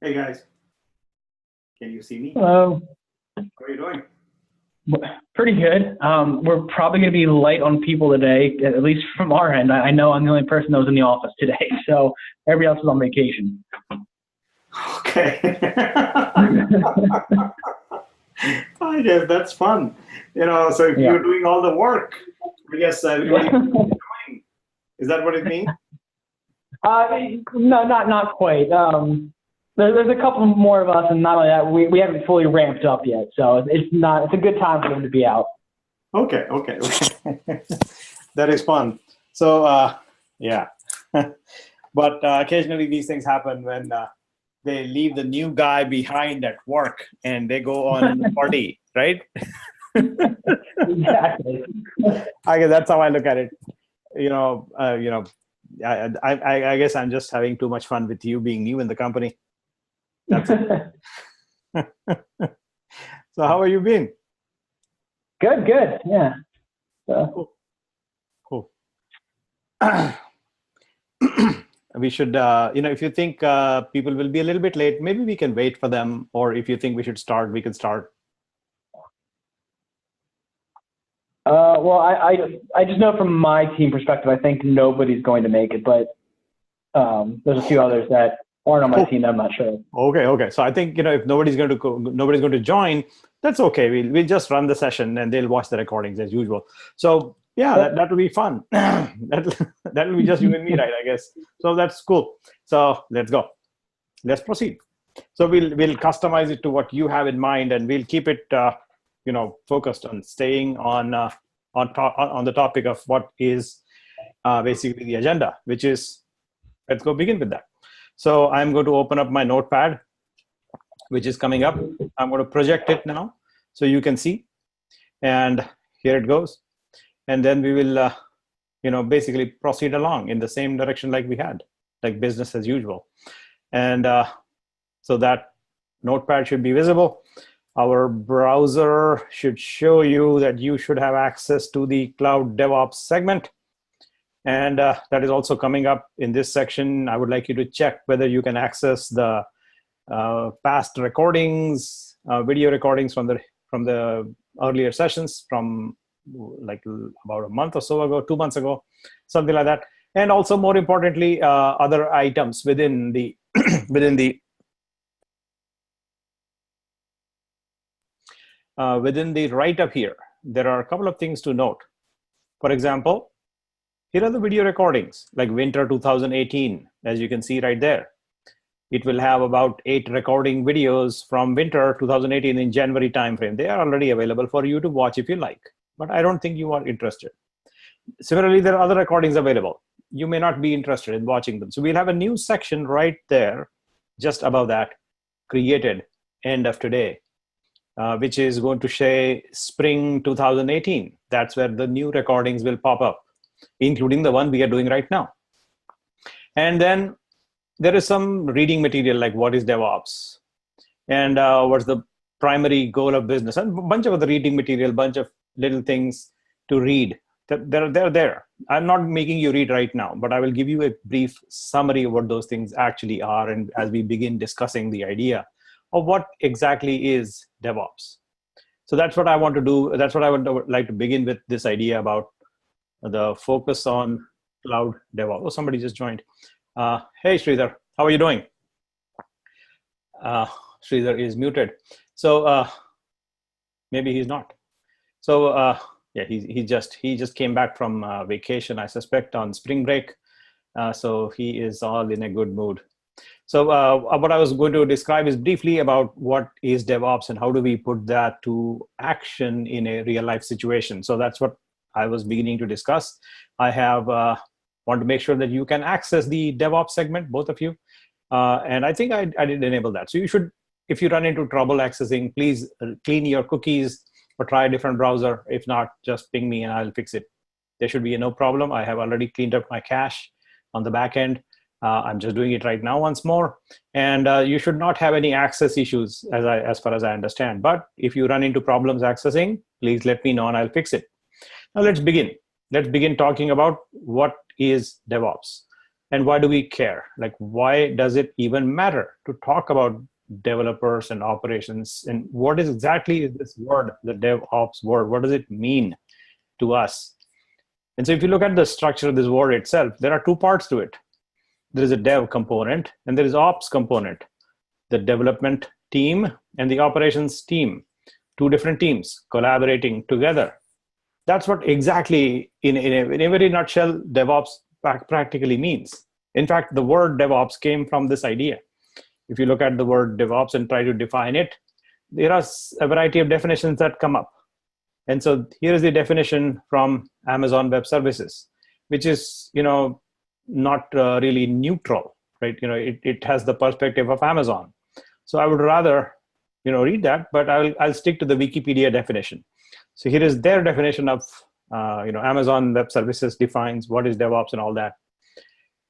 Hey guys, can you see me? Hello. How are you doing? Pretty good. We're probably going to be light on people today, at least from our end. I know I'm the only person that was in the office today, so everybody else is on vacation. Okay. I guess that's fun. So if Yeah. you're doing all the work, I guess everybody doing. Is that what it means? No, not quite. There's a couple more of us, and not only that, we haven't fully ramped up yet, so it's a good time for them to be out. Okay. That is fun. So, yeah. But occasionally these things happen when they leave the new guy behind at work and they go on a party, right? Exactly. I guess that's how I look at it. I guess I'm just having too much fun with you being new in the company. That's it. So how have you been? Good. Yeah. Cool. We should, if you think people will be a little bit late, maybe we can wait for them. Or if you think we should start, we can start. Well, I just know from my team perspective, I think nobody's going to make it, but there's a few others that aren't on my team that I'm not sure. Okay. So I think if nobody's going to join, that's okay. We'll just run the session and they'll watch the recordings as usual. So yeah, that will be fun. that will be just you and me, right? I guess. So that's cool. So let's go. Let's proceed. So we'll customize it to what you have in mind, and we'll keep it focused on staying on the topic of what is basically the agenda, which is, let's go begin with that. So I'm going to open up my notepad, which is coming up. I'm going to project it now so you can see. And here it goes. And then we will, basically proceed along in the same direction like we had, like business as usual. And so that notepad should be visible. Our browser should show you that you should have access to the Cloud DevOps segment. And that is also coming up in this section. I would like you to check whether you can access the past recordings, video recordings from the earlier sessions from like about a month or so ago, 2 months ago, something like that. And also, more importantly, other items within the within the write-up here. There are a couple of things to note. For example, here are the video recordings, like winter 2018, as you can see right there. It will have about 8 recording videos from winter 2018 in January timeframe. They are already available for you to watch if you like, but I don't think you are interested. Similarly, there are other recordings available. You may not be interested in watching them. So we'll have a new section right there, just above that, created end of today, which is going to say spring 2018. That's where the new recordings will pop up, including the one we are doing right now. And then there is some reading material, like what is DevOps and what's the primary goal of business, and a bunch of other reading material, bunch of little things to read. They're there. I'm not making you read right now, but I will give you a brief summary of what those things actually are, and as we begin discussing the idea of what exactly is DevOps. So that's what I want to do. That's what I would like to begin with, this idea about the focus on Cloud DevOps. Oh, somebody just joined. Hey, Sridhar, how are you doing? Sridhar is muted. So maybe he's not. So yeah, he just came back from vacation, I suspect, on spring break. So he is all in a good mood. So what I was going to describe is briefly about what is DevOps and how do we put that to action in a real life situation. So that's what I was beginning to discuss. I have want to make sure that you can access the DevOps segment, both of you. And I think I did enable that. So you should, if you run into trouble accessing, please clean your cookies or try a different browser. If not, just ping me and I'll fix it. There should be no problem. I have already cleaned up my cache on the back end. I'm just doing it right now once more. And you should not have any access issues as far as I understand. But if you run into problems accessing, please let me know and I'll fix it. Now let's begin. Let's begin talking about what is DevOps. And why do we care? Like, why does it even matter to talk about developers and operations? And what is exactly this word, the DevOps word? What does it mean to us? And so if you look at the structure of this word itself, there are two parts to it. There is a dev component and there is ops component. The development team and the operations team, two different teams collaborating together. That's what exactly, in a very nutshell, DevOps practically means. In fact, the word DevOps came from this idea. If you look at the word DevOps and try to define it, there are a variety of definitions that come up. And so here is the definition from Amazon Web Services, which is, not really neutral, right? It has the perspective of Amazon. So I would rather, read that, but I'll stick to the Wikipedia definition. So here is their definition of, Amazon Web Services defines what is DevOps and all that.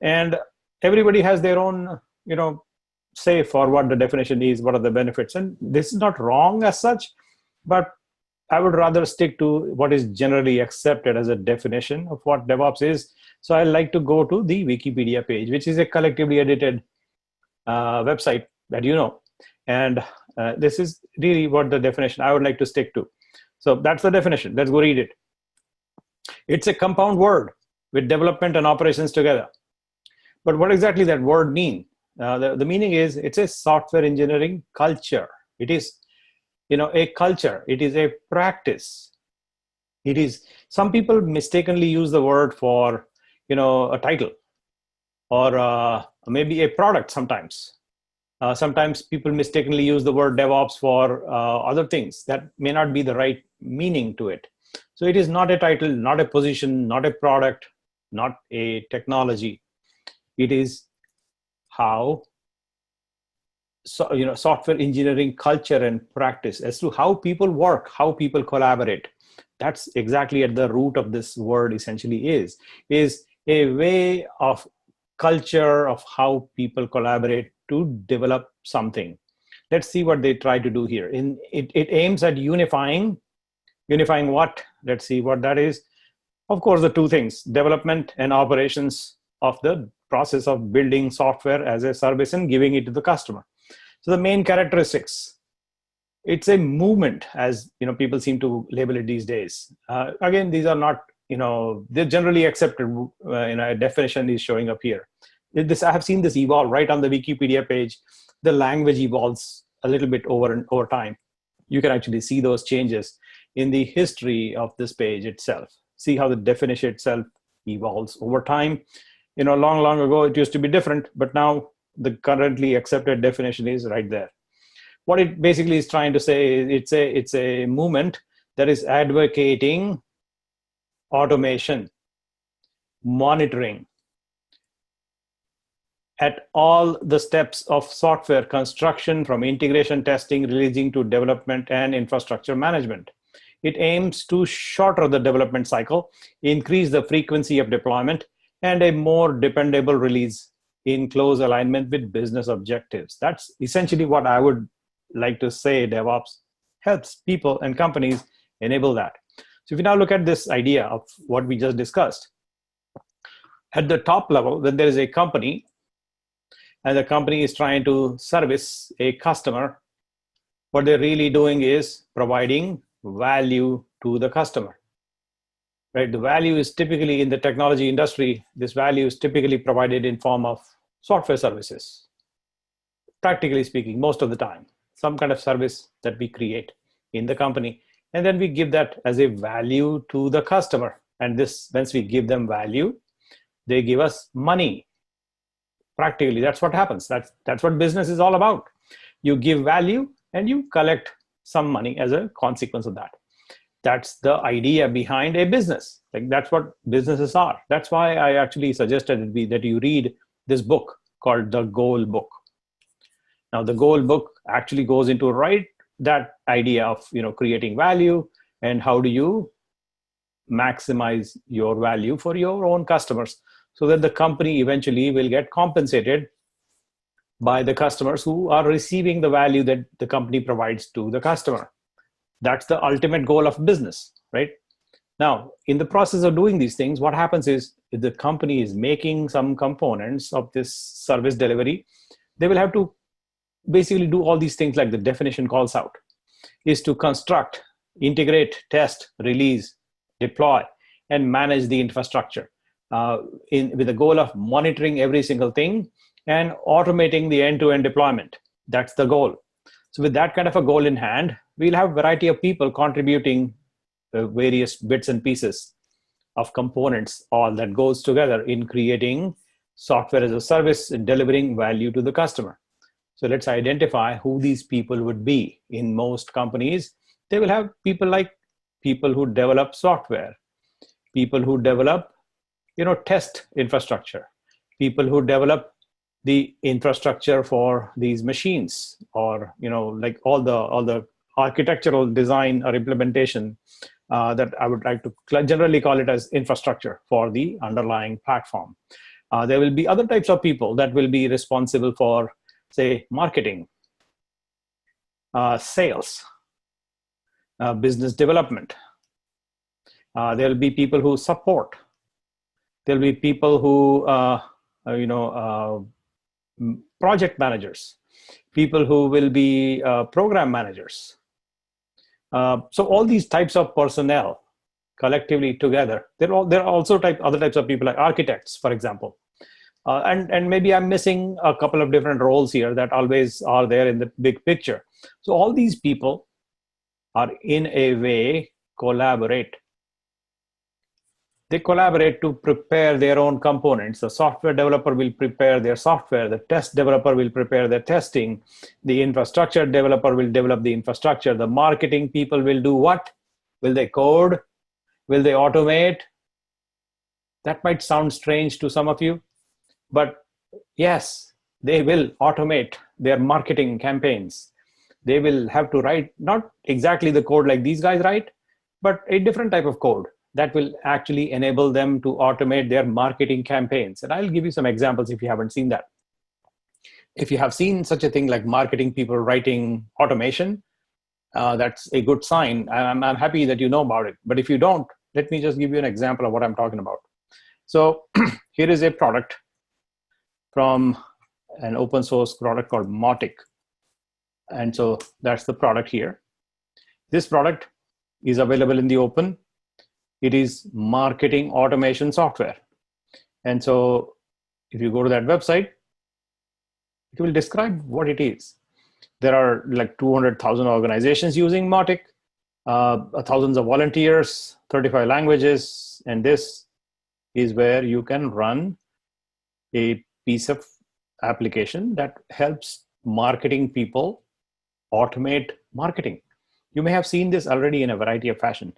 And everybody has their own, say for what the definition is, what are the benefits. And this is not wrong as such, but I would rather stick to what is generally accepted as a definition of what DevOps is. So I like to go to the Wikipedia page, which is a collectively edited website that and this is really what the definition I would like to stick to. So that's the definition. Let's go read it. It's a compound word with development and operations together. But what exactly that word mean? The meaning is it's a software engineering culture. It is, a culture. It is a practice. It is, some people mistakenly use the word for, a title or maybe a product sometimes. Sometimes people mistakenly use the word DevOps for other things that may not be the right meaning to it. So it is not a title, not a position, not a product, not a technology. It is how software engineering culture and practice as to how people work, how people collaborate. That's exactly at the root of this word essentially is a way of culture of how people collaborate to develop something. Let's see what they try to do here. It aims at unifying what? Let's see what that is. Of course, the two things, development and operations of the process of building software as a service and giving it to the customer. So the main characteristics, it's a movement, as people seem to label it these days. Again, these are not, they're generally accepted. A definition is showing up here. I have seen this evolve right on the Wikipedia page. The language evolves a little bit over time. You can actually see those changes in the history of this page itself. See how the definition itself evolves over time. Long ago, it used to be different, but now the currently accepted definition is right there. What it basically is trying to say is it's a movement that is advocating automation, monitoring at all the steps of software construction, from integration testing, releasing to development and infrastructure management. It aims to shorten the development cycle, increase the frequency of deployment, and a more dependable release in close alignment with business objectives. That's essentially what I would like to say DevOps helps people and companies enable that. So if you now look at this idea of what we just discussed, at the top level, when there is a company and the company is trying to service a customer, what they're really doing is providing value to the customer. Right? The value is typically in the technology industry, this value is typically provided in form of software services. Practically speaking, most of the time, some kind of service that we create in the company. And then we give that as a value to the customer. And this, once we give them value, they give us money. Practically, that's what happens. That's what business is all about. You give value and you collect some money as a consequence of that. That's the idea behind a business. Like that's what businesses are. That's why I actually suggested that you read this book called The Goal Book. Now, the Goal Book actually goes into that idea of creating value and how do you maximize your value for your own customers so that the company eventually will get compensated by the customers who are receiving the value that the company provides to the customer. That's the ultimate goal of business, right? Now, in the process of doing these things, what happens is if the company is making some components of this service delivery, they will have to basically do all these things like the definition calls out, is to construct, integrate, test, release, deploy, and manage the infrastructure with the goal of monitoring every single thing and automating the end-to-end deployment. That's the goal. So with that kind of a goal in hand, we'll have a variety of people contributing various bits and pieces of components, all that goes together in creating software as a service and delivering value to the customer. So let's identify who these people would be. In most companies, they will have people like people who develop software, people who develop, test infrastructure, people who develop the infrastructure for these machines, or like all the architectural design or implementation that I would like to generally call it as infrastructure for the underlying platform. There will be other types of people that will be responsible for, say, marketing, sales, business development. There will be people who support. There will be people who, project managers, people who will be program managers. So all these types of personnel collectively together, there are also other types of people like architects, for example. And maybe I'm missing a couple of different roles here that always are there in the big picture. So all these people are in a way collaborate. They collaborate to prepare their own components. The software developer will prepare their software. The test developer will prepare their testing. The infrastructure developer will develop the infrastructure. The marketing people will do what? Will they code? Will they automate? That might sound strange to some of you, but yes, they will automate their marketing campaigns. They will have to write not exactly the code like these guys write, but a different type of code that will actually enable them to automate their marketing campaigns. And I'll give you some examples if you haven't seen that. If you have seen such a thing like marketing people writing automation, that's a good sign. I'm happy that you know about it. But if you don't, let me just give you an example of what I'm talking about. So here is a product from an open source product called Mautic. And so that's the product here. This product is available in the open. It is marketing automation software. And so if you go to that website, it will describe what it is. There are like 200,000 organizations using Mautic, thousands of volunteers, 35 languages, and this is where you can run a piece of application that helps marketing people automate marketing. You may have seen this already in a variety of fashion.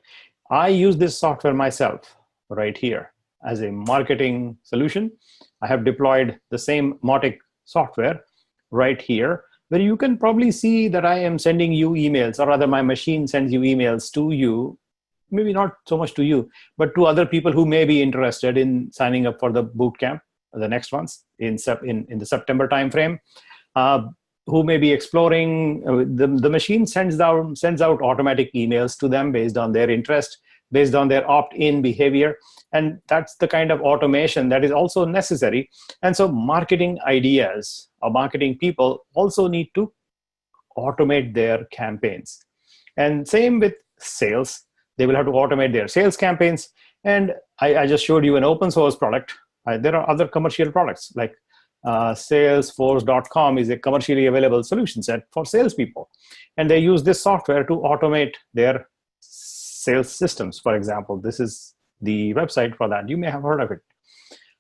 I use this software myself right here as a marketing solution. I have deployed the same Mautic software right here, where you can probably see that I am sending you emails, or rather my machine sends you emails to you, maybe not so much to you, but to other people who may be interested in signing up for the bootcamp, the next ones in the September timeframe, who may be exploring. The machine sends out automatic emails to them based on their interest, based on their opt-in behavior. And that's the kind of automation that is also necessary. And so marketing ideas or marketing people also need to automate their campaigns. And same with sales. They will have to automate their sales campaigns. And I just showed you an open source product. There are other commercial products like Salesforce.com is a commercially available solution set for salespeople. And they use this software to automate their sales systems, for example. This is the website for that. You may have heard of it.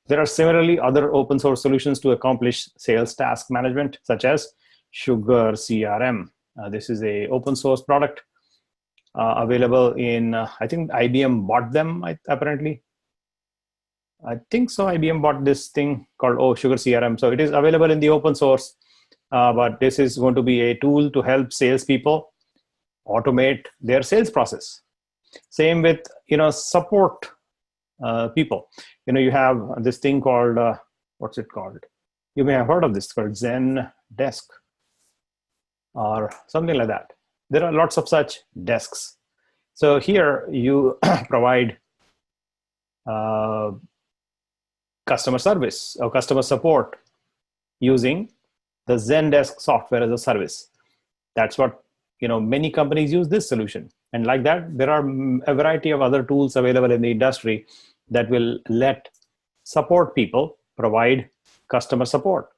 There are similarly other open source solutions to accomplish sales task management, such as Sugar CRM. This is a open source product available in, I think IBM bought them, apparently. I think so. IBM bought this thing called Sugar CRM. So it is available in the open source, but this is going to be a tool to help salespeople automate their sales process. Same with support people. You have this thing called what's it called? You may have heard of this called Zen Desk or something like that. There are lots of such desks. So here you provide customer service or customer support using the Zendesk software as a service. That's what, many companies use this solution. And like that, there are a variety of other tools available in the industry that will let support people provide customer support.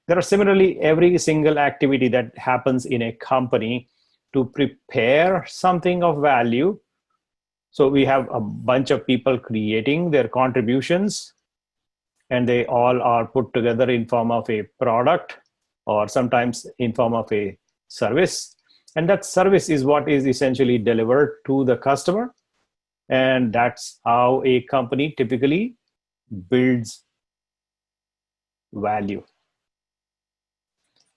There are similarly every single activity that happens in a company to prepare something of value. So we have a bunch of people creating their contributions, and they all are put together in form of a product or sometimes in form of a service. And that service is what is essentially delivered to the customer. And that's how a company typically builds value.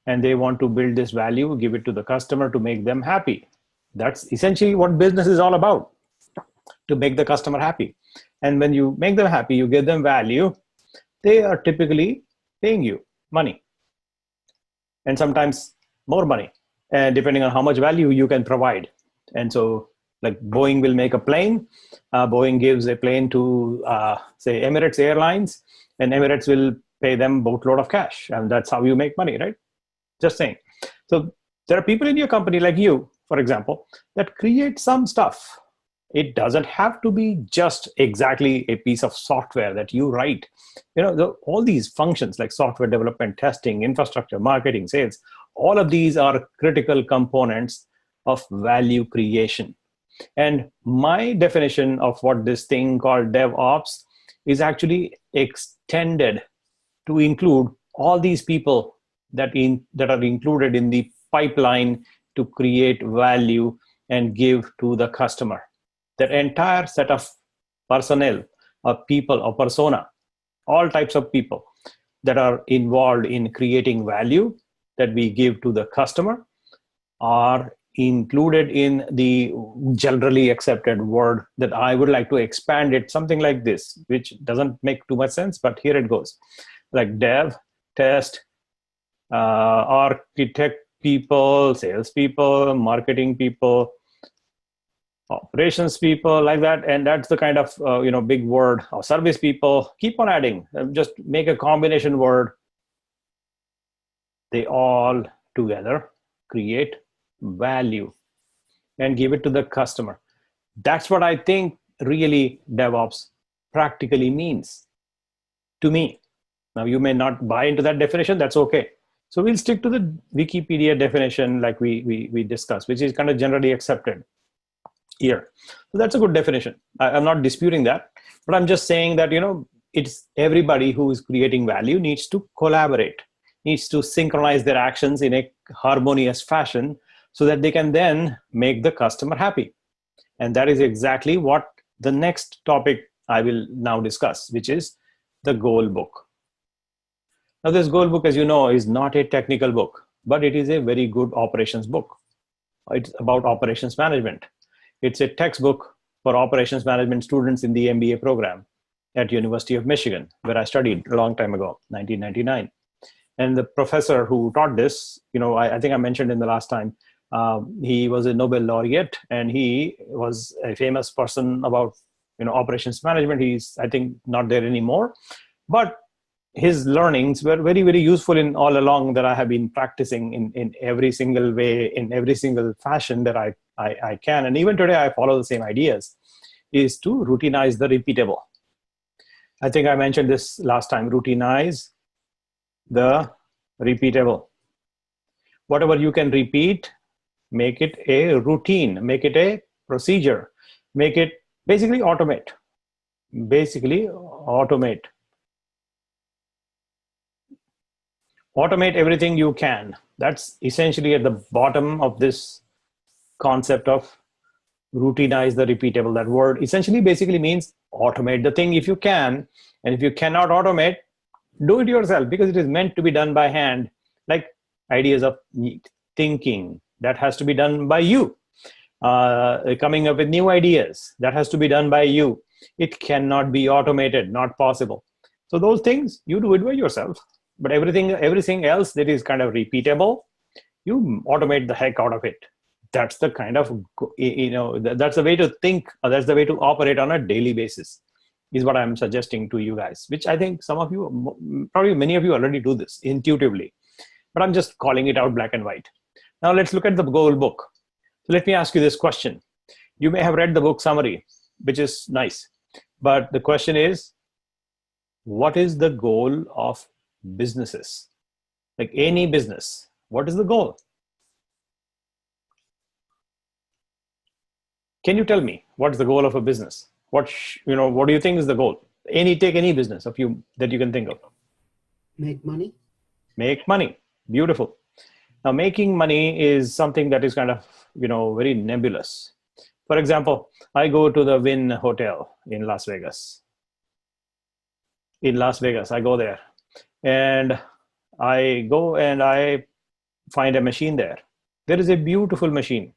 And they want to build this value, give it to the customer to make them happy. That's essentially what business is all about, to make the customer happy. And when you make them happy, you give them value, they are typically paying you money, and sometimes more money, and depending on how much value you can provide. And so, like Boeing will make a plane. Boeing gives a plane to, say, Emirates Airlines, and Emirates will pay them boatload of cash. And that's how you make money, right? Just saying. So there are people in your company like you, for example, that create some stuff. It doesn't have to be just exactly a piece of software that you write. All these functions like software development, testing, infrastructure, marketing, sales, all of these are critical components of value creation. And my definition of what this thing called DevOps is actually extended to include all these people that are included in the pipeline to create value and give to the customer. That entire set of personnel or people or persona, all types of people that are involved in creating value that we give to the customer are included in the generally accepted word that I would like to expand it something like this, which doesn't make too much sense, but here it goes. Like dev, test, architect people, sales people, marketing people, operations people, like that. And that's the kind of big word. Or service people, keep on adding, just make a combination word. They all together create value and give it to the customer. That's what I think really DevOps practically means to me. Now, you may not buy into that definition. That's okay. So we'll stick to the Wikipedia definition like we discussed, which is kind of generally accepted here. So that's a good definition. I'm not disputing that, but I'm just saying that, it's everybody who is creating value needs to collaborate, needs to synchronize their actions in a harmonious fashion so that they can then make the customer happy. And that is exactly what the next topic I will now discuss, which is the goal book. Now, this goal book, as you know, is not a technical book, but it is a very good operations book. It's about operations management. It's a textbook for operations management students in the MBA program at University of Michigan, where I studied a long time ago, 1999. And the professor who taught this, I think I mentioned in the last time, he was a Nobel laureate, and he was a famous person about operations management. He's, I think, not there anymore, but his learnings were very, very useful in all along that I have been practicing in every single way, in every single fashion that I can. And even today, I follow the same ideas, is to routinize the repeatable. I think I mentioned this last time, routinize the repeatable. Whatever you can repeat, make it a routine, make it a procedure, make it basically automate. Basically automate. Automate everything you can. That's essentially at the bottom of this concept of routinize the repeatable. That word essentially basically means automate the thing if you can. And if you cannot automate, do it yourself, because it is meant to be done by hand. Like ideas of thinking, that has to be done by you. Coming up with new ideas, that has to be done by you. It cannot be automated, not possible. So those things, you do it by yourself. But everything else that is kind of repeatable, you automate the heck out of it. That's the kind of, that's the way to think, or that's the way to operate on a daily basis, is what I'm suggesting to you guys, which I think some of you, probably many of you already do this intuitively, but I'm just calling it out black and white. Now let's look at the goal book. So let me ask you this question. You may have read the book summary, which is nice, but the question is, what is the goal of businesses? Like any business, what is the goal? Can you tell me what's the goal of a business? What do you think is the goal? Take any business of you that you can think of. Make money. Make money. Beautiful. Now, making money is something that is kind of, very nebulous. For example, I go to the Wynn Hotel in Las Vegas. I go there and I find a machine there. There is a beautiful machine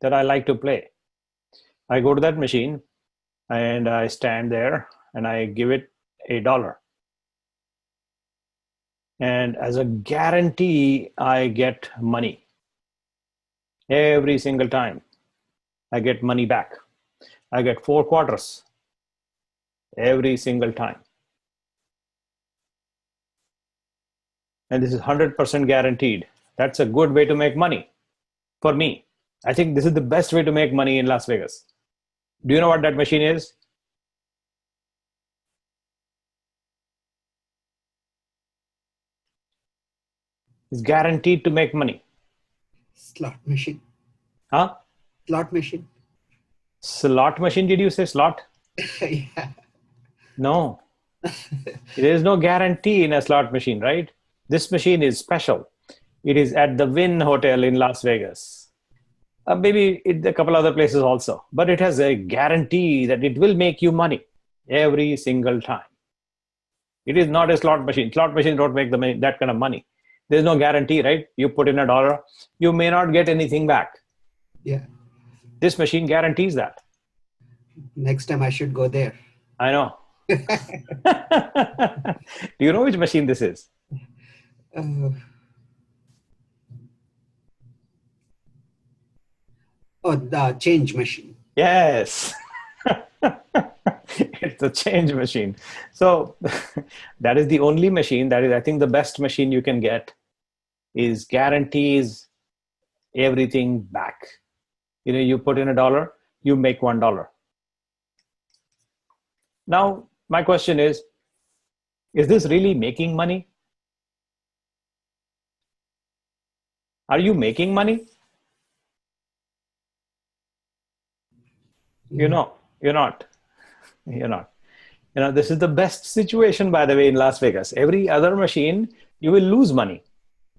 that I like to play. I go to that machine and I stand there and I give it $1. And as a guarantee, I get money. Every single time, I get money back. I get 4 quarters every single time. And this is 100% guaranteed. That's a good way to make money for me. I think this is the best way to make money in Las Vegas. Do you know what that machine is? It's guaranteed to make money. Slot machine. Huh? Slot machine. Slot machine, did you say slot? Yeah. No. There is no guarantee in a slot machine, right? This machine is special. It is at the Wynn Hotel in Las Vegas. Maybe a couple other places also. But it has a guarantee that it will make you money every single time. It is not a slot machine. Slot machines don't make that kind of money. There's no guarantee, right? You put in $1, you may not get anything back. Yeah. This machine guarantees that. Next time I should go there. I know. Do you know which machine this is? The change machine. Yes. It's the change machine. So that is the only machine that is, I think, the best machine you can get is guarantees everything back. You put in $1, you make $1. Now, my question is this really making money? Are you making money? You're not. This is the best situation, by the way, in Las Vegas. Every other machine, you will lose money.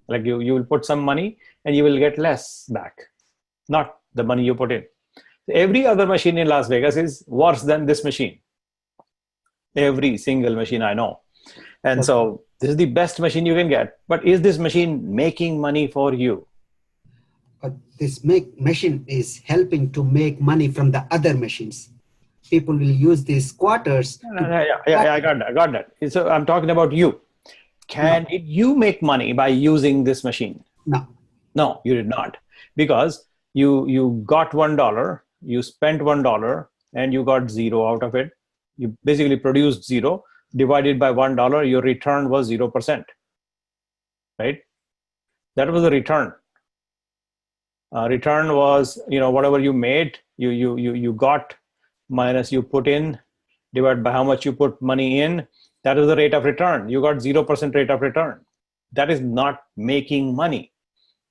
Like you will put some money and you will get less back, not the money you put in. Every other machine in Las Vegas is worse than this machine. Every single machine I know. And okay. So this is the best machine you can get. But is this machine making money for you? This machine is helping to make money from the other machines. People will use these quarters. I got that. So I'm talking about you. Did you make money by using this machine? No, you did not. Because you got $1, you spent $1, and you got 0 out of it. You basically produced 0. Divided by $1, your return was 0%. Right? That was the return. Return was, whatever you made, you got minus you put in, divided by how much you put money in. That is the rate of return. You got 0% rate of return. That is not making money.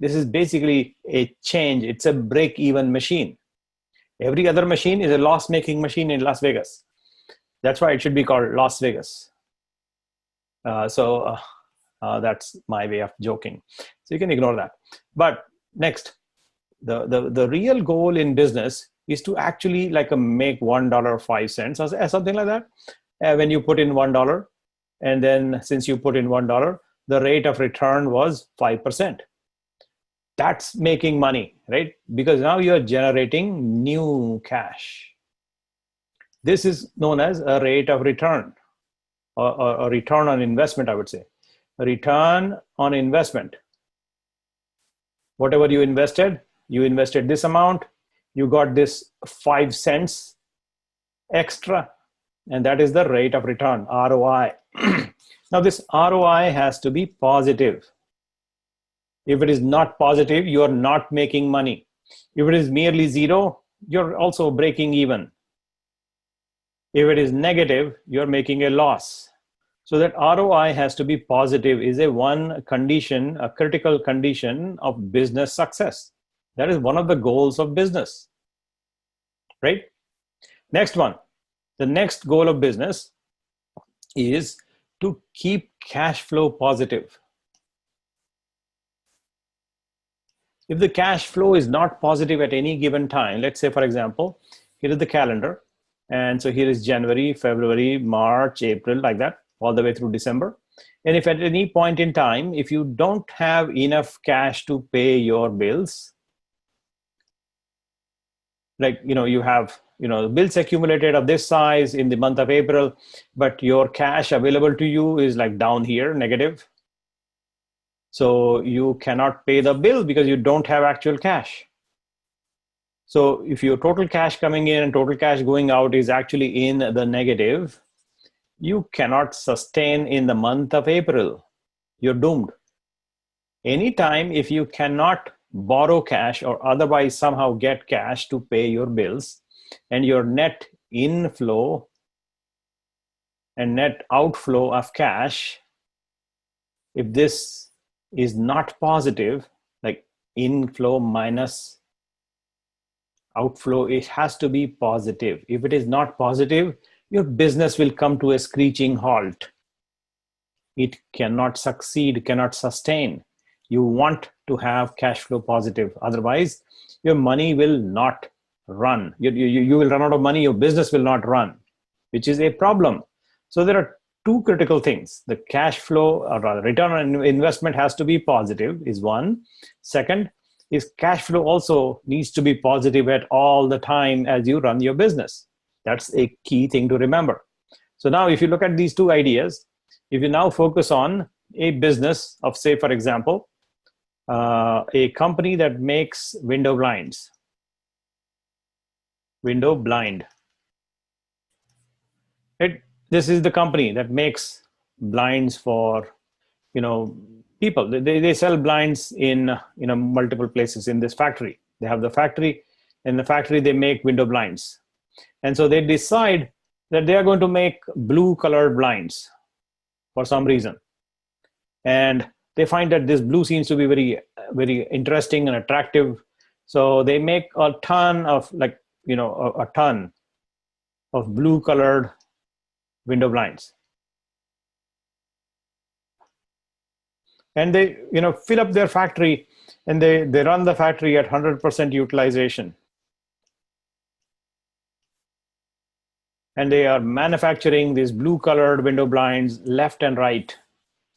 This is basically a change. It's a break-even machine. Every other machine is a loss-making machine in Las Vegas. That's why it should be called Las Vegas. So that's my way of joking. So you can ignore that. But next, the real goal in business is to actually make $1.05 or something like that. When you put in $1, and then since you put in $1, the rate of return was 5%. That's making money, right? Because now you're generating new cash. This is known as a rate of return, or a return on investment, I would say. A return on investment. Whatever you invested, You invested this amount, you got this 5 cents extra, and that is the rate of return, ROI. Now this ROI has to be positive. If it is not positive, you are not making money. If it is merely zero, you're also breaking even. If it is negative, you're making a loss. So that ROI has to be positive is one condition, a critical condition of business success. That is one of the goals of business, right? Next one, the next goal of business is to keep cash flow positive. If the cash flow is not positive at any given time, let's say, for example, here is the calendar. And so here is January, February, March, April, like that, all the way through December. And if at any point in time, if you don't have enough cash to pay your bills, like, you have, bills accumulated of this size in the month of April, but your cash available to you is like down here, negative. So you cannot pay the bill because you don't have actual cash. So if your total cash coming in and total cash going out is actually in the negative, you cannot sustain in the month of April. You're doomed. Anytime if you cannot borrow cash or otherwise somehow get cash to pay your bills, and your net inflow and net outflow of cash, if this is not positive, like inflow minus outflow, it has to be positive. If it is not positive, your business will come to a screeching halt. It cannot succeed, cannot sustain. You want to have cash flow positive. Otherwise, your money will not run. You will run out of money. Your business will not run, which is a problem. So there are two critical things. The cash flow, or rather return on investment, has to be positive, is one. Second is cash flow also needs to be positive at all the time as you run your business. That's a key thing to remember. So now if you look at these two ideas, if you now focus on a business of, say, for example, a company that makes window blinds. Window blind. This is the company that makes blinds for, people. They sell blinds in multiple places in this factory. They have the factory. In the factory, they make window blinds. And so they decide that they are going to make blue colored blinds for some reason. And they find that this blue seems to be very, very interesting and attractive. So they make a ton of a ton of blue colored window blinds. And they, fill up their factory, and they run the factory at 100% utilization. And they are manufacturing these blue colored window blinds left and right.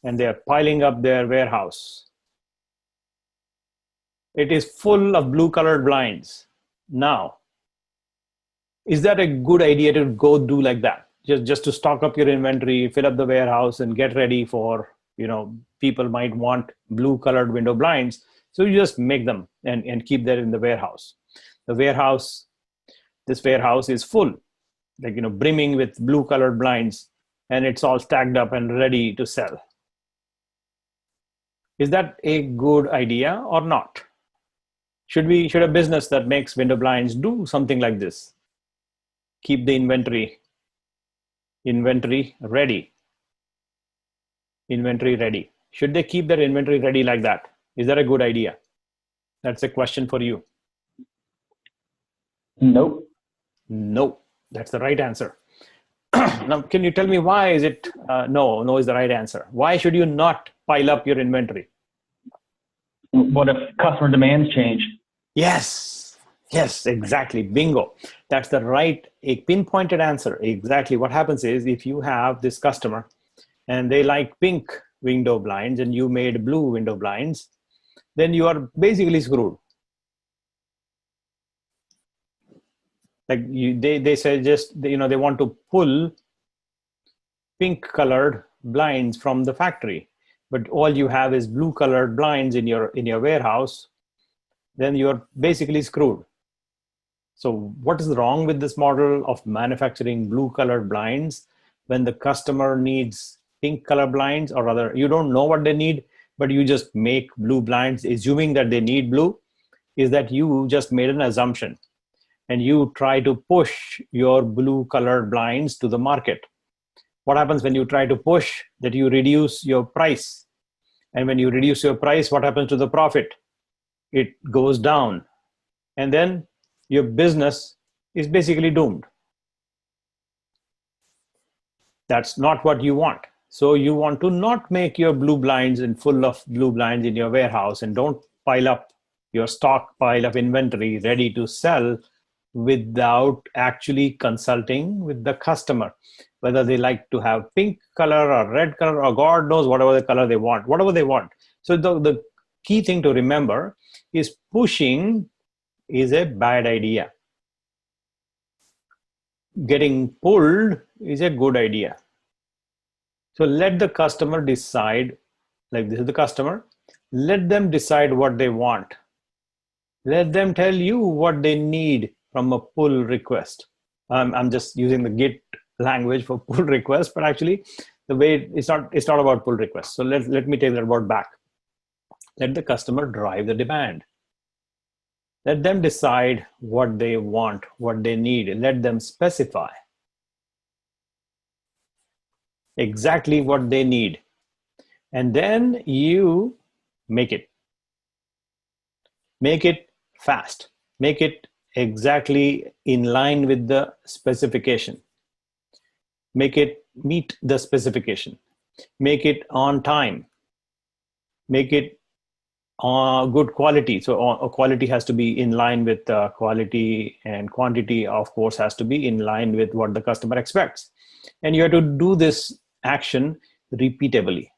And they are piling up their warehouse. It is full of blue colored blinds. Now, is that a good idea to go do like that? Just to stock up your inventory, fill up the warehouse, and get ready for, people might want blue colored window blinds. So you just make them and keep that in the warehouse. This warehouse is full, brimming with blue colored blinds, and it's all stacked up and ready to sell. Is that a good idea or not? Should a business that makes window blinds do something like this? Keep the inventory ready. Inventory ready. Should they keep their inventory ready like that? Is that a good idea? That's a question for you. Nope. No, that's the right answer. Now, can you tell me why is it no is the right answer? Why should you not pile up your inventory? What if customer demands change? Yes, exactly. Bingo. That's a pinpointed answer. Exactly. What happens is, if you have this customer and they like pink window blinds and you made blue window blinds, then you are basically screwed. They suggest, they want to pull pink colored blinds from the factory, but all you have is blue colored blinds in your warehouse. then you're basically screwed. So what is wrong with this model of manufacturing blue colored blinds when the customer needs pink color blinds, or rather you don't know what they need, but you just make blue blinds assuming that they need blue? Is that you just made an assumption and you try to push your blue colored blinds to the market. What happens when you try to push that? You reduce your price. And when you reduce your price, what happens to the profit? It goes down. And then your business is basically doomed. That's not what you want. So you want to not make your blue blinds and full of blue blinds in your warehouse, and don't pile up your stockpile of inventory ready to sell without actually consulting with the customer, whether they like to have pink color or red color or God knows whatever the color they want, whatever they want. So the key thing to remember is pushing is a bad idea. Getting pulled is a good idea. So let the customer decide, like this is the customer, let them decide what they want. Let them tell you what they need from a pull request. I'm just using the Git language for pull request, but actually the way it's not about pull requests. So let me take that word back. Let the customer drive the demand. Let them decide what they want, what they need. Let them specify exactly what they need. And then you make it. Make it fast. Make it exactly in line with the specification. Make it meet the specification. Make it on time. Make it good quality. So quality has to be in line with quality, and quantity, of course, has to be in line with what the customer expects. And you have to do this action repeatably.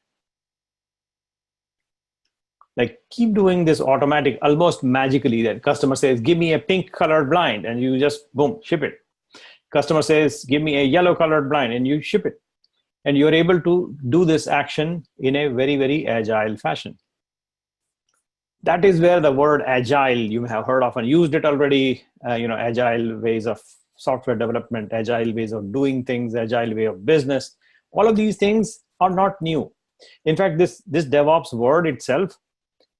Like keep doing this automatic, almost magically. That customer says, give me a pink colored blind, and you just boom, ship it. Customer says, give me a yellow colored blind, and you ship it. And you're able to do this action in a very, very agile fashion. That is where the word agile, you may have heard of and used it already, agile ways of software development, agile ways of doing things, agile way of business. All of these things are not new. In fact, this DevOps word itself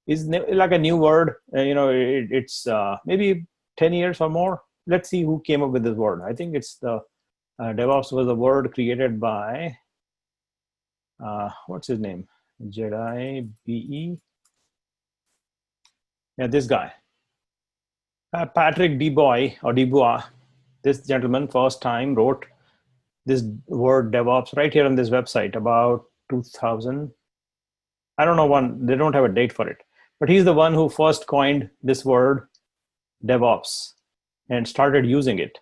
is like a new word. It's maybe 10 years or more. Let's see who came up with this word. I think it's the DevOps was a word created by, what's his name? Jedi B.E. Yeah, this guy. Patrick Dubois, this gentleman first time wrote this word DevOps right here on this website about 2000. I don't know they don't have a date for it, but he's the one who first coined this word DevOps and started using it.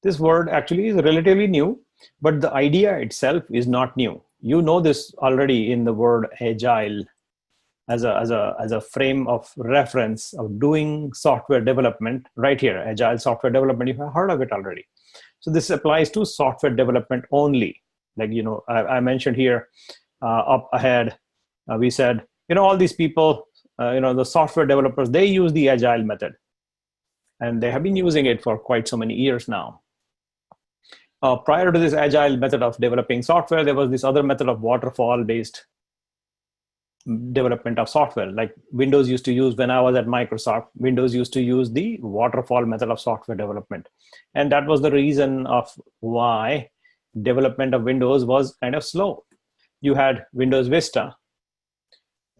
This word actually is relatively new, but the idea itself is not new. You know this already in the word agile as a frame of reference of doing software development right here, agile software development. You have heard of it already. So this applies to software development only. Like, I mentioned here up ahead, we said, all these people, the software developers, they use the agile method. And they have been using it for quite so many years now. Prior to this agile method of developing software, there was this other method of waterfall-based development of software. Like Windows used to use, when I was at Microsoft, Windows used to use the waterfall method of software development. And that was the reason of why development of Windows was kind of slow. You had Windows Vista,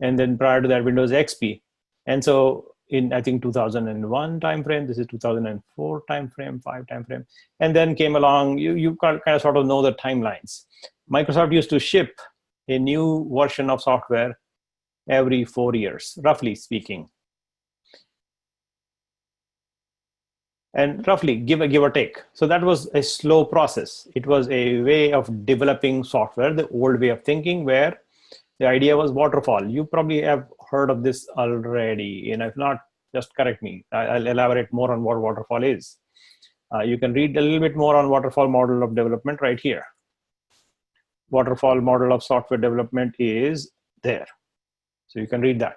and then prior to that, Windows XP. And so in, I think, 2001 timeframe, this is 2004 timeframe, 5 timeframe, and then came along, you kind of sort of know the timelines. Microsoft used to ship a new version of software every 4 years, roughly speaking. And roughly, give or take. So that was a slow process. It was a way of developing software, the old way of thinking, where the idea was waterfall. You probably have heard of this already, and if not, just correct me. I'll elaborate more on what waterfall is. You can read a little bit more on waterfall model of development right here. Waterfall model of software development is there. So you can read that.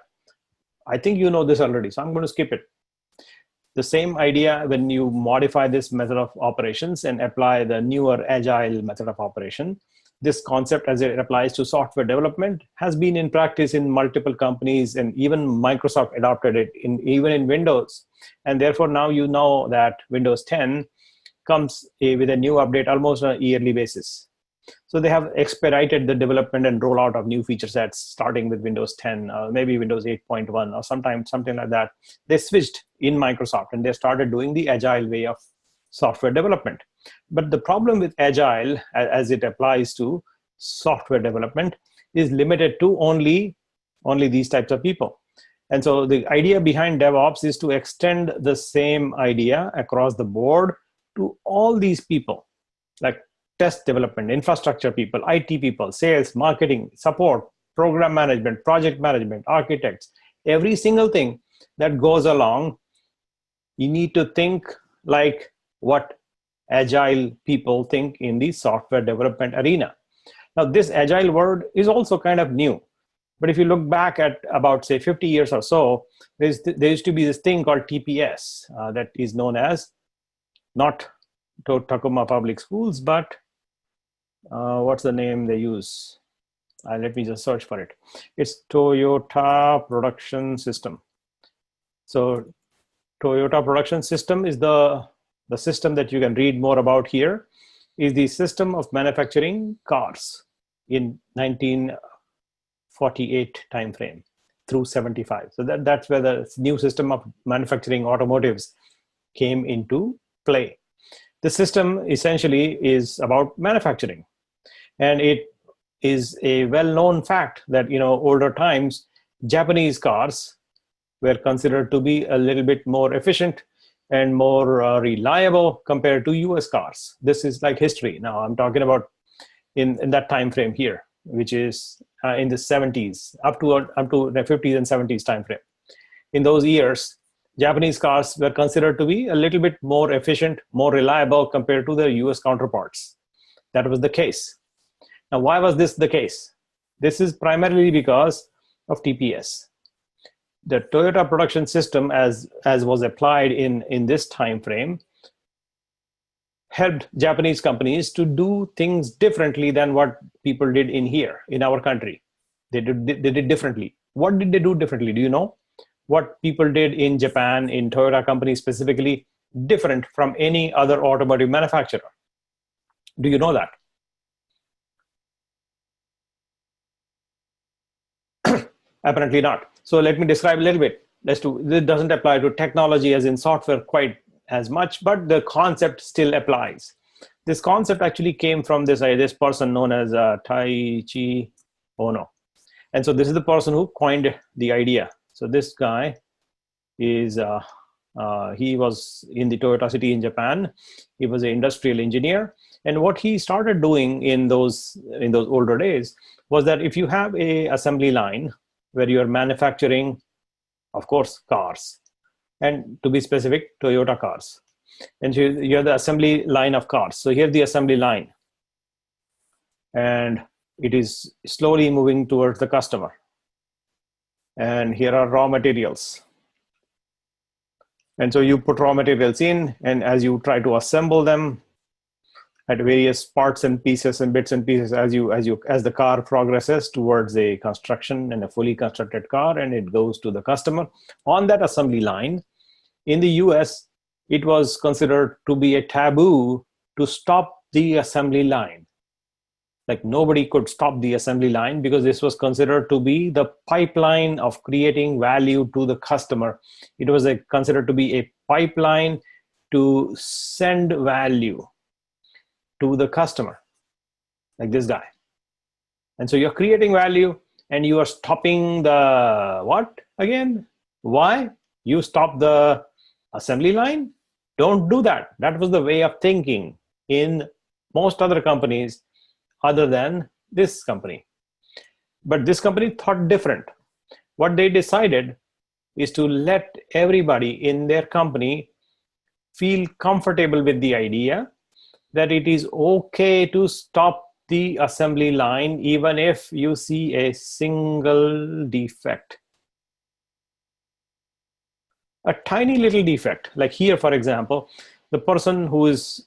I think you know this already, so I'm going to skip it. The same idea when you modify this method of operations and apply the newer agile method of operation. This concept, as it applies to software development, has been in practice in multiple companies, and even Microsoft adopted it even in Windows. And therefore, now you know that Windows 10 comes with a new update almost on a yearly basis. So they have expedited the development and rollout of new feature sets, starting with Windows 10, maybe Windows 8.1, or sometimes something like that. They switched in Microsoft and they started doing the agile way of software development. But the problem with agile, as it applies to software development, is limited to only these types of people. And so the idea behind DevOps is to extend the same idea across the board to all these people, like test development, infrastructure people, IT people, sales, marketing, support, program management, project management, architects, every single thing that goes along. You need to think like what agile people think in the software development arena. Now, this agile word is also kind of new. But if you look back at about, say, 50 years or so, there used to be this thing called TPS that is known as, not Tacoma Public Schools, but what's the name they use? Let me just search for it. It's Toyota Production System. So Toyota Production System is the system that you can read more about here, is the system of manufacturing cars in 1948 timeframe through 75. So that's where the new system of manufacturing automotives came into play. The system essentially is about manufacturing. And it is a well-known fact that, older times, Japanese cars were considered to be a little bit more efficient and more reliable compared to US cars. This is like history. Now I'm talking about in that time frame here, which is in the 70s, up to the 50s and 70s time frame. In those years, Japanese cars were considered to be a little bit more efficient, more reliable compared to their US counterparts. That was the case. Now, why was this the case? This is primarily because of TPS. The Toyota Production System, as was applied in this time frame, helped Japanese companies to do things differently than what people did in our country. They did differently. What did they do differently? Do you know? What people did in Japan, in Toyota company specifically, different from any other automotive manufacturer? Do you know that? Apparently not. So let me describe a little bit. This doesn't apply to technology as in software quite as much, but the concept still applies. This concept actually came from this person known as Taiichi Ohno. And so this is the person who coined the idea. So this guy is, he was in the Toyota city in Japan. He was an industrial engineer. And what he started doing in those older days was that if you have a assembly line where you are manufacturing, of course, cars, and to be specific, Toyota cars. And you have the assembly line of cars. So here's the assembly line. And it is slowly moving towards the customer. And here are raw materials. And so you put raw materials in, and as you try to assemble them at various parts and pieces and bits and pieces, as the car progresses towards a construction and a fully constructed car, and it goes to the customer on that assembly line. In the US, it was considered to be a taboo to stop the assembly line. Like nobody could stop the assembly line because this was considered to be the pipeline of creating value to the customer. It was considered to be a pipeline to send value to the customer, like this guy. And so you're creating value and you are stopping the what again? Why? You stop the assembly line? Don't do that. That was the way of thinking in most other companies other than this company. But this company thought different. What they decided is to let everybody in their company feel comfortable with the idea that it is okay to stop the assembly line even if you see a single defect. a tiny little defect, like here, for example, the person who is,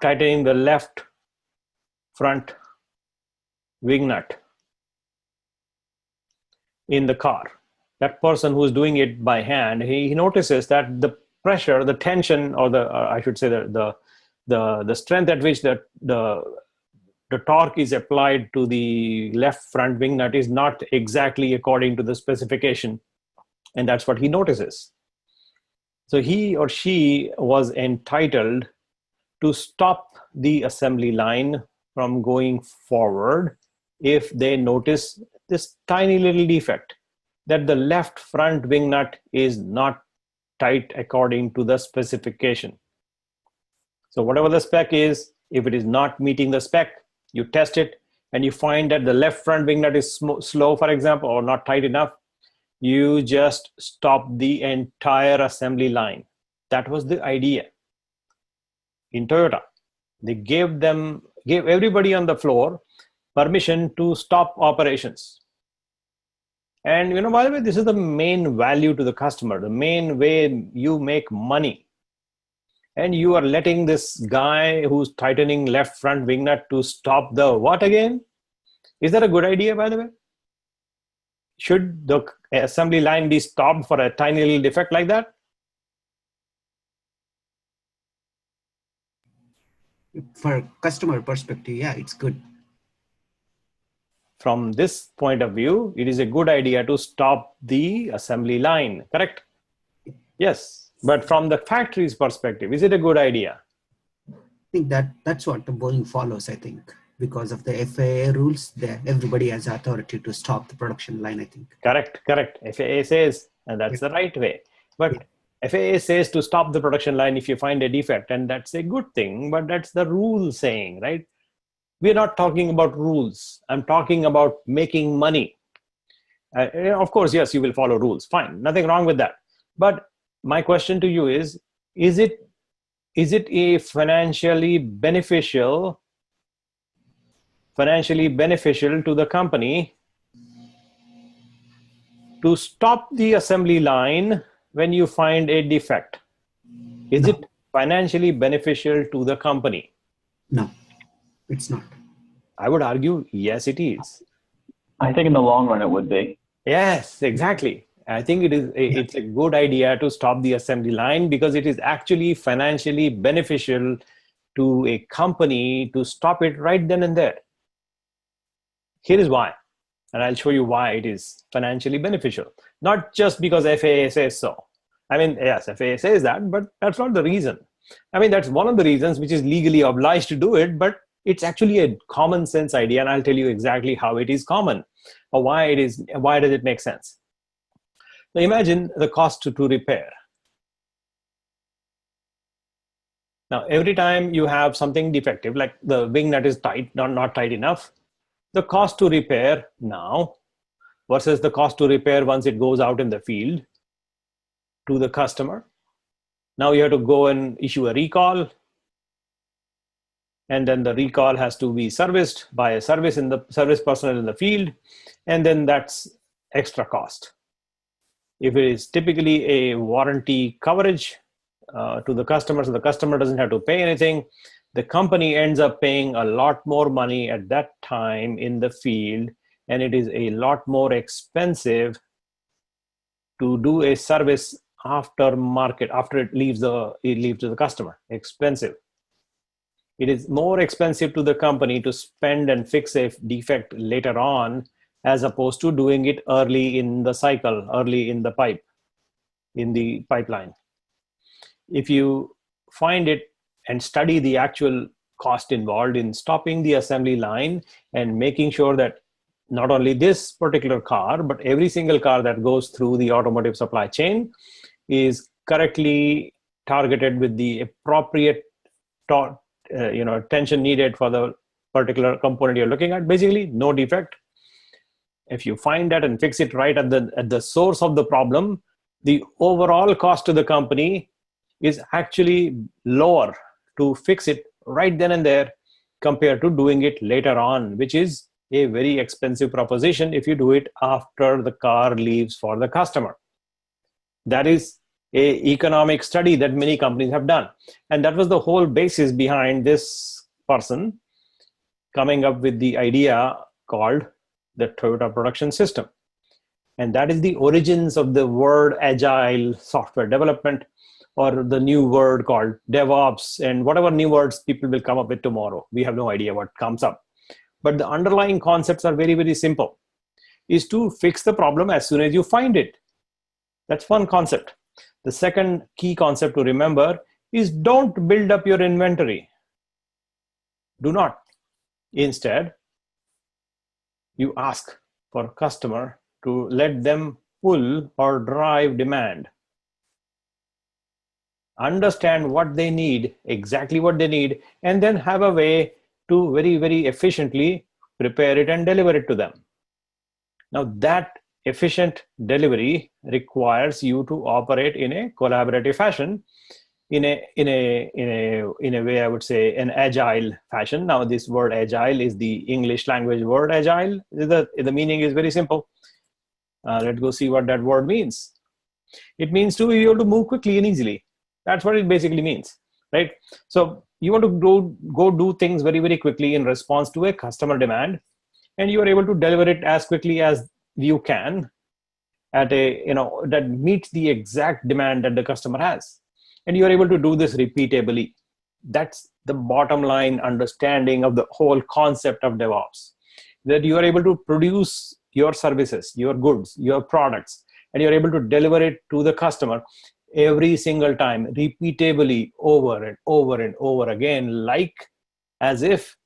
tightening the left front wing nut in the car, that person who is doing it by hand, he notices that the pressure, the tension, or I should say the strength at which the torque is applied to the left front wing nut is not exactly according to the specification. And that's what he notices. So he or she was entitled to stop the assembly line from going forward if they notice this tiny little defect, that the left front wing nut is not tight according to the specification. So whatever the spec is, if it is not meeting the spec, you test it and you find that the left front wing nut is slow, for example, or not tight enough, you just stop the entire assembly line. That was the idea. In Toyota, they gave everybody on the floor permission to stop operations. And by the way, this is the main value to the customer, the main way you make money. And you are letting this guy who's tightening left front wing nut to stop the what again? Is that a good idea, by the way? Should the assembly line be stopped for a tiny little defect like that? For customer perspective, yeah, it's good. From this point of view, it is a good idea to stop the assembly line, correct? Yes, but from the factory's perspective, is it a good idea? I think that's what the Boeing follows, I think. Because of the FAA rules, everybody has authority to stop the production line, I think. Correct. FAA says, and that's the right way. But FAA says to stop the production line if you find a defect, and that's a good thing, but that's the rule saying, right? We're not talking about rules. I'm talking about making money. Of course, yes, you will follow rules. Fine, nothing wrong with that. But my question to you is it a financially beneficial to the company to stop the assembly line when you find a defect? Is it financially beneficial to the company? No, it's not. I would argue, yes, it is. I think in the long run it would be. Yes, exactly. I think it's a good idea to stop the assembly line because it is actually financially beneficial to a company to stop it right then and there. Here is why, and I'll show you why it is financially beneficial. Not just because FAA says so. I mean, yes, FAA says that, but that's not the reason. I mean, that's one of the reasons which is legally obliged to do it, but it's actually a common sense idea, and I'll tell you exactly how it is common or why does it make sense. Now imagine the cost to repair. Now, every time you have something defective, like the wing nut is tight, not tight enough, the cost to repair now versus the cost to repair once it goes out in the field to the customer. Now you have to go and issue a recall, and then the recall has to be serviced by a service personnel in the field, and then that's extra cost. If it is typically a warranty coverage to the customer, so the customer doesn't have to pay anything, the company ends up paying a lot more money at that time in the field, and it is a lot more expensive to do a service after it leaves to the customer. Expensive. It is more expensive to the company to spend and fix a defect later on, as opposed to doing it early in the cycle, early in the pipeline. If you find it and study the actual cost involved in stopping the assembly line and making sure that not only this particular car, but every single car that goes through the automotive supply chain is correctly targeted with the appropriate attention needed for the particular component you're looking at, basically no defect. If you find that and fix it right at the source of the problem, the overall cost to the company is actually lower to fix it right then and there compared to doing it later on, which is a very expensive proposition if you do it after the car leaves for the customer. That is economic study that many companies have done. And that was the whole basis behind this person coming up with the idea called the Toyota Production System. And that is the origins of the word agile software development, or the new word called DevOps, and whatever new words people will come up with tomorrow. We have no idea what comes up. But the underlying concepts are very, very simple. Is to fix the problem as soon as you find it. That's one concept. The second key concept to remember is don't build up your inventory. Do not. Instead, you ask for customer to let them pull or drive demand. Understand what they need, exactly what they need, and then have a way to very, very efficiently prepare it and deliver it to them. Now that efficient delivery requires you to operate in a collaborative fashion, in a way, I would say, an agile fashion. Now this word agile is the English language word agile. The meaning is very simple. Let's go see what that word means. It means to be able to move quickly and easily. That's what it basically means, right? So you want to go do things very, very quickly in response to a customer demand, and you are able to deliver it as quickly as you can at that meets the exact demand that the customer has. And you are able to do this repeatably. That's the bottom line understanding of the whole concept of DevOps, that you are able to produce your services, your goods, your products, and you're able to deliver it to the customer every single time, repeatably, over and over and over again, like as if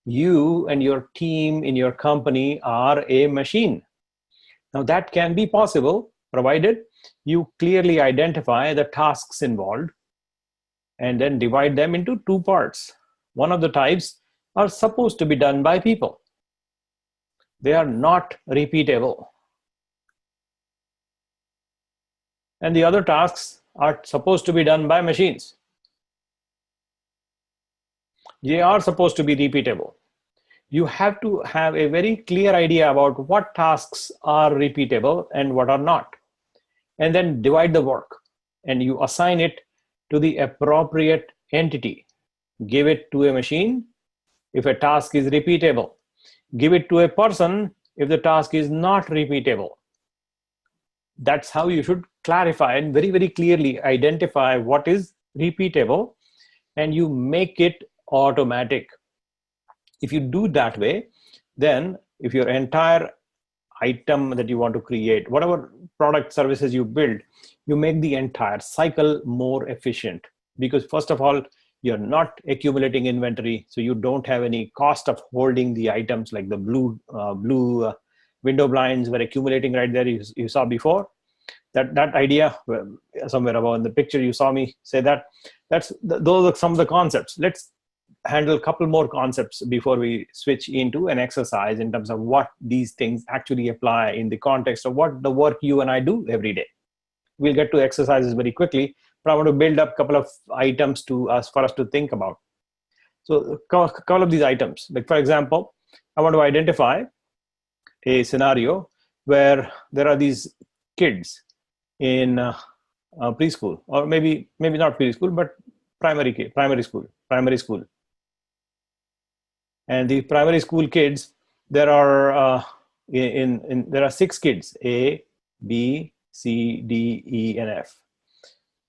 you and your team in your company are a machine. Now that can be possible provided you clearly identify the tasks involved and then divide them into two parts. One of the types are supposed to be done by people. They are not repeatable. And the other tasks are supposed to be done by machines. They are supposed to be repeatable. You have to have a very clear idea about what tasks are repeatable and what are not. And then divide the work and you assign it to the appropriate entity. Give it to a machine if a task is repeatable. Give it to a person if the task is not repeatable. That's how you should clarify and very, very clearly identify what is repeatable, and you make it automatic. If you do that way, then if your entire item that you want to create, whatever product services you build, you make the entire cycle more efficient. Because first of all, you're not accumulating inventory, so you don't have any cost of holding the items, like the blue window blinds were accumulating right there, you saw before. That idea, somewhere above in the picture you saw me say that. Those are some of the concepts. Let's handle a couple more concepts before we switch into an exercise in terms of what these things actually apply in the context of what the work you and I do every day. We'll get to exercises very quickly, but I want to build up a couple of items for us to think about. So a couple of these items, like for example, I want to identify a scenario where there are these kids in preschool, or maybe not preschool, but primary school. And the primary school kids, there are there are 6 kids: A, B, C, D, E, and F.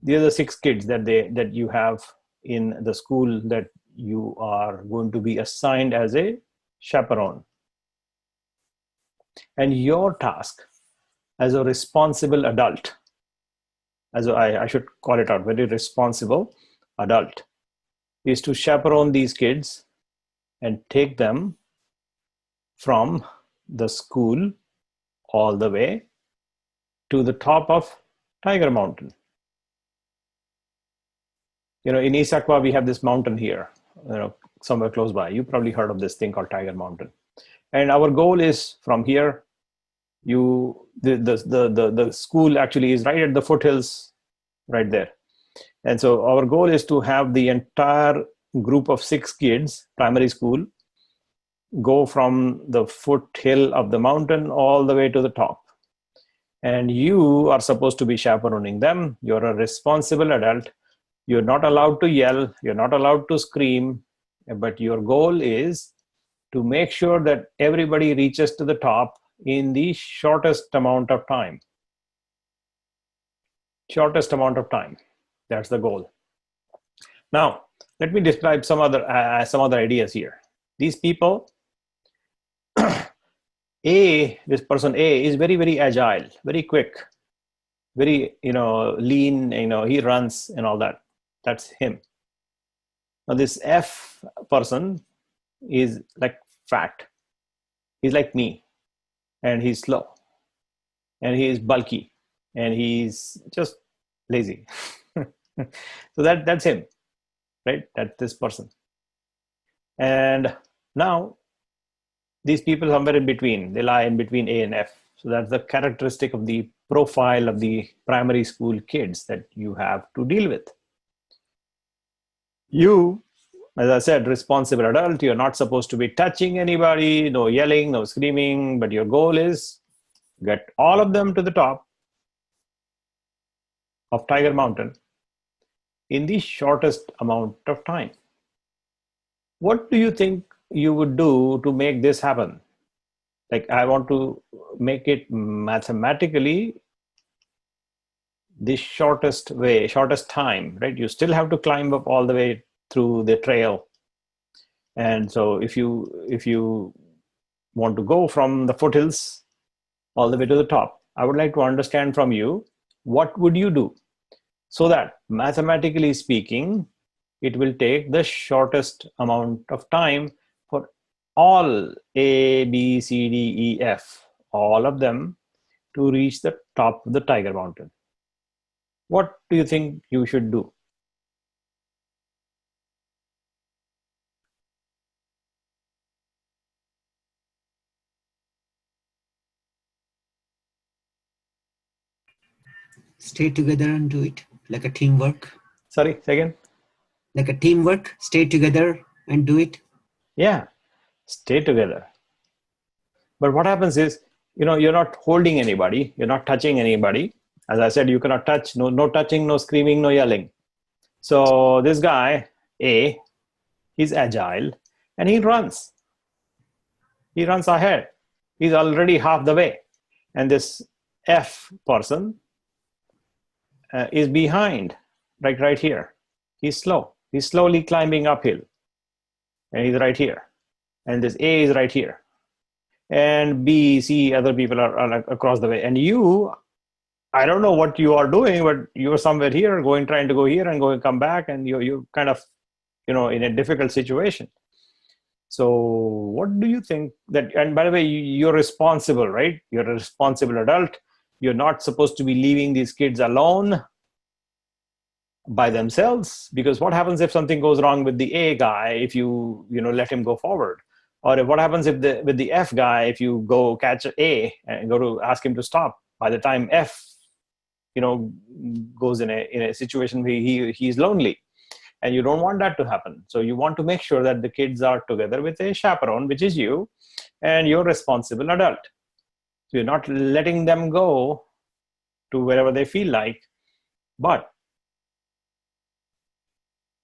These are the 6 kids that you have in the school that you are going to be assigned as a chaperone. And your task as a responsible adult, I should call it out, very responsible adult, is to chaperone these kids and take them from the school all the way to the top of Tiger Mountain. In Issaquah, we have this mountain here, somewhere close by. You probably heard of this thing called Tiger Mountain. And our goal is from here, the school actually is right at the foothills right there. And so our goal is to have the entire group of 6 kids, primary school, go from the foothill of the mountain all the way to the top. and you are supposed to be chaperoning them. You're a responsible adult. You're not allowed to yell. You're not allowed to scream. But your goal is to make sure that everybody reaches to the top in the shortest amount of time. Shortest amount of time. That's the goal. Now, let me describe some other ideas here. These people, this person A is very, very agile, very quick, very, lean, he runs and all that. That's him. Now this F person is like fat. He's like me, and he's slow, and he is bulky, and he's just lazy. So that's him, right? That's this person. And now these people somewhere in between, they lie in between A and F. So that's the characteristic of the profile of the primary school kids that you have to deal with. You, as I said, responsible adult, you're not supposed to be touching anybody, no yelling, no screaming, but your goal is get all of them to the top of Tiger Mountain in the shortest amount of time. What do you think you would do to make this happen? Like, I want to make it mathematically the shortest time, right? You still have to climb up all the way through the trail. And so if you want to go from the foothills all the way to the top, I would like to understand from you, what would you do so that mathematically speaking, it will take the shortest amount of time for all A, B, C, D, E, F, all of them to reach the top of the Tiger Mountain. What do you think you should do? Stay together and do it, like a teamwork. Sorry, say again? Like a teamwork, stay together and do it. Yeah, stay together. But what happens is, you're not holding anybody, you're not touching anybody. As I said, you cannot touch, no touching, no screaming, no yelling. So this guy, A, he's agile and he runs. He runs ahead. He's already half the way. And this F person is behind, right here. He's slow. He's slowly climbing uphill. And he's right here. And this A is right here. And B, C, other people are across the way. And you, I don't know what you are doing, but you're somewhere here, trying to go here and come back, and you're kind of, in a difficult situation. So what do you think that, and by the way, you're responsible, right? You're a responsible adult. You're not supposed to be leaving these kids alone by themselves, because what happens if something goes wrong with the A guy if you let him go forward? Or what happens if with the F guy if you go catch A and go to ask him to stop? By the time F goes in a situation where he's lonely, and you don't want that to happen. So you want to make sure that the kids are together with a chaperone, which is you, and you're a responsible adult. So you're not letting them go to wherever they feel like, but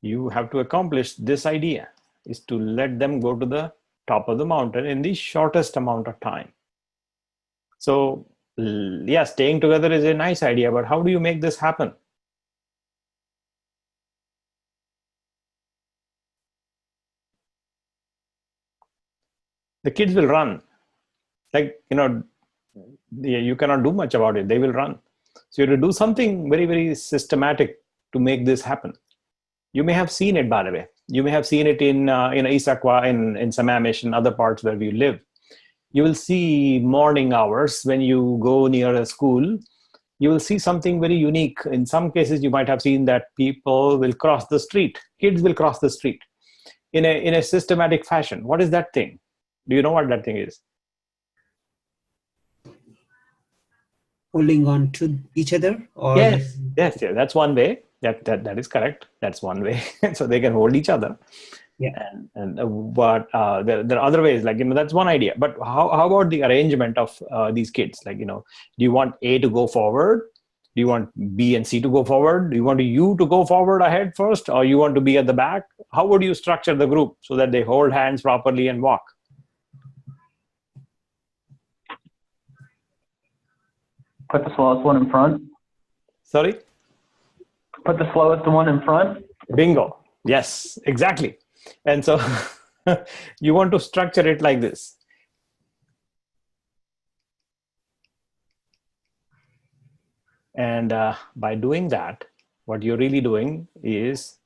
you have to accomplish this idea, is to let them go to the top of the mountain in the shortest amount of time. So yeah, staying together is a nice idea, but how do you make this happen? The kids will run. Like, you cannot do much about it. They will run. So you have to do something very, very systematic to make this happen. You may have seen it, by the way. You may have seen it in Issaquah, in Sammamish, and other parts where we live. You will see morning hours when you go near a school. You will see something very unique. In some cases, you might have seen that people will cross the street. Kids will cross the street in a systematic fashion. What is that thing? Do you know what that thing is? Holding on to each other? Or Yes, that's one way. That is correct. That's one way. So they can hold each other. Yeah. But there are other ways, like, that's one idea. But how about the arrangement of these kids? Like, do you want A to go forward? Do you want B and C to go forward? Do you want you to go forward ahead first, or you want to be at the back? How would you structure the group so that they hold hands properly and walk? Put the slowest one in front. Sorry? Put the slowest one in front. Bingo. Yes, exactly. And so you want to structure it like this. And by doing that, what you're really doing is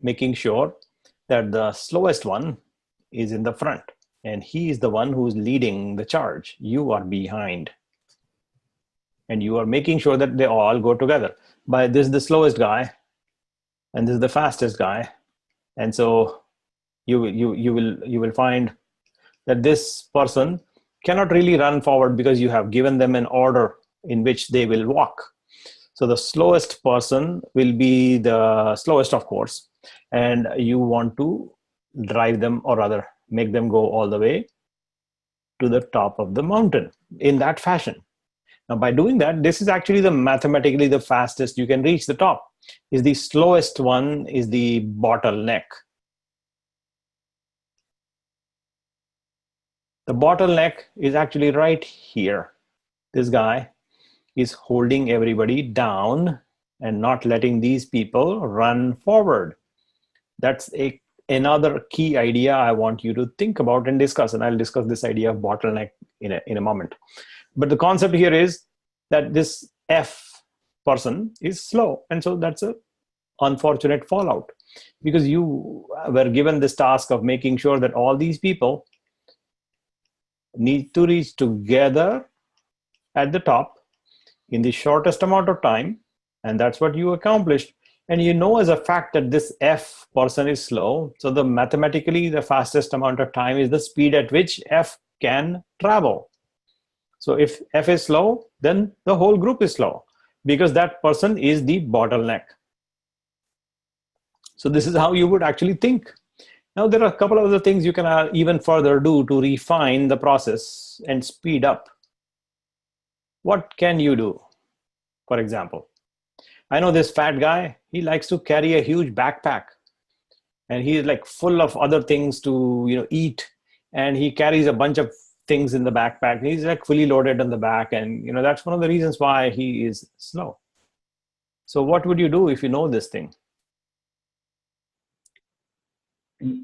making sure that the slowest one is in the front, and he is the one who's leading the charge. You are behind. And you are making sure that they all go together. By this is the slowest guy, and this is the fastest guy. And so you will find that this person cannot really run forward because you have given them an order in which they will walk. So the slowest person will be the slowest, of course, and you want to drive them, or rather make them go all the way to the top of the mountain in that fashion. Now, by doing that, this is actually mathematically the fastest you can reach the top. Is the slowest one is the bottleneck. The bottleneck is actually right here. This guy is holding everybody down and not letting these people run forward. That's another key idea I want you to think about and discuss. And I'll discuss this idea of bottleneck in a moment. But the concept here is that this F person is slow. And so that's an unfortunate fallout, because you were given this task of making sure that all these people need to reach together at the top in the shortest amount of time. And that's what you accomplished. And you know as a fact that this F person is slow. So mathematically, the fastest amount of time is the speed at which F can travel. So if F is slow, then the whole group is slow, because that person is the bottleneck. So this is how you would actually think. Now, there are a couple of other things you can even further do to refine the process and speed up. What can you do? For example, I know this fat guy, he likes to carry a huge backpack, and he is like full of other things to eat, and he carries a bunch of things in the backpack. He's like fully loaded on the back, and that's one of the reasons why he is slow. So what would you do if you know this thing?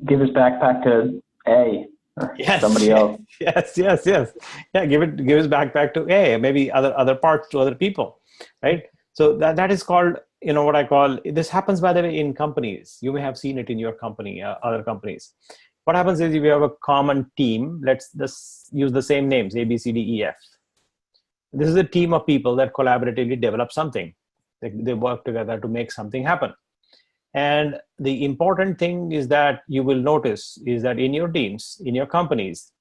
Give his backpack to A or somebody else. Yes. Yeah, give his backpack to A, maybe other parts to other people, right? So that is called, what I call, this happens, by the way, in companies. You may have seen it in your company, other companies. What happens is, if you have a common team, let's just use the same names, A, B, C, D, E, F. This is a team of people that collaboratively develop something. They work together to make something happen. And the important thing is that you will notice is that in your teams, in your companies,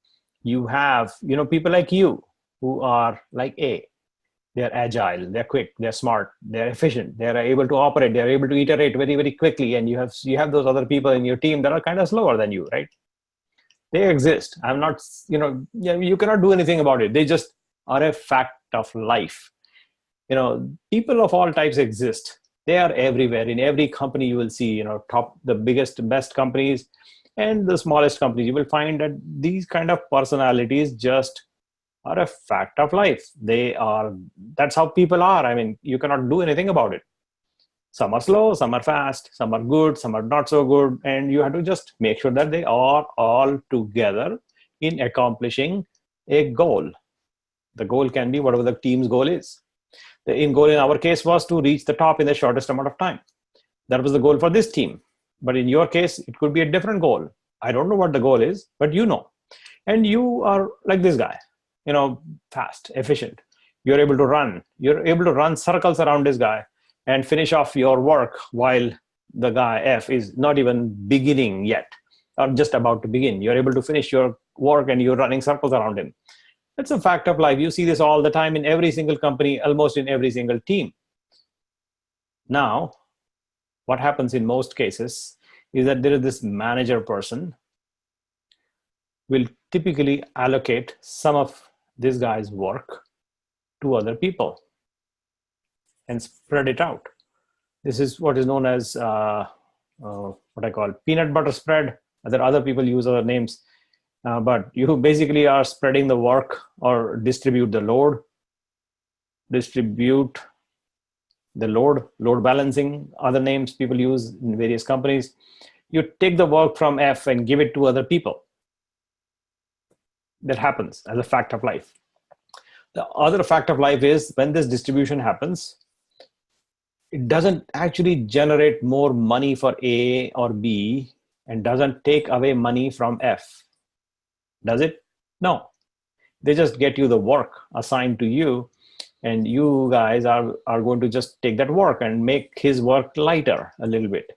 you have, people like you who are like A. They're agile, they're quick, they're smart, they're efficient, they're able to operate, they're able to iterate very, very quickly. And you have those other people in your team that are kind of slower than you, right? They exist. I'm not, you cannot do anything about it. They just are a fact of life. People of all types exist. They are everywhere. In every company you will see, the biggest, best companies and the smallest companies, you will find that these kind of personalities just are a fact of life. That's how people are. I mean, you cannot do anything about it. Some are slow, some are fast, some are good, some are not so good. And you have to just make sure that they are all together in accomplishing a goal. The goal can be whatever the team's goal is. The goal in our case was to reach the top in the shortest amount of time. That was the goal for this team. But in your case, it could be a different goal. I don't know what the goal is, but you know. And you are like this guy. Fast, efficient. You're able to run. You're able to run circles around this guy and finish off your work while the guy F is not even beginning yet, or just about to begin. You're able to finish your work and you're running circles around him. That's a fact of life. You see this all the time in every single company, almost in every single team. Now, what happens in most cases is that there is this manager person will typically allocate some of this guy's work to other people and spread it out. This is what is known as what I call peanut butter spread. There are other people use other names, but you basically are spreading the work or distribute the load, load balancing, other names people use in various companies. You take the work from F and give it to other people. That happens as a fact of life. The other fact of life is when this distribution happens, it doesn't actually generate more money for A or B and doesn't take away money from F. Does it? No. They just get you the work assigned to you, and you guys are going to just take that work and make his work lighter a little bit.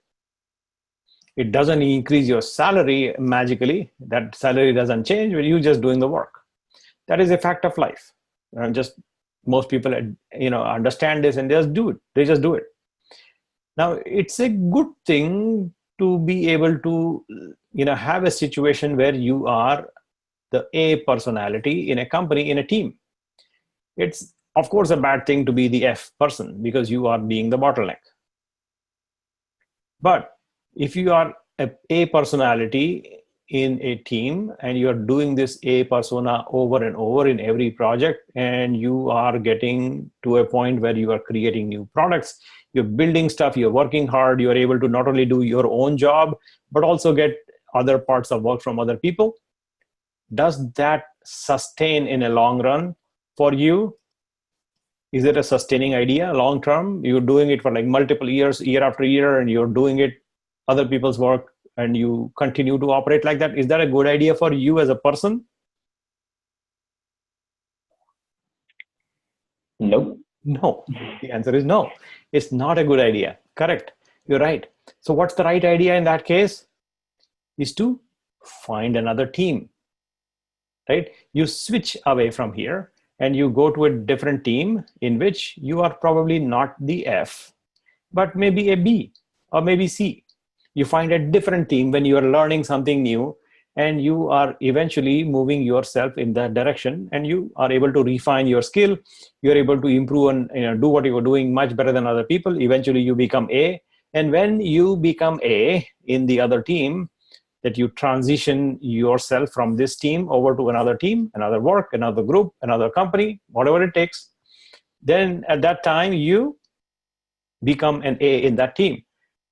It doesn't increase your salary magically. That salary doesn't change, but you're just doing the work. That is a fact of life. Just most people, understand this and just do it. They just do it. Now, it's a good thing to be able to, have a situation where you are the A personality in a company, in a team. It's, of course, a bad thing to be the F person because you are being the bottleneck. But if you are a personality in a team and you're doing this A persona over and over in every project, and you are getting to a point where you are creating new products, you're building stuff, you're working hard, you're able to not only do your own job, but also get other parts of work from other people. Does that sustain in a long run for you? Is it a sustaining idea long term? You're doing it for like multiple years, year after year, and you're doing it other people's work, and you continue to operate like that. Is that a good idea for you as a person? Nope. No. The answer is no. It's not a good idea. Correct. You're right. So what's the right idea in that case? Is to find another team, right? You switch away from here and you go to a different team in which you are probably not the F, but maybe a B or maybe C. You find a different team when you are learning something new, and you are eventually moving yourself in that direction, and you are able to refine your skill. You're able to improve and do what you were doing much better than other people. Eventually you become A. And when you become A in the other team, that you transition yourself from this team over to another team, another work, another group, another company, whatever it takes, then at that time you become an A in that team.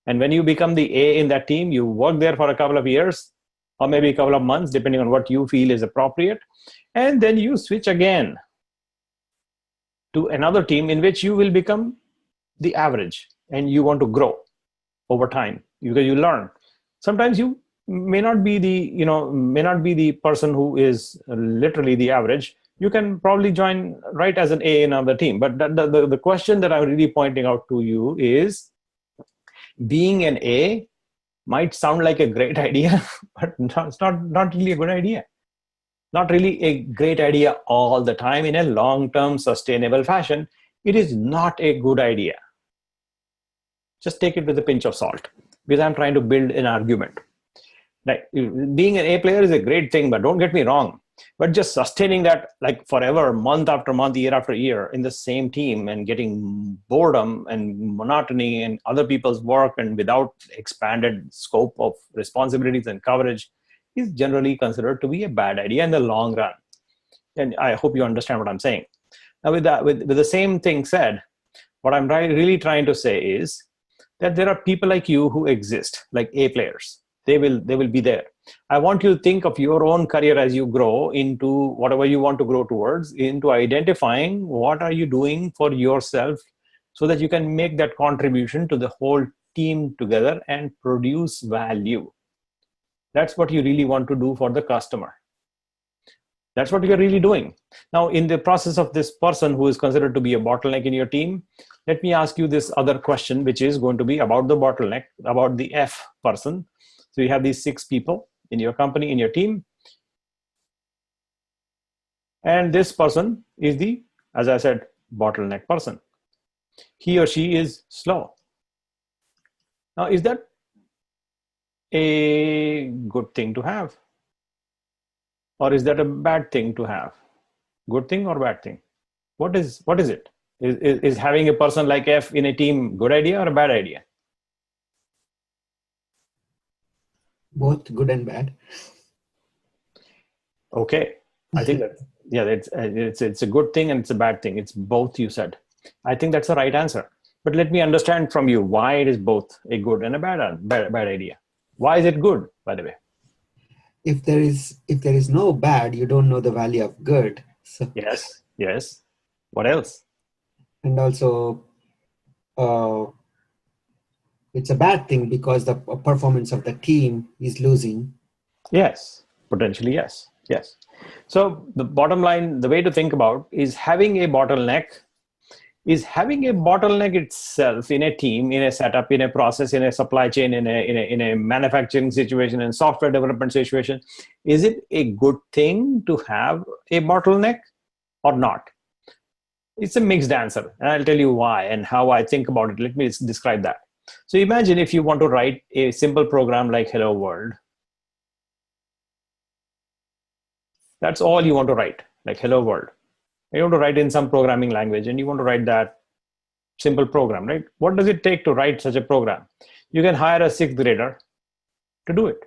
And when you become the A in that team, you work there for a couple of years or maybe a couple of months, depending on what you feel is appropriate. And then you switch again to another team in which you will become the average, and you want to grow over time because you learn. Sometimes you may not be the person who is literally the average. You can probably join right as an A in another team. But the question that I'm really pointing out to you is, being an A might sound like a great idea, but it's not really a good idea. Not really a great idea all the time in a long-term sustainable fashion. It is not a good idea. Just take it with a pinch of salt, because I'm trying to build an argument. Like, being an A player is a great thing, but don't get me wrong. But just sustaining that like forever, month after month, year after year in the same team and getting boredom and monotony and other people's work and without expanded scope of responsibilities and coverage is generally considered to be a bad idea in the long run. And I hope you understand what I'm saying. Now, with the same thing said, what I'm really trying to say is that there are people like you who exist, like A players. They will be there. I want you to think of your own career as you grow into whatever you want to grow towards, into identifying what are you doing for yourself so that you can make that contribution to the whole team together and produce value. That's what you really want to do for the customer. That's what you're really doing. Now, in the process of this person who is considered to be a bottleneck in your team, let me ask you this other question, which is going to be about the bottleneck, about the F person. So you have these 6 people in your company, in your team. And this person is the, as I said, bottleneck person. He or she is slow. Now, is that a good thing to have? Or is that a bad thing to have? Good thing or bad thing? What is it? Is having a person like F in a team good idea or a bad idea? Both good and bad. Okay, I think that, yeah, it's a good thing and it's a bad thing. It's both, you said. I think that's the right answer. But let me understand from you why it is both a good and a bad idea. Why is it good, by the way? If there is no bad, you don't know the value of good. So Yes. What else? and also it's a bad thing because the performance of the team is losing. Yes, potentially, yes. So the bottom line, the way to think about is having a bottleneck itself in a team, in a setup, in a process, in a supply chain, in a manufacturing situation, in a software development situation. Is it a good thing to have a bottleneck or not? It's a mixed answer, and I'll tell you why and how I think about it. Let me describe that. So imagine if you want to write a simple program like Hello World. That's all you want to write, like Hello World. You want to write in some programming language and you want to write that simple program, right? What does it take to write such a program? You can hire a sixth grader to do it.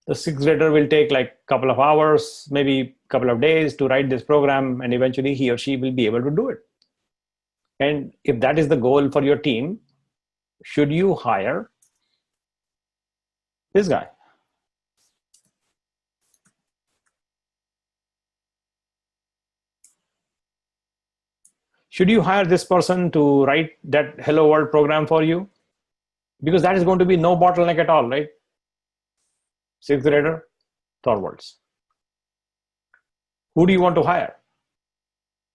The sixth grader will take like a couple of hours, maybe a couple of days to write this program, and eventually he or she will be able to do it. And if that is the goal for your team, should you hire this guy? Should you hire this person to write that Hello World program for you? Because that is going to be no bottleneck at all, right? Sixth grader, Thorvalds. Who do you want to hire?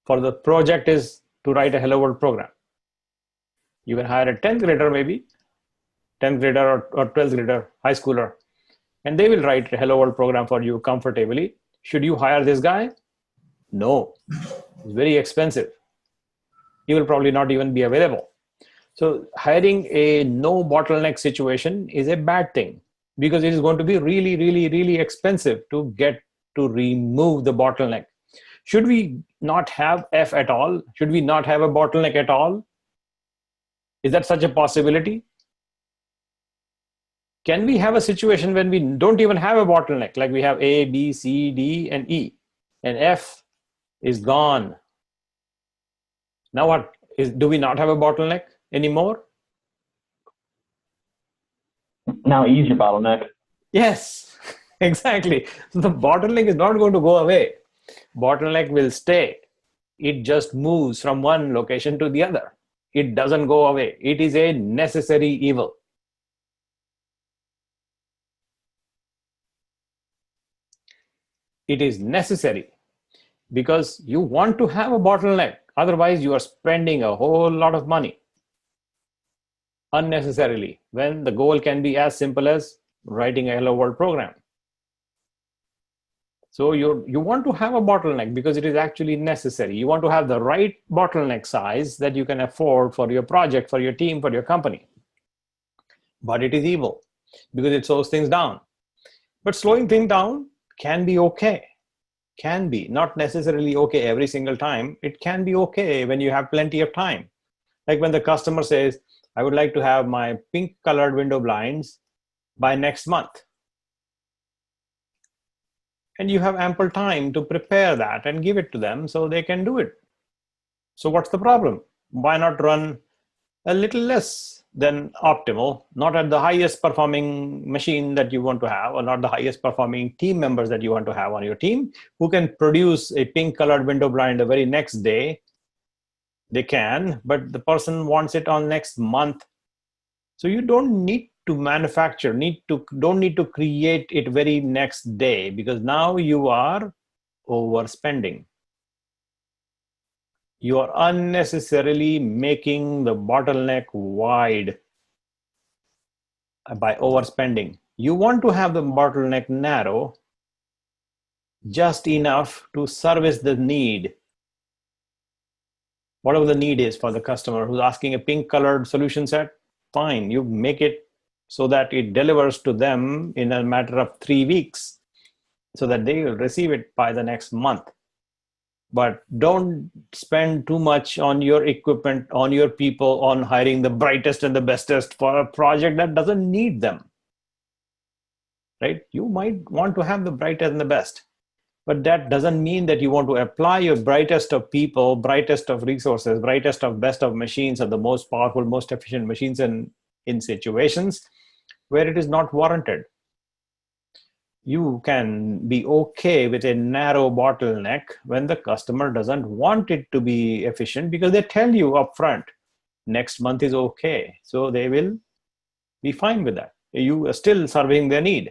For the project is to write a Hello World program. You can hire a 10th grader maybe, 10th grader or 12th grader, high schooler, and they will write a Hello World program for you comfortably. Should you hire this guy? No, it's very expensive. He will probably not even be available. So hiring a no bottleneck situation is a bad thing because it is going to be really, really, really expensive to get to remove the bottleneck. Should we not have F at all? Should we not have a bottleneck at all? Is that such a possibility? Can we have a situation when we don't even have a bottleneck, like we have A, B, C, D, and E, and F is gone? Now what? Do we not have a bottleneck anymore? Now ease your bottleneck. Yes, exactly. So the bottleneck is not going to go away. Bottleneck will stay. It just moves from one location to the other. It doesn't go away. It is a necessary evil. It is necessary because you want to have a bottleneck. Otherwise, you are spending a whole lot of money unnecessarily when the goal can be as simple as writing a Hello World program. So you want to have a bottleneck because it is actually necessary. You want to have the right bottleneck size that you can afford for your project, for your team, for your company. But it is evil because it slows things down. But slowing things down can be okay. Can be, not necessarily okay every single time. It can be okay when you have plenty of time. Like when the customer says, I would like to have my pink colored window blinds by next month. And you have ample time to prepare that and give it to them so they can do it. So what's the problem? Why not run a little less than optimal, not at the highest performing machine that you want to have, or not the highest performing team members that you want to have on your team, who can produce a pink colored window blind the very next day? They can, but the person wants it on next month. So you don't need to manufacture, don't need to create it very next day, because now you are overspending. You are unnecessarily making the bottleneck wide by overspending. You want to have the bottleneck narrow, just enough to service the need. Whatever the need is for the customer who's asking a pink colored solution set, fine, you make it so that it delivers to them in a matter of 3 weeks so that they will receive it by the next month. But don't spend too much on your equipment, on your people, on hiring the brightest and the bestest for a project that doesn't need them. Right? You might want to have the brightest and the best, but that doesn't mean that you want to apply your brightest of people, brightest of resources, brightest of best of machines, or the most powerful, most efficient machines in situations where it is not warranted. You can be okay with a narrow bottleneck when the customer doesn't want it to be efficient, because they tell you upfront, next month is okay. So they will be fine with that. You are still serving their need.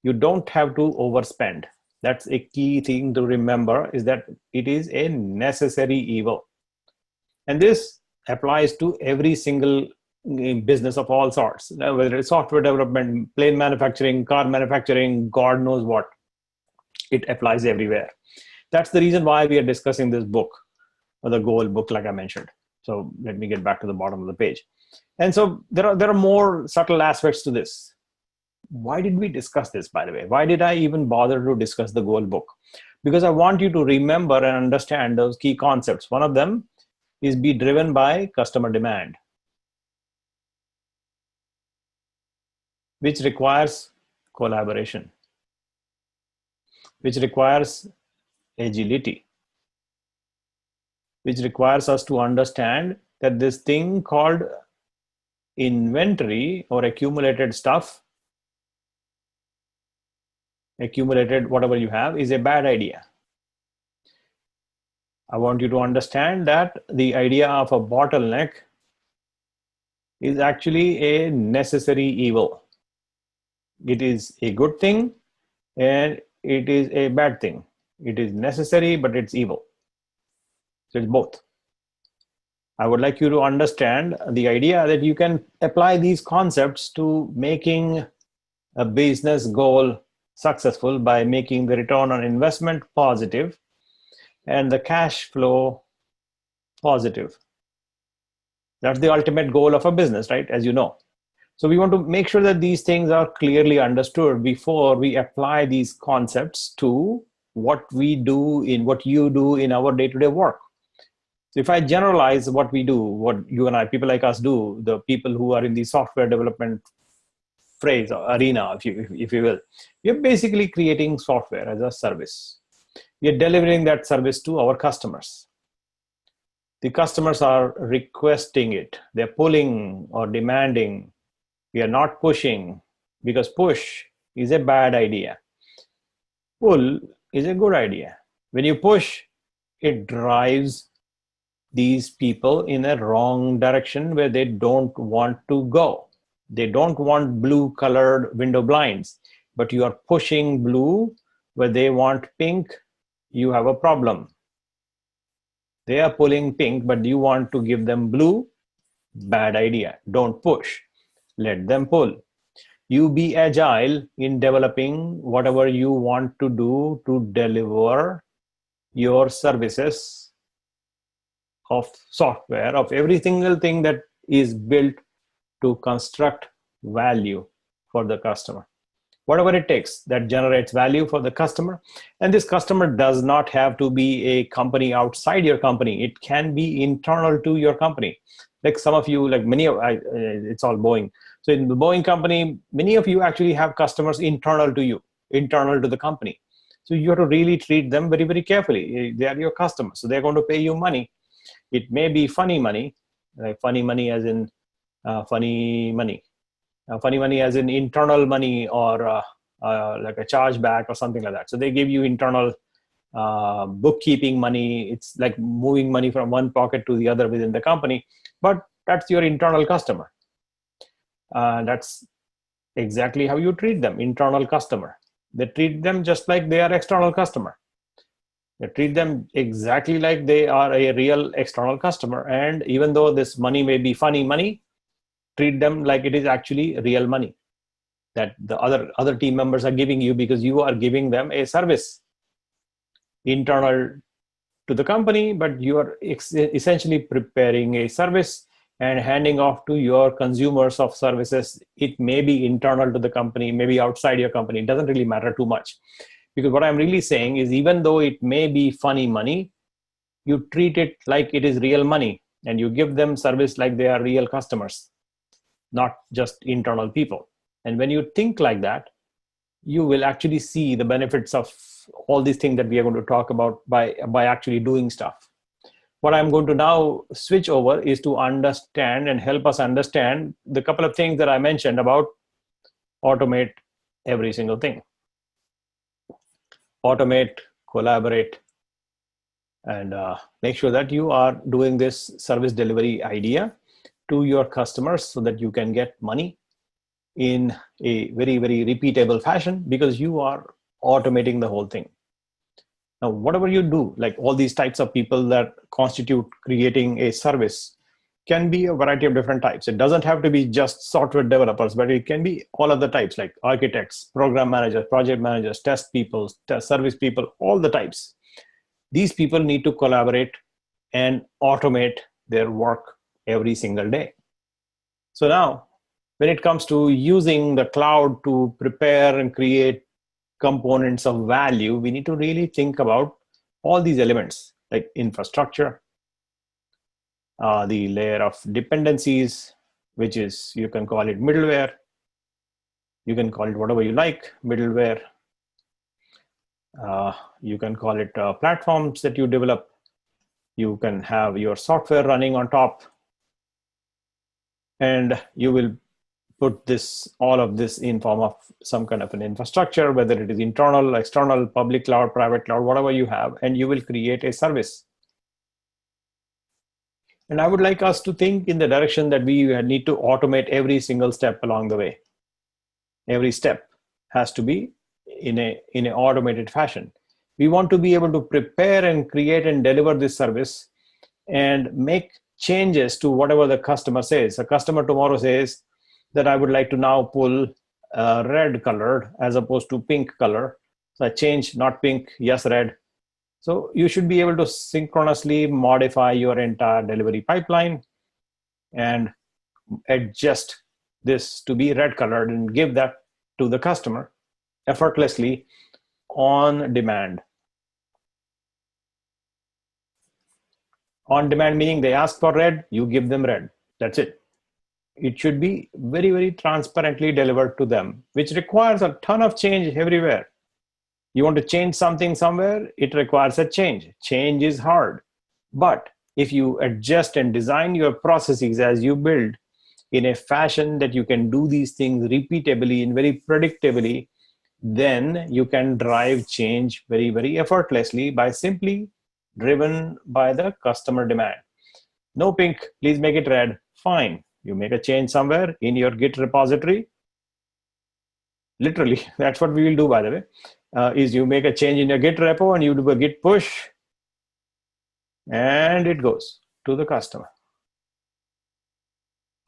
You don't have to overspend. That's a key thing to remember, is that it is a necessary evil. And this applies to every single business of all sorts, whether it's software development, plane manufacturing, car manufacturing, God knows what. It applies everywhere. That's the reason why we are discussing this book, or the goal book, like I mentioned. So let me get back to the bottom of the page. And so there are more subtle aspects to this. Why did we discuss this, by the way? Why did I even bother to discuss the goal book? Because I want you to remember and understand those key concepts. One of them is be driven by customer demand, which requires collaboration, which requires agility, which requires us to understand that this thing called inventory or accumulated stuff, accumulated whatever you have, is a bad idea. I want you to understand that the idea of a bottleneck is actually a necessary evil. It is a good thing and it is a bad thing. It is necessary, but it's evil. So it's both. I would like you to understand the idea that you can apply these concepts to making a business goal successful by making the return on investment positive and the cash flow positive. That's the ultimate goal of a business, right? As you know. So we want to make sure that these things are clearly understood before we apply these concepts to what we do in what you do in our day-to-day work. So if I generalize what we do, what you and I, people like us do, the people who are in the software development phrase or arena, if you will, we're basically creating software as a service. We are delivering that service to our customers. The customers are requesting it. They're pulling or demanding. We are not pushing, because push is a bad idea. Pull is a good idea. When you push, it drives these people in a wrong direction where they don't want to go. They don't want blue colored window blinds, but you are pushing blue where they want pink. You have a problem. They are pulling pink, but you want to give them blue. Bad idea. Don't push. Let them pull. You be agile in developing whatever you want to do to deliver your services of software, of every single thing that is built to construct value for the customer. Whatever it takes that generates value for the customer. And this customer does not have to be a company outside your company. It can be internal to your company. Like some of you, like many of, it's all Boeing. So in the Boeing company, many of you actually have customers internal to you, internal to the company. So you have to really treat them very, very carefully. They are your customers. So they're going to pay you money. It may be funny money, like funny money as in funny money. Funny money as in internal money, or like a chargeback or something like that. So they give you internal bookkeeping money. It's like moving money from one pocket to the other within the company, but that's your internal customer. That's exactly how you treat them, internal customer. They treat them just like they are external customer. They treat them exactly like they are a real external customer. And even though this money may be funny money, treat them like it is actually real money that the other team members are giving you, because you are giving them a service internal to the company, but you are essentially preparing a service, and handing off to your consumers of services. It may be internal to the company, maybe outside your company. It doesn't really matter too much. Because what I'm really saying is, even though it may be funny money, you treat it like it is real money, and you give them service like they are real customers, not just internal people. And when you think like that, you will actually see the benefits of all these things that we are going to talk about by actually doing stuff. What I'm going to now switch over is to understand and help us understand the couple of things that I mentioned about automate every single thing. Automate, collaborate, and make sure that you are doing this service delivery idea to your customers so that you can get money in a very, very repeatable fashion, because you are automating the whole thing. Now, whatever you do, like all these types of people that constitute creating a service, can be a variety of different types. It doesn't have to be just software developers, but it can be all of the types, like architects, program managers, project managers, test people, test service people, all the types. These people need to collaborate and automate their work every single day. So now, when it comes to using the cloud to prepare and create components of value, we need to really think about all these elements, like infrastructure, the layer of dependencies, which is, you can call it middleware, you can call it whatever you like, middleware, you can call it platforms that you develop, you can have your software running on top, and you will put all of this in form of some kind of an infrastructure, whether it is internal, external, public cloud, private cloud, whatever you have, and you will create a service. And I would like us to think in the direction that we need to automate every single step along the way. Every step has to be in an automated fashion. We want to be able to prepare and create and deliver this service and make changes to whatever the customer says. A customer tomorrow says that I would like to now pull red colored as opposed to pink color. So I change, not pink, yes, red. So you should be able to synchronously modify your entire delivery pipeline and adjust this to be red colored and give that to the customer effortlessly on demand. On demand meaning they ask for red, you give them red. That's it. It should be very, very transparently delivered to them, which requires a ton of change everywhere. You want to change something somewhere, it requires a change. Change is hard. But if you adjust and design your processes as you build in a fashion that you can do these things repeatably and very predictably, then you can drive change very, very effortlessly by simply driven by the customer demand. No pink, please make it red. Fine. You make a change somewhere in your Git repository. Literally, that's what we will do, by the way, is you make a change in your Git repo and you do a Git push and it goes to the customer.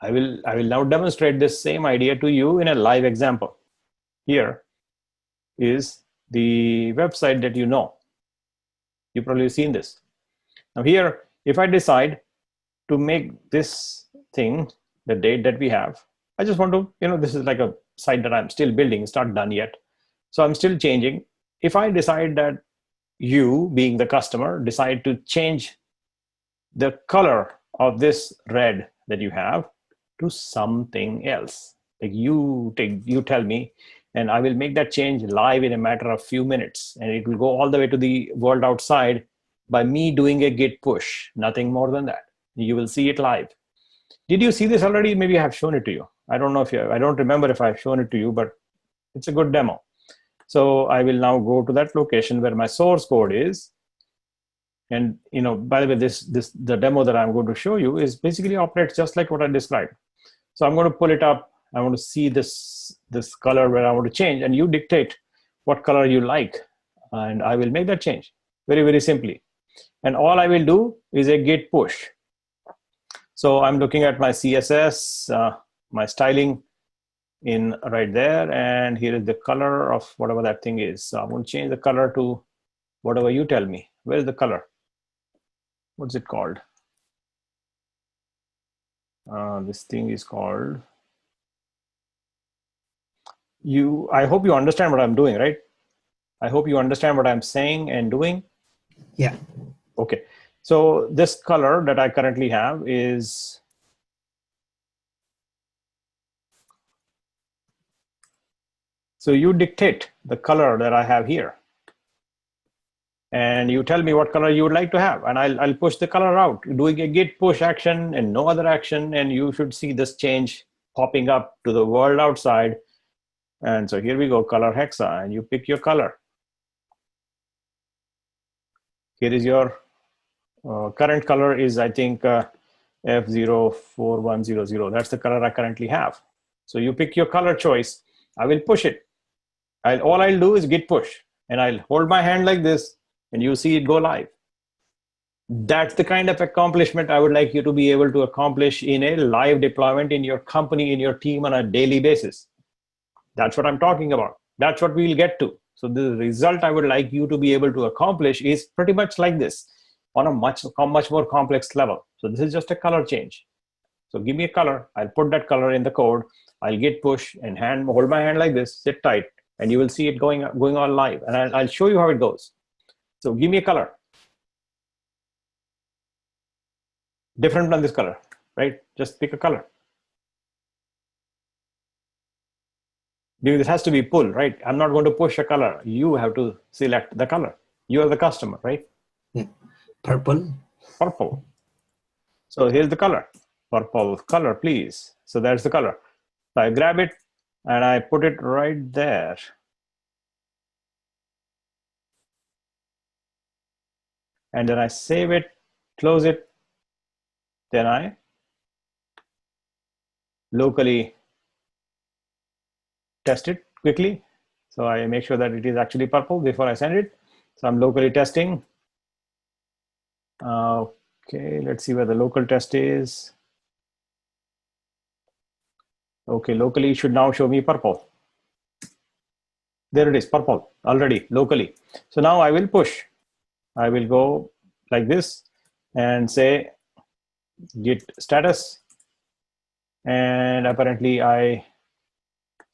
I will now demonstrate this same idea to you in a live example. Here is the website that you know. You've probably seen this. Now here, if I decide to make this thing the date that we have, I just want to, this is like a site that I'm still building. It's not done yet. So I'm still changing. If I decide that you, being the customer, decide to change the color of this red that you have to something else, like you tell me, and I will make that change live in a matter of few minutes, and it will go all the way to the world outside by me doing a Git push, nothing more than that. You will see it live. Did you see this already? Maybe I have shown it to you. I don't know if I don't remember if I've shown it to you, but it's a good demo. So I will now go to that location where my source code is. And by the way, the demo that I'm going to show you is basically operates just like what I described. So I'm going to pull it up. I want to see this color where I want to change, and you dictate what color you like, and I will make that change very, very simply. And all I will do is a Git push. So I'm looking at my CSS, my styling in right there, and here is the color of whatever that thing is. So I'm going to change the color to whatever you tell me. Where is the color? What's it called? This thing is called, I hope you understand what I'm doing, right? I hope you understand what I'm saying and doing. Yeah. Okay. So this color that I currently have is, so you dictate the color that I have here. And you tell me what color you would like to have, and I'll push the color out, doing a git push action and no other action, and you should see this change popping up to the world outside. And so here we go, color hexa, and you pick your color. Here is your current color is, I think, F04100. That's the color I currently have. So you pick your color choice. I will push it. All I'll do is git push, and I'll hold my hand like this, and you see it go live. That's the kind of accomplishment I would like you to be able to accomplish in a live deployment in your company, in your team on a daily basis. That's what I'm talking about. That's what we'll get to. So the result I would like you to be able to accomplish is pretty much like this on a much more complex level. So this is just a color change. So give me a color. I'll put that color in the code. I'll git push and hold my hand like this, sit tight, and you will see it going on live. And I'll show you how it goes. So give me a color. Different than this color, right? Just pick a color. This has to be pull, right? I'm not going to push a color. You have to select the color. You are the customer, right? Yeah. Purple. Purple. So here's the color. Purple color, please. So that's the color. So I grab it and I put it right there. And then I save it, close it. Then I locally test it quickly. So I make sure that it is actually purple before I send it. So I'm locally testing. Okay, let's see where the local test is. Okay, locally it should now show me purple. There it is, purple already locally. So now I will push. I will go like this and say git status. And apparently I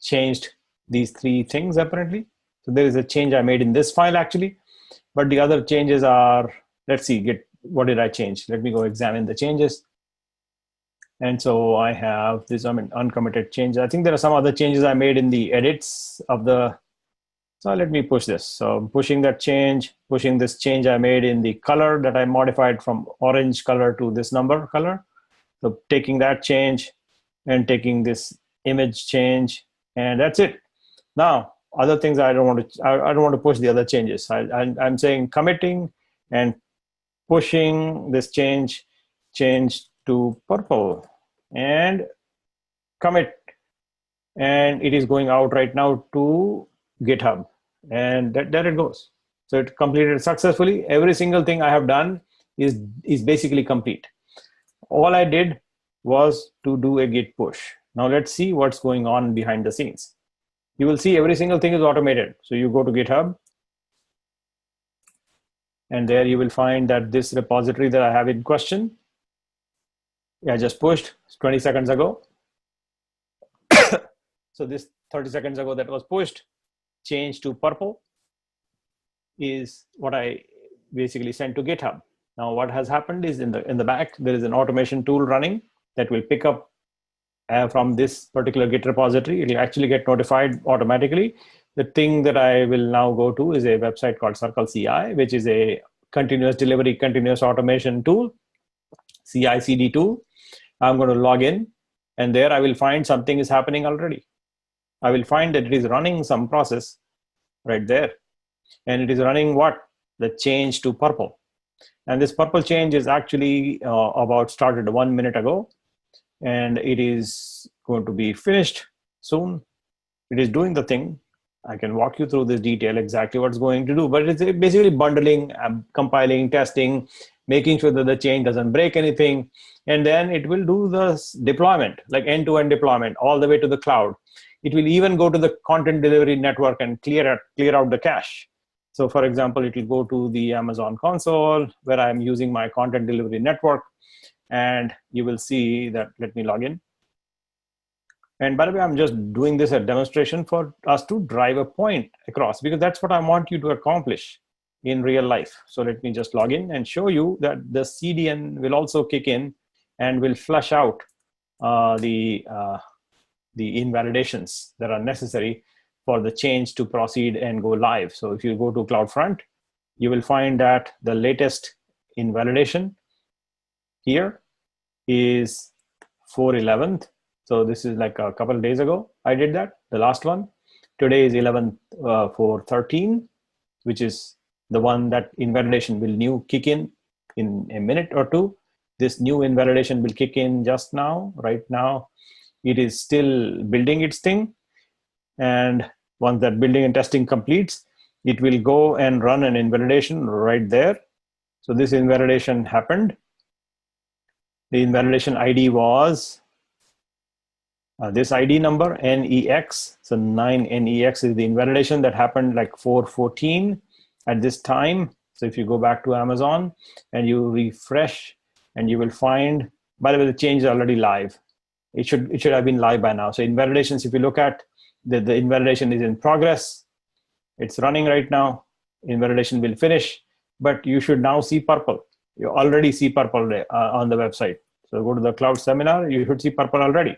changed these three things apparently. So there is a change I made in this file actually, but the other changes are, let's see, what did I change? Let me go examine the changes. And so I have this, uncommitted change. I think there are some other changes I made in the edits of so let me push this. So I'm pushing that change, pushing this change I made in the color that I modified from orange color to this number color. So taking that change and taking this image change, and that's it. Now, other things I don't want to push the other changes. I'm saying committing and pushing this change to purple and commit, and it is going out right now to GitHub, and there it goes. So it completed successfully. Every single thing I have done is basically complete. All I did was to do a git push. Now let's see what's going on behind the scenes. You will see every single thing is automated. So you go to GitHub, and there you will find that this repository that I have in question, I just pushed 20 seconds ago. So this 30 seconds ago that was pushed, changed to purple, is what I basically sent to GitHub. Now what has happened is in the back, there is an automation tool running that will pick up from this particular Git repository. It will actually get notified automatically. The thing that I will now go to is a website called Circle CI, which is a continuous delivery, continuous automation tool, CI/CD tool. I'm going to log in, and there I will find something is happening already. I will find that it is running some process right there. And it is running what? The change to purple. And this purple change is actually started 1 minute ago. And it is going to be finished soon. It is doing the thing. I can walk you through this detail exactly what's going to do. But it's basically bundling, compiling, testing, making sure that the change doesn't break anything. And then it will do the deployment, like end-to-end deployment, all the way to the cloud. It will even go to the content delivery network and clear out the cache. So for example, it will go to the Amazon console where I'm using my content delivery network. And you will see that, let me log in. And by the way, I'm just doing this as a demonstration for us to drive a point across, because that's what I want you to accomplish in real life. So let me just log in and show you that the CDN will also kick in and will flush out the invalidations that are necessary for the change to proceed and go live. So if you go to CloudFront, you will find that the latest invalidation here is 4/11. So this is like a couple of days ago I did that, the last one. Today is 11/4/13, which is the one that invalidation will new kick in a minute or two. This new invalidation will kick in just now, right now. It is still building its thing. And once that building and testing completes, it will go and run an invalidation right there. So this invalidation happened. The invalidation ID was this ID number, NEX. So 9NEX is the invalidation that happened like 4/14 at this time. So if you go back to Amazon and you refresh, and you will find, by the way, the change is already live. It should have been live by now. So invalidations, if you look at the invalidation is in progress. It's running right now. Invalidation will finish, but you should now see purple. You already see purple on the website. So go to the cloud seminar, you should see purple already.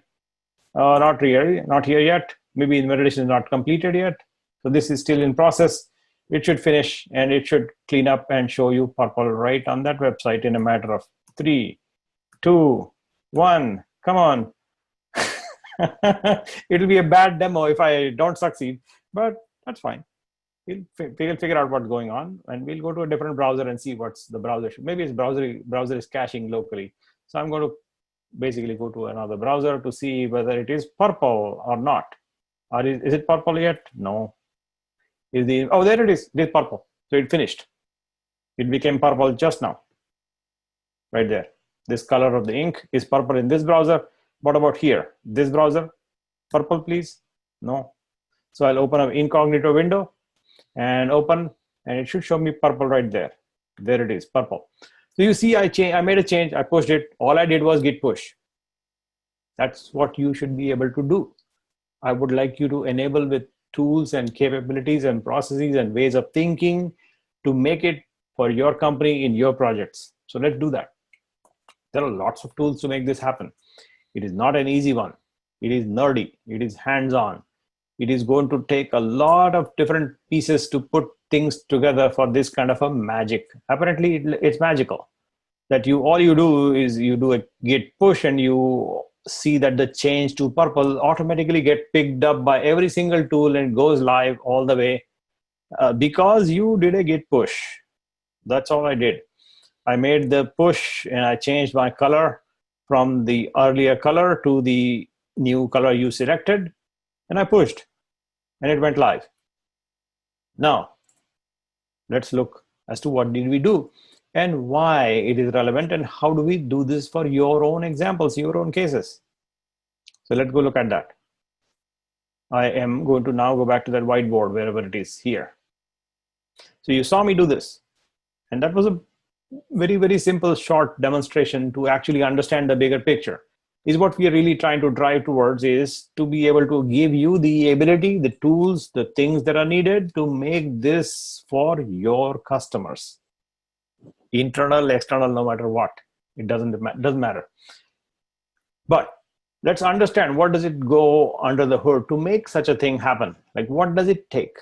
Not here yet. Maybe invalidation is not completed yet. So this is still in process. It should finish and it should clean up and show you purple right on that website in a matter of 3, 2, 1. Come on. It'll be a bad demo if I don't succeed, but that's fine. We'll figure out what's going on, and we'll go to a different browser and see what's the browser. Maybe its browser is caching locally. So I'm going to basically go to another browser to see whether it is purple or not. Or is it purple yet? No. Oh, there it is. It is purple. So it finished. It became purple just now. Right there. This color of the ink is purple in this browser. What about here? This browser? Purple, please? No. So I'll open an incognito window and open, and it should show me purple right there. There it is, purple. So you see, I made a change. I pushed it. All I did was git push. That's what you should be able to do. I would like you to enable with tools and capabilities and processes and ways of thinking to make it for your company in your projects. So let's do that. There are lots of tools to make this happen. It is not an easy one. It is nerdy. It is hands-on. It is going to take a lot of different pieces to put things together for this kind of a magic. Apparently, it's magical. That all you do is you do a git push, and you see that the change to purple automatically get picked up by every single tool and goes live all the way because you did a git push. That's all I did. I made the push and I changed my color from the earlier color to the new color you selected, and I pushed, and it went live. Now, let's look as to what did we do and why it is relevant, and how do we do this for your own examples, your own cases. So let's go look at that. I am going to now go back to that whiteboard, wherever it is here. So you saw me do this, and that was a very, very simple, short demonstration to actually understand the bigger picture. Is what we are really trying to drive towards, is to be able to give you the ability, the tools, the things that are needed to make this for your customers. Internal, external, no matter what. It doesn't matter. But let's understand, what does it go under the hood to make such a thing happen? Like, what does it take?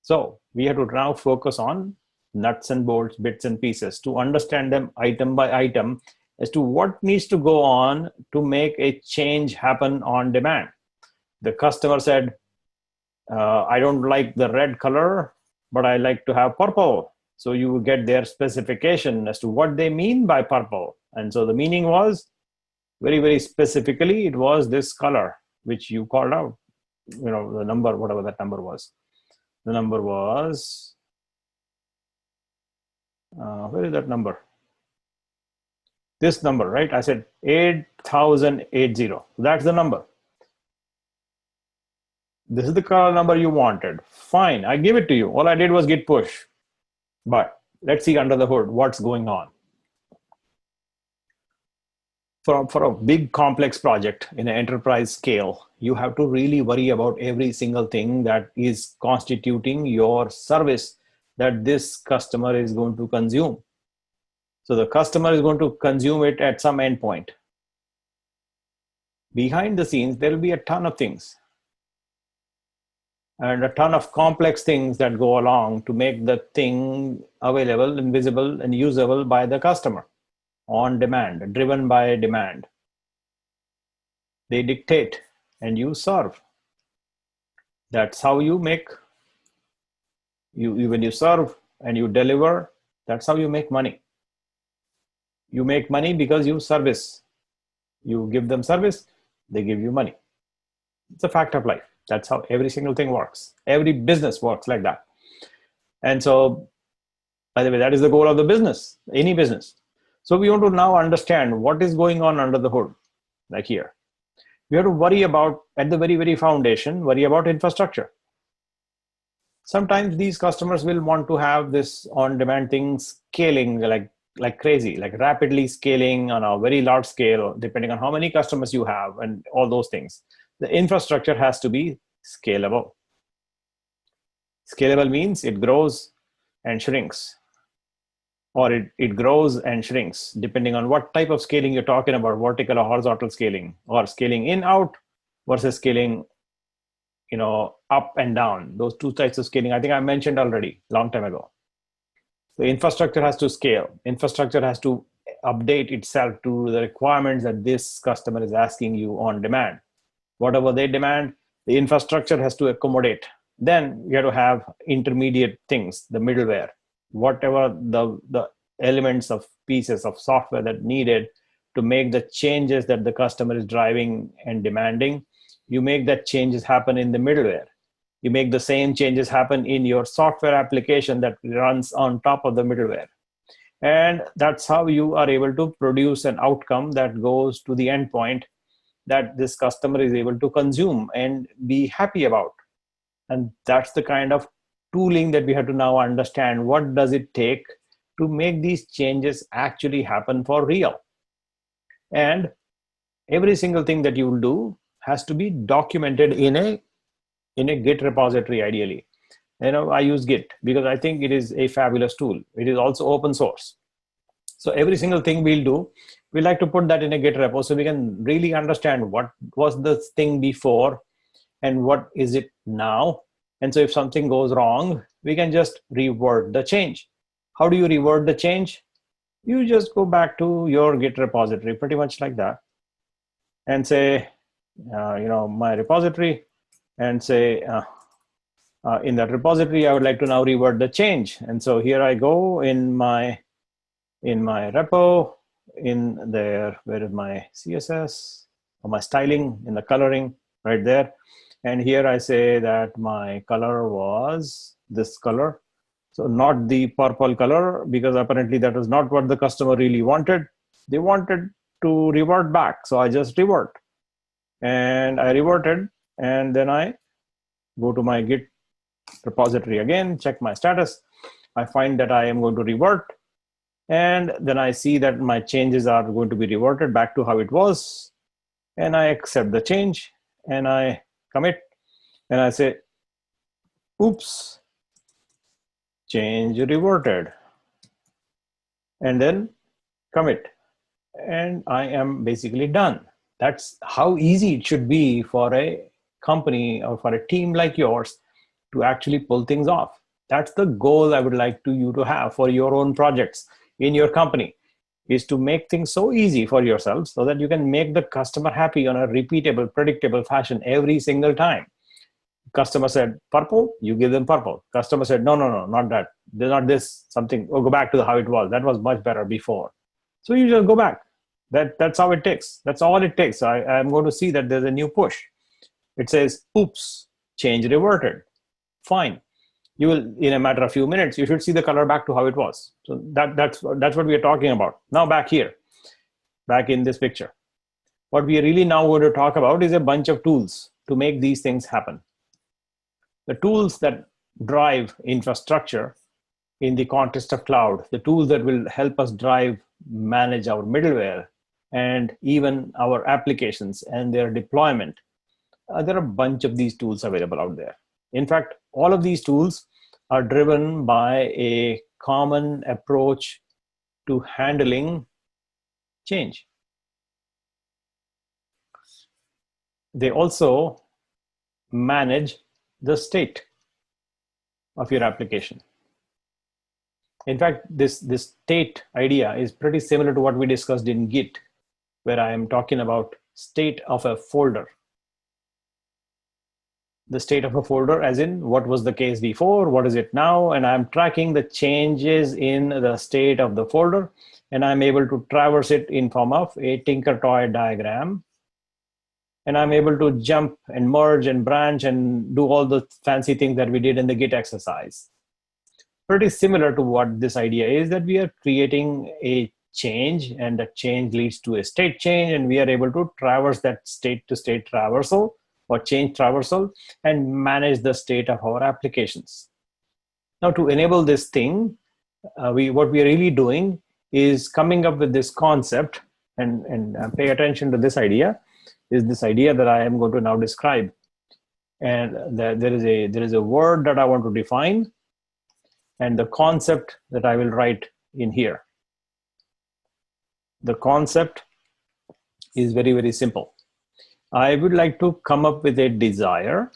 So we have to now focus on nuts and bolts, bits and pieces, to understand them item by item as to what needs to go on to make a change happen on demand. The customer said, I don't like the red color, but I like to have purple. So you will get their specification as to what they mean by purple. And so the meaning was, very, very specifically, it was this color, which you called out, the number, whatever that number was. The number was, where is that number? This number, right? I said 8080. That's the number. This is the color number you wanted. Fine, I give it to you. All I did was git push. But let's see under the hood what's going on. For a big complex project in an enterprise scale, you have to really worry about every single thing that is constituting your service that this customer is going to consume. So the customer is going to consume it at some endpoint. Behind the scenes, there will be a ton of things and a ton of complex things that go along to make the thing available and visible and usable by the customer on demand, driven by demand. They dictate and you serve. That's how you make, when you serve and you deliver, that's how you make money. You make money because you service. You give them service, they give you money. It's a fact of life. That's how every single thing works. Every business works like that. And so, by the way, that is the goal of the business, any business. So we want to now understand what is going on under the hood, like here. We have to worry about, at the very, very foundation, worry about infrastructure. Sometimes these customers will want to have this on-demand thing scaling like crazy, like rapidly scaling on a very large scale, depending on how many customers you have and all those things. The infrastructure has to be scalable. Scalable means it grows and shrinks, or it grows and shrinks, depending on what type of scaling you're talking about, vertical or horizontal scaling, or scaling in, out versus scaling, up and down. Those two types of scaling, I think I mentioned already long time ago. The infrastructure has to scale. Infrastructure has to update itself to the requirements that this customer is asking you on demand. Whatever they demand, the infrastructure has to accommodate. Then you have to have intermediate things, the middleware, whatever the elements of pieces of software that needed to make the changes that the customer is driving and demanding. You make that changes happen in the middleware. You make the same changes happen in your software application that runs on top of the middleware. And that's how you are able to produce an outcome that goes to the endpoint that this customer is able to consume and be happy about. And that's the kind of tooling that we have to now understand. What does it take to make these changes actually happen for real? And every single thing that you will do has to be documented in a Git repository, ideally. I use Git because I think it is a fabulous tool. It is also open source. So every single thing we'll do, we like to put that in a Git repo so we can really understand what was the thing before and what is it now. And so if something goes wrong, we can just revert the change. How do you revert the change? You just go back to your Git repository, pretty much like that, and say, my repository, and say, in that repository, I would like to now revert the change. And so here I go in my repo, in there, where is my CSS, or my styling, in the coloring, right there. And here I say that my color was this color. So not the purple color, because apparently that was not what the customer really wanted. They wanted to revert back. So I just revert. And I reverted, and then I go to my Git repository again, check my status. I find that I am going to revert. And then I see that my changes are going to be reverted back to how it was. And I accept the change, and I commit, and I say, oops, change reverted, and then commit, and I am basically done. That's how easy it should be for a company or for a team like yours to actually pull things off. That's the goal I would like you to have for your own projects in your company, is to make things so easy for yourself so that you can make the customer happy on a repeatable, predictable fashion every single time. Customer said purple, you give them purple. Customer said, no, not that. They're not this, something, or go back to how it was. That was much better before. So you just go back. That's how it takes. That's all it takes. I'm going to see that there's a new push. It says, oops, change reverted. Fine. You will, in a matter of few minutes, you should see the color back to how it was. So that's what we are talking about. Now back here, back in this picture. What we are really now going to talk about is a bunch of tools to make these things happen. The tools that drive infrastructure in the context of cloud, the tools that will help us manage our middleware and even our applications and their deployment. There are a bunch of these tools available out there. In fact, all of these tools are driven by a common approach to handling change. They also manage the state of your application. In fact, this state idea is pretty similar to what we discussed in Git, where I am talking about state of a folder. The state of a folder as in what was the case before, what is it now, and I'm tracking the changes in the state of the folder, and I'm able to traverse it in form of a Tinker Toy diagram. And I'm able to jump and merge and branch and do all the fancy things that we did in the Git exercise. Pretty similar to what this idea is, that we are creating a change, and that change leads to a state change, and we are able to traverse that state to state traversal or change traversal and manage the state of our applications. Now, to enable this thing, what we are really doing is coming up with this concept, and pay attention to this idea, is this idea that I am going to now describe. And there is a word that I want to define, and the concept that I will write in here. The concept is very, very simple. I would like to come up with a desire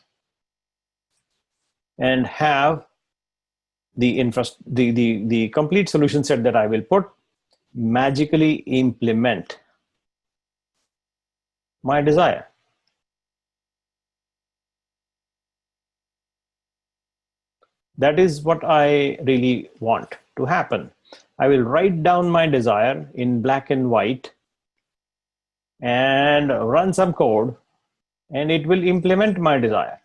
and have the complete solution set that I will put magically implement my desire. That is what I really want to happen. I will write down my desire in black and white and run some code, and it will implement my desire.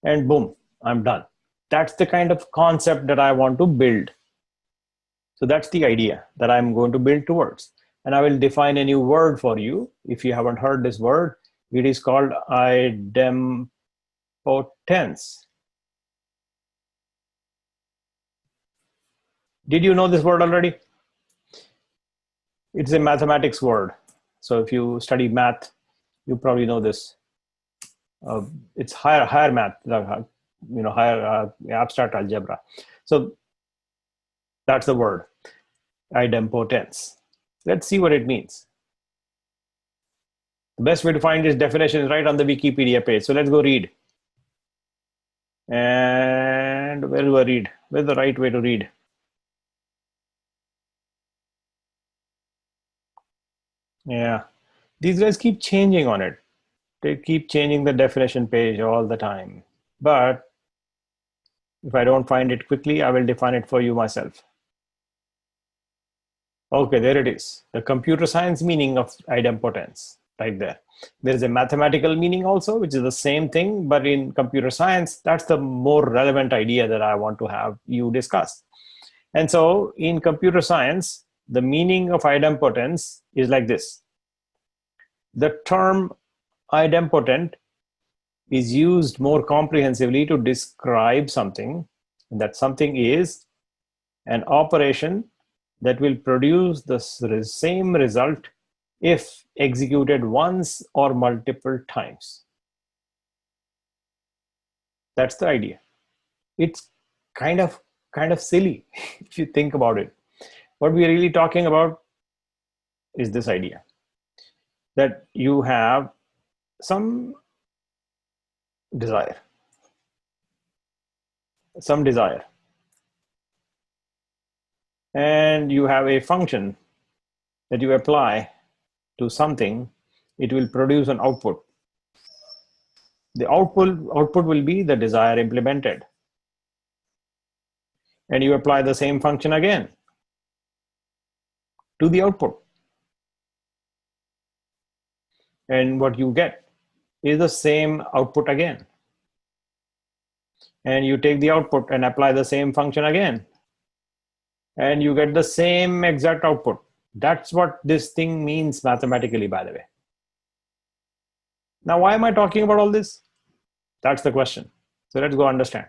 And boom, I'm done. That's the kind of concept that I want to build. So that's the idea that I'm going to build towards. And I will define a new word for you. If you haven't heard this word, it is called idempotence. Did you know this word already? It's a mathematics word. So if you study math, you probably know this. It's higher math, higher abstract algebra. So that's the word, idempotence. Let's see what it means. The best way to find this definition is right on the Wikipedia page. So let's go read. And where do I read? Where's the right way to read? Yeah, these guys keep changing on it. They keep changing the definition page all the time. But if I don't find it quickly, I will define it for you myself. Okay, there it is. The computer science meaning of idempotence, right there. There is a mathematical meaning also, which is the same thing, but in computer science, that's the more relevant idea that I want to have you discuss. And so in computer science, the meaning of idempotence is like this. The term idempotent is used more comprehensively to describe something, and that something is an operation that will produce the same result if executed once or multiple times. That's the idea. It's kind of silly if you think about it. What we're really talking about is this idea that you have some desire, and you have a function that you apply to something. It will produce an output. The output will be the desire implemented. And you apply the same function again to the output. And what you get is the same output again. And you take the output and apply the same function again. And you get the same exact output. That's what this thing means mathematically, by the way. Now, why am I talking about all this? That's the question. So let's go understand.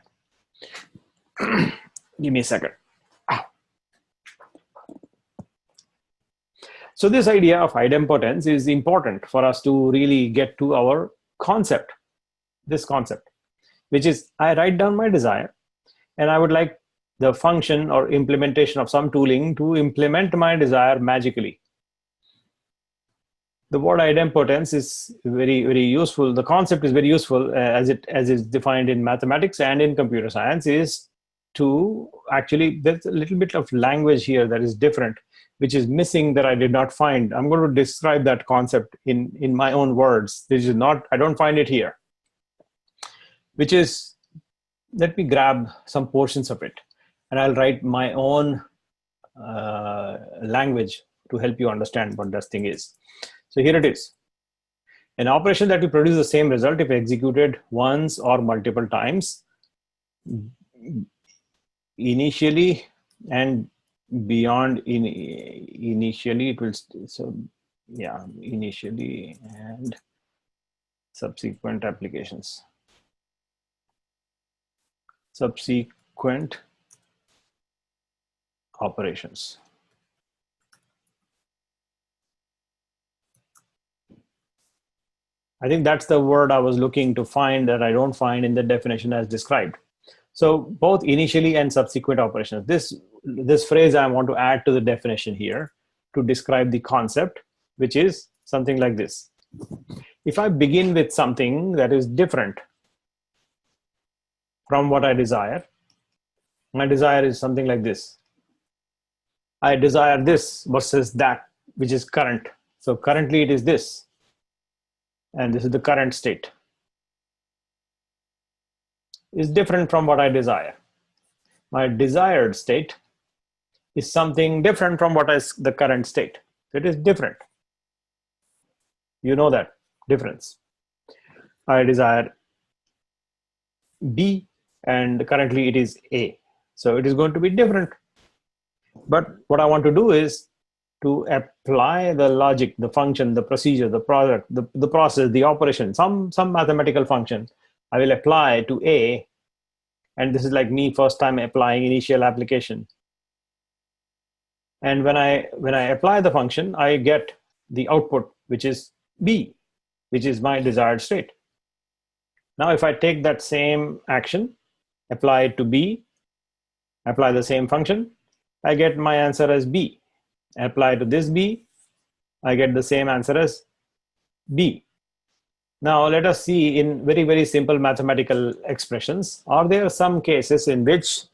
Give me a second. So this idea of idempotence is important for us to really get to our concept, this concept, which is I write down my desire and I would like the function or implementation of some tooling to implement my desire magically. The word idempotence is very, very useful. The concept is very useful as is defined in mathematics and in computer science, is to actually, there's a little bit of language here that is different, which is missing, that I did not find. I'm going to describe that concept in my own words. This is not, I don't find it here, which is, let me grab some portions of it and I'll write my own language to help you understand what this thing is. So here it is. An operation that will produce the same result if executed once or multiple times, initially and beyond. Initially it will, so yeah, initially and subsequent applications. Subsequent operations. I think that's the word I was looking to find that I don't find in the definition as described. So both initially and subsequent operations. This phrase I want to add to the definition here to describe the concept, which is something like this. If I begin with something that is different from what I desire, my desire is something like this. I desire this versus that, which is current. So currently it is this. And this is the current state. Is different from what I desire. My desired state is something different from what is the current state. It is different. You know that difference. I desire B and currently it is A. So it is going to be different. But what I want to do is to apply the logic, the function, the procedure, the product, the process, the operation, some mathematical function I will apply to A. And this is like me first time applying initial application. And when I apply the function, I get the output, which is B, which is my desired state. Now, if I take that same action, apply it to B, apply the same function, I get my answer as B. Apply to this B, I get the same answer as B. Now let us see in very, very simple mathematical expressions, are there some cases in which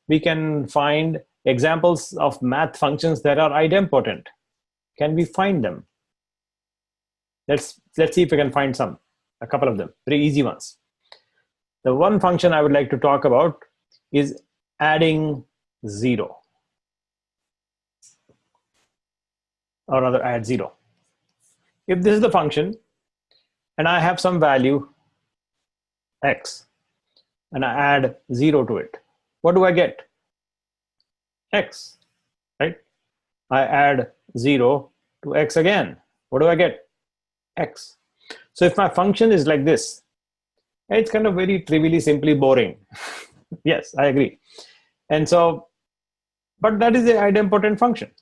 we can find examples of math functions that are idempotent? Can we find them? Let's see if we can find some, a couple of them, very easy ones. The one function I would like to talk about is adding 0. Or rather add 0. If this is the function and I have some value x and I add 0 to it, what do I get? X, right? I add 0 to x again. What do I get? X. So if my function is like this, it's kind of very trivially, simply boring. Yes, I agree. And so, but that is the idempotent function.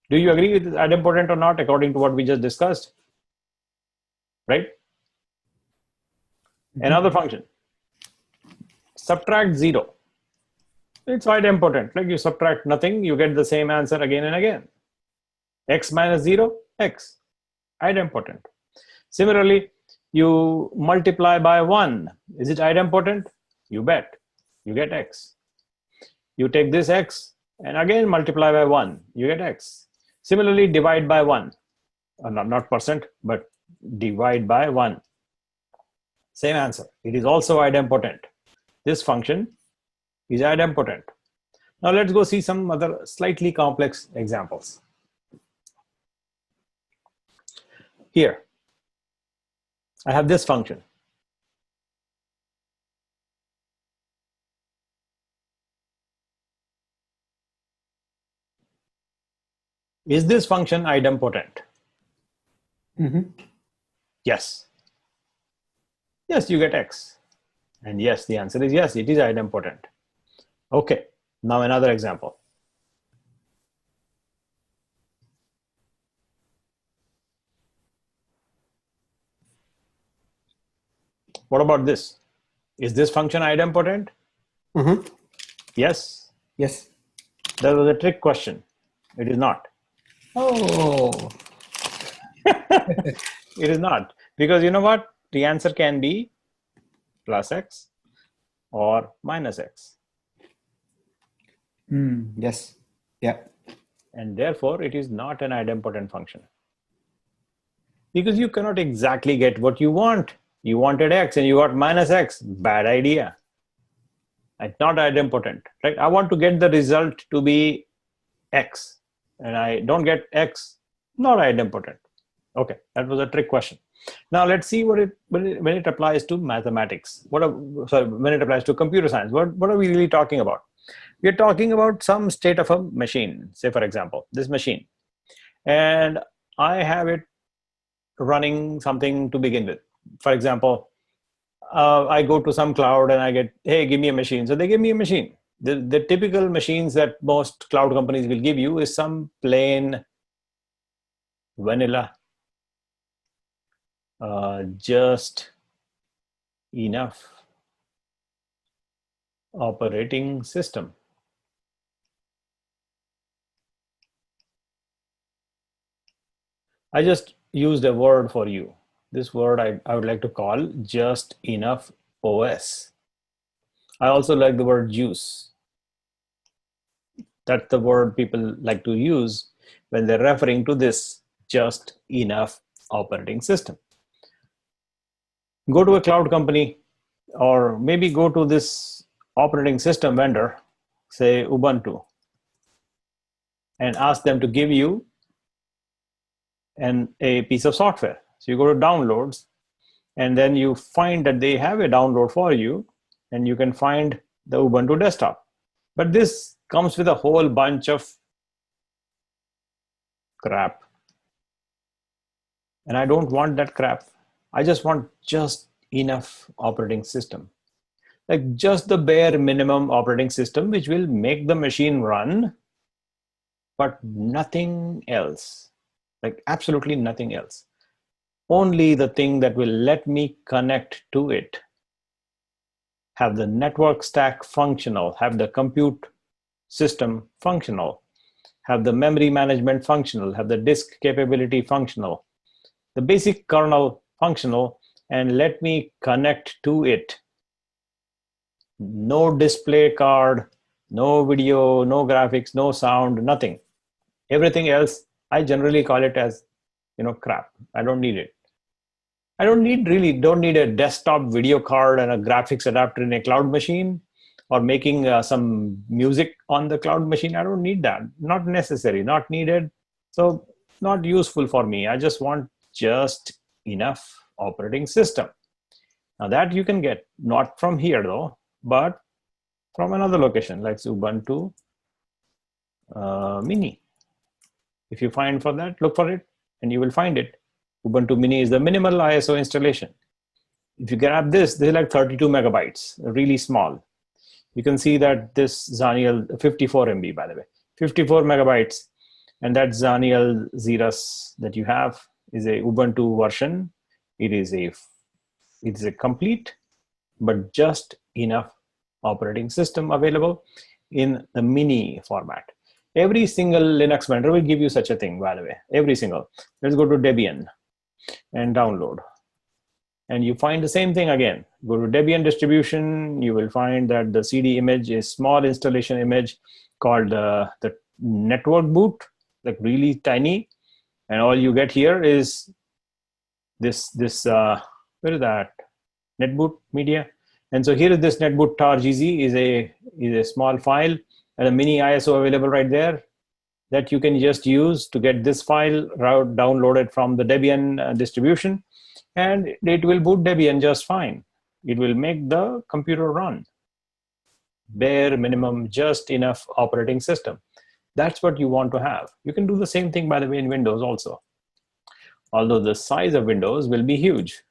Do you agree with idempotent or not, according to what we just discussed? Right? Mm-hmm. Another function, subtract 0. It's idempotent. Like you subtract nothing, you get the same answer again and again. X minus 0, X. Idempotent. Similarly, you multiply by 1. Is it idempotent? You bet. You get X. You take this X and again multiply by 1. You get X. Similarly, divide by 1. Not percent, but divide by 1. Same answer. It is also idempotent. This function is idempotent. Now let's go see some other slightly complex examples. Here, I have this function. Is this function idempotent? Mm-hmm. Yes. Yes, you get X. And yes, the answer is yes, it is idempotent. Okay, now another example. What about this? Is this function idempotent? Mm-hmm. Yes. Yes. That was a trick question. It is not. Oh. It is not. Because you know what? The answer can be plus x or minus x. Yes. Yeah. And therefore, it is not an idempotent function. Because you cannot exactly get what you want. You wanted x and you got minus x. Bad idea. It's not idempotent. Right? I want to get the result to be x. And I don't get x, not idempotent. Okay, that was a trick question. Now let's see what when it applies to mathematics. When it applies to computer science, what are we really talking about? We're talking about some state of a machine. Say, for example, this machine. And I have it running something to begin with. For example, I go to some cloud and I get, hey, give me a machine. So they give me a machine. The typical machines that most cloud companies will give you is some plain vanilla, just enough operating system. I just used a word for you. This word I would like to call just enough OS. I also like the word juice. That's the word people like to use when they're referring to this just enough operating system. Go to a cloud company or maybe go to this operating system vendor, say Ubuntu, and ask them to give you a piece of software. So you go to downloads and then you find that they have a download for you and you can find the Ubuntu desktop. But this comes with a whole bunch of crap. And I don't want that crap. I just want just enough operating system. Like just the bare minimum operating system, which will make the machine run, but nothing else. Like absolutely nothing else. Only the thing that will let me connect to it, have the network stack functional, have the compute system functional, have the memory management functional, have the disk capability functional, the basic kernel functional, and let me connect to it. No display card, no video, no graphics, no sound, nothing. Everything else, I generally call it as, crap. I don't need it. I don't need a desktop video card and a graphics adapter in a cloud machine or making some music on the cloud machine. I don't need that. Not necessary, not needed. So not useful for me. I just want just enough operating system. Now that you can get, not from here though, but from another location like Ubuntu Mini. If you find for that, look for it and you will find it. Ubuntu Mini is the minimal ISO installation. If you grab this is like 32 megabytes, really small. You can see that this Xanial, 54 MB by the way, 54 megabytes. And that Xanial Xeras that you have is a Ubuntu version. It is a complete, but just enough operating system available in the mini format. Every single Linux vendor will give you such a thing, by the way. Every single. Let's go to Debian and download. And you find the same thing again. Go to Debian distribution. You will find that the CD image is small installation image called the network boot, like really tiny. And all you get here is this where is that? Netboot media. And so here is this netboot tar.gz is a small file and a mini ISO available right there that you can just use to get this file downloaded from the Debian distribution, and it will boot Debian just fine. It will make the computer run. Bare minimum, just enough operating system. That's what you want to have. You can do the same thing, by the way, in Windows also. Although the size of Windows will be huge.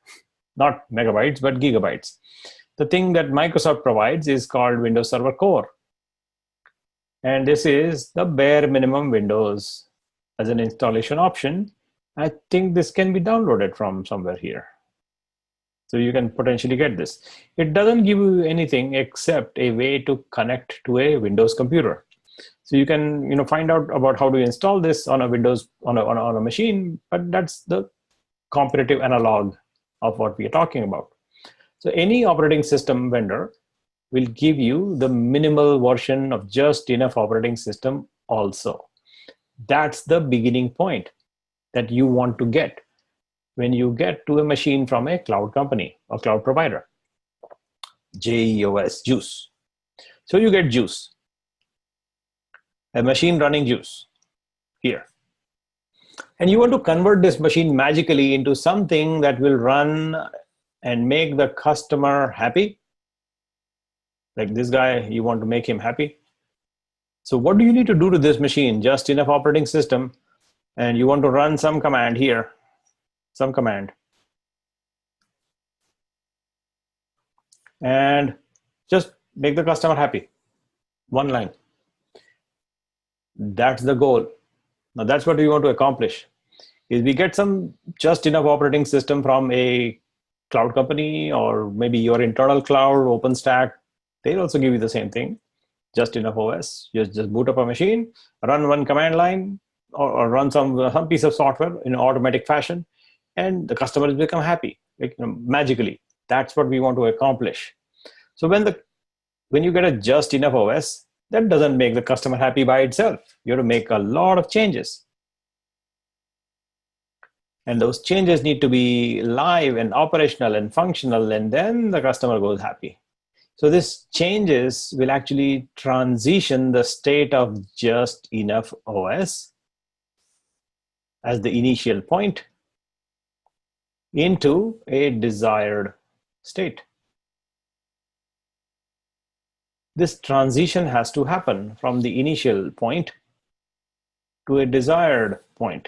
Not megabytes, but gigabytes. The thing that Microsoft provides is called Windows Server Core. And this is the bare minimum Windows as an installation option. I think this can be downloaded from somewhere here. So you can potentially get this. It doesn't give you anything except a way to connect to a Windows computer. So you can find out about how to install this on a Windows on a machine, but that's the comparative analog of what we are talking about. So any operating system vendor will give you the minimal version of just enough operating system also. That's the beginning point that you want to get when you get to a machine from a cloud company or cloud provider. JEOS, juice. So you get juice, a machine running juice here. And you want to convert this machine magically into something that will run and make the customer happy. Like this guy, you want to make him happy. So what do you need to do to this machine? Just enough operating system, and you want to run some command here, some command. And just make the customer happy. One line. That's the goal. Now that's what we want to accomplish. Is we get some just enough operating system from a cloud company, or maybe your internal cloud, OpenStack. They'll also give you the same thing. Just enough OS. Just boot up a machine, run one command line, or run some piece of software in an automatic fashion, and the customers become happy, magically. That's what we want to accomplish. So when you get a just enough OS, that doesn't make the customer happy by itself. You have to make a lot of changes. And those changes need to be live and operational and functional, and then the customer goes happy. So these changes will actually transition the state of just enough OS as the initial point into a desired state. This transition has to happen from the initial point to a desired point.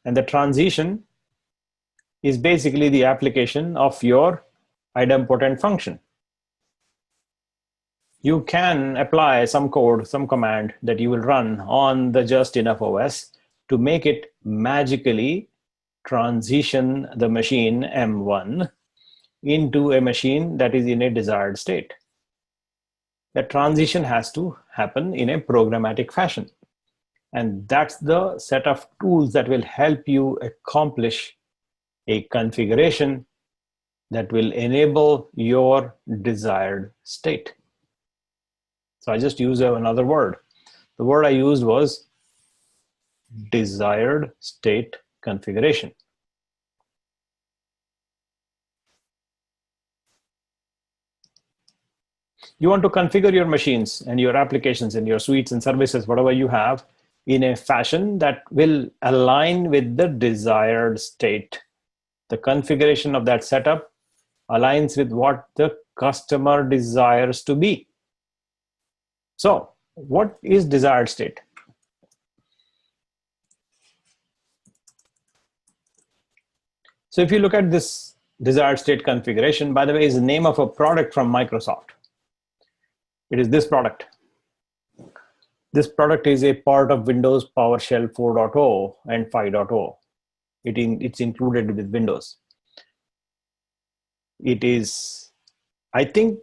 And the transition is basically the application of your idempotent function. You can apply some code, some command that you will run on the just enough OS to make it magically transition the machine M1 into a machine that is in a desired state. That transition has to happen in a programmatic fashion. And that's the set of tools that will help you accomplish a configuration that will enable your desired state. So I just used another word. The word I used was desired state configuration. You want to configure your machines and your applications and your suites and services, whatever you have, in a fashion that will align with the desired state. The configuration of that setup aligns with what the customer desires to be. So, what is desired state? So if you look at this desired state configuration, by the way, is the name of a product from Microsoft. It is this product. This product is a part of Windows PowerShell 4.0 and 5.0. It's included with Windows. It is, I think,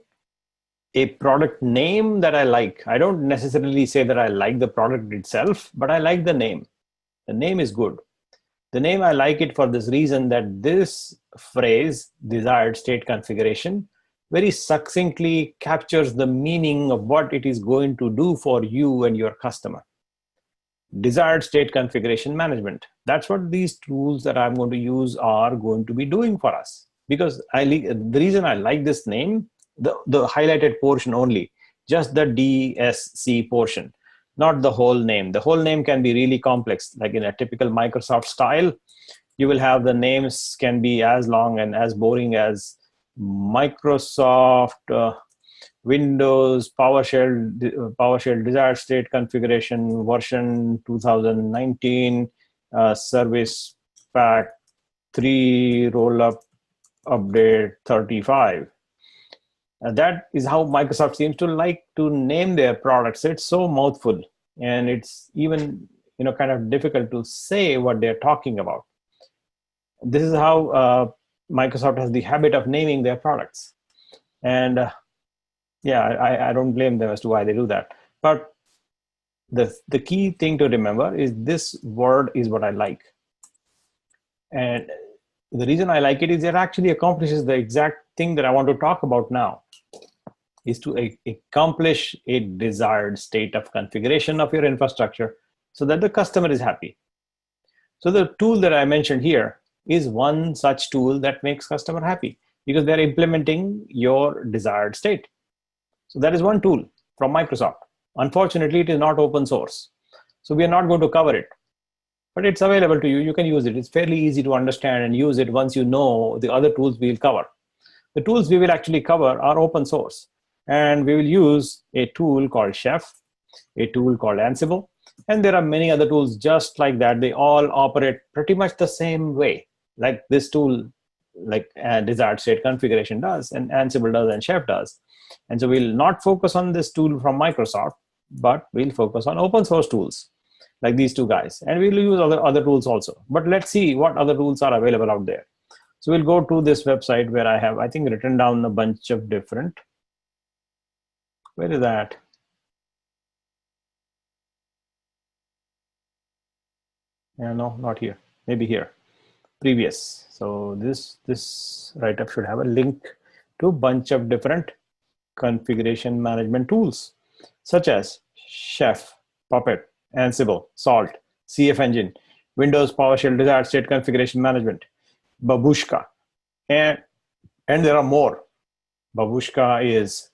a product name that I like. I don't necessarily say that I like the product itself, but I like the name. The name is good. The name, I like it for this reason, that this phrase, desired state configuration, very succinctly captures the meaning of what it is going to do for you and your customer. Desired state configuration management. That's what these tools that I'm going to use are going to be doing for us. Because the reason I like this name, the highlighted portion only, just the DSC portion, not the whole name. The whole name can be really complex. Like in a typical Microsoft style, you will have the names can be as long and as boring as Microsoft Windows PowerShell desired state configuration version 2019 service pack 3 rollup update 35. That is how Microsoft seems to like to name their products. It's so mouthful, and it's even kind of difficult to say what they're talking about. This is how Microsoft has the habit of naming their products. And I don't blame them as to why they do that. But the key thing to remember is this word is what I like. And the reason I like it is it actually accomplishes the exact thing that I want to talk about now, is to accomplish a desired state of configuration of your infrastructure so that the customer is happy. So the tool that I mentioned here is one such tool that makes customer happy because they're implementing your desired state. So that is one tool from Microsoft. Unfortunately, it is not open source. So we are not going to cover it, but it's available to you. You can use it. It's fairly easy to understand and use it once you know the other tools we'll cover. The tools we will actually cover are open source. And we will use a tool called Chef, a tool called Ansible, and there are many other tools just like that. They all operate pretty much the same way, like this tool, like desired state configuration does, and Ansible does, and Chef does. And so we'll not focus on this tool from Microsoft, but we'll focus on open source tools like these two guys. And we'll use other tools also. But let's see what other tools are available out there. So we'll go to this website where I have, I think, written down a bunch of different. Where is that? Yeah, no, not here. Maybe here. Previous. So this write-up should have a link to a bunch of different configuration management tools, such as Chef, Puppet, Ansible, Salt, CF Engine, Windows PowerShell Desired State Configuration Management, Babushka, and there are more. Babushka is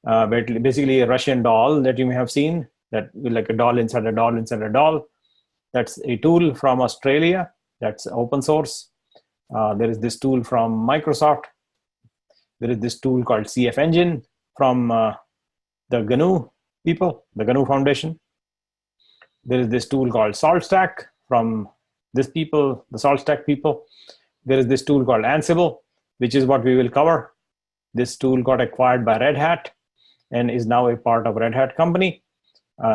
basically a Russian doll that you may have seen, that like a doll inside a doll inside a doll. That's a tool from Australia. That's open source. There is this tool from Microsoft. There is this tool called CF Engine from the GNU people, the GNU Foundation. There is this tool called SaltStack from this people, the SaltStack people. There is this tool called Ansible, which is what we will cover. This tool got acquired by Red Hat and is now a part of Red Hat company.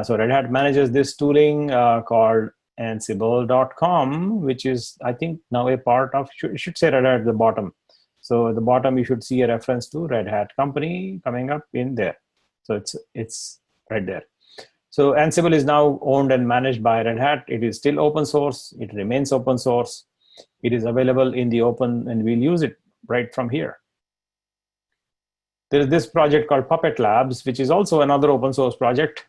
So Red Hat manages this tooling called Ansible.com, which is, I think, now a part of, it should say Red Hat at the bottom. So at the bottom, you should see a reference to Red Hat company coming up in there. So it's right there. So Ansible is now owned and managed by Red Hat. It is still open source. It remains open source. It is available in the open, and we'll use it right from here. There is this project called Puppet Labs, which is also another open source project.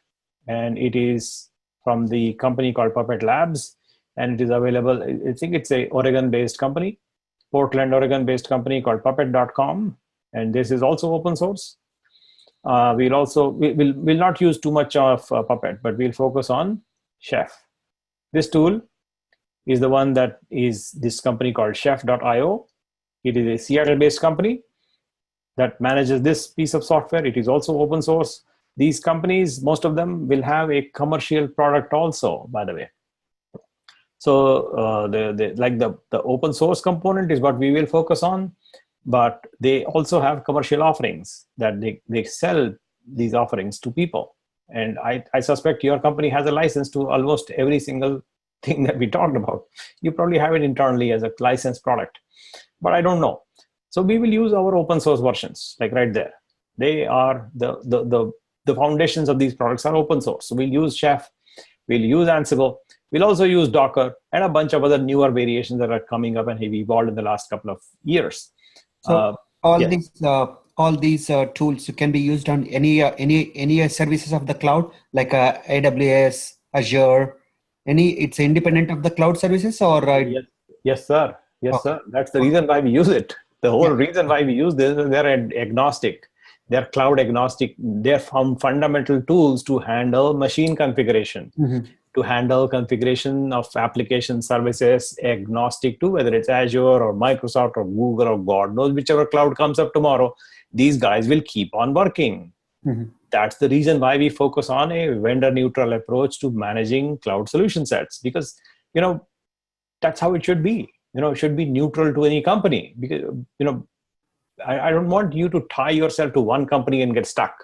And it is from the company called Puppet Labs. And it is available, I think it's a Oregon-based company, Portland, Oregon-based company called Puppet.com. And this is also open source. We'll not use too much of Puppet, but we'll focus on Chef. This tool is the one that is this company called Chef.io. It is a Seattle-based company that manages this piece of software. It is also open source. These companies, most of them will have a commercial product also, by the way. So the open source component is what we will focus on, but they also have commercial offerings that they sell these offerings to people. And I suspect your company has a license to almost every single thing that we talked about. You probably have it internally as a licensed product, but I don't know. So we will use our open source versions, like right there. They are the foundations of these products are open source. So we'll use Chef, we'll use Ansible, we'll also use Docker and a bunch of other newer variations that are coming up and have evolved in the last couple of years. So all these tools can be used on any services of the cloud, like AWS, Azure. It's independent of the cloud services, or yes, sir. Yes, sir. That's the reason why we use it. The whole reason why we use this is they're agnostic. They're cloud agnostic. They're fundamental tools to handle machine configuration, to handle configuration of application services, agnostic to whether it's Azure or Microsoft or Google or God knows whichever cloud comes up tomorrow. These guys will keep on working. That's the reason why we focus on a vendor neutral approach to managing cloud solution sets, because that's how it should be. It should be neutral to any company, because I don't want you to tie yourself to one company and get stuck.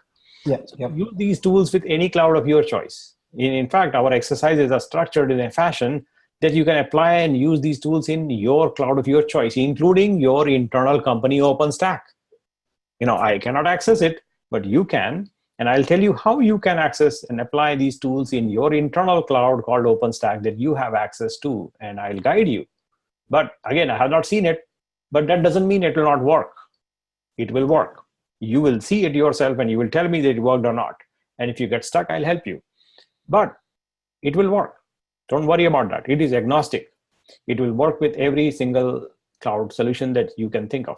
Use these tools with any cloud of your choice. In fact, our exercises are structured in a fashion that you can apply and use these tools in your cloud of your choice, including your internal company OpenStack. I cannot access it, but you can. And I'll tell you how you can access and apply these tools in your internal cloud called OpenStack that you have access to, and I'll guide you. But again, I have not seen it, but that doesn't mean it will not work. It will work. You will see it yourself and you will tell me that it worked or not. And if you get stuck, I'll help you. But it will work. Don't worry about that. It is agnostic. It will work with every single cloud solution that you can think of.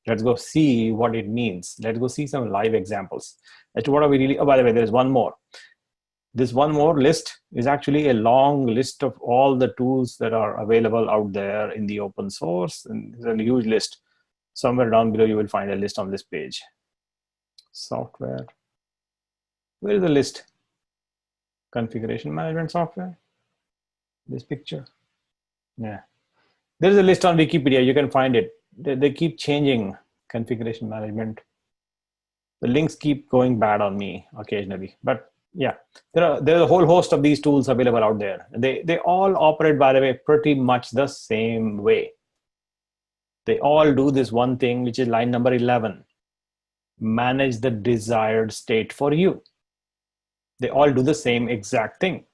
Let's go see what it means. Let's go see some live examples. As to what are we really, by the way, there's one more. This one more list is actually a long list of all the tools that are available out there in the open source. And it's a huge list. Somewhere down below, you will find a list on this page. Software. Where is the list? Configuration management software. This picture. Yeah. There's a list on Wikipedia. You can find it. They keep changing configuration management. The links keep going bad on me occasionally. But yeah, there's a whole host of these tools available out there. They all operate, by the way, pretty much the same way. They all do this one thing, which is line number 11. Manage the desired state for you. They all do the same exact thing.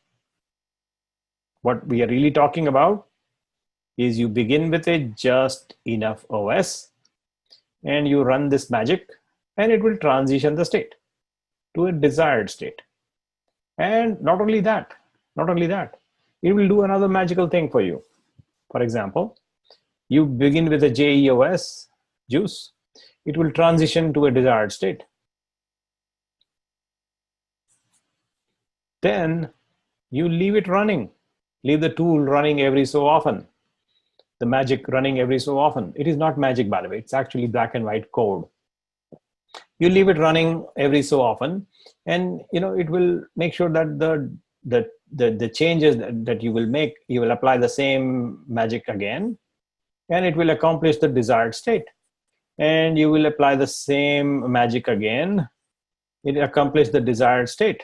What we are really talking about is you begin with a just enough OS and you run this magic and it will transition the state to a desired state. And not only that, it will do another magical thing for you. For example, you begin with a JEOS, juice, it will transition to a desired state. Then you leave it running, leave the tool running every so often, the magic running every so often. It is not magic, by the way, it's actually black and white code. You leave it running every so often, and it will make sure that the changes that you will make, you will apply the same magic again, and it will accomplish the desired state. And you will apply the same magic again, it accomplishes the desired state.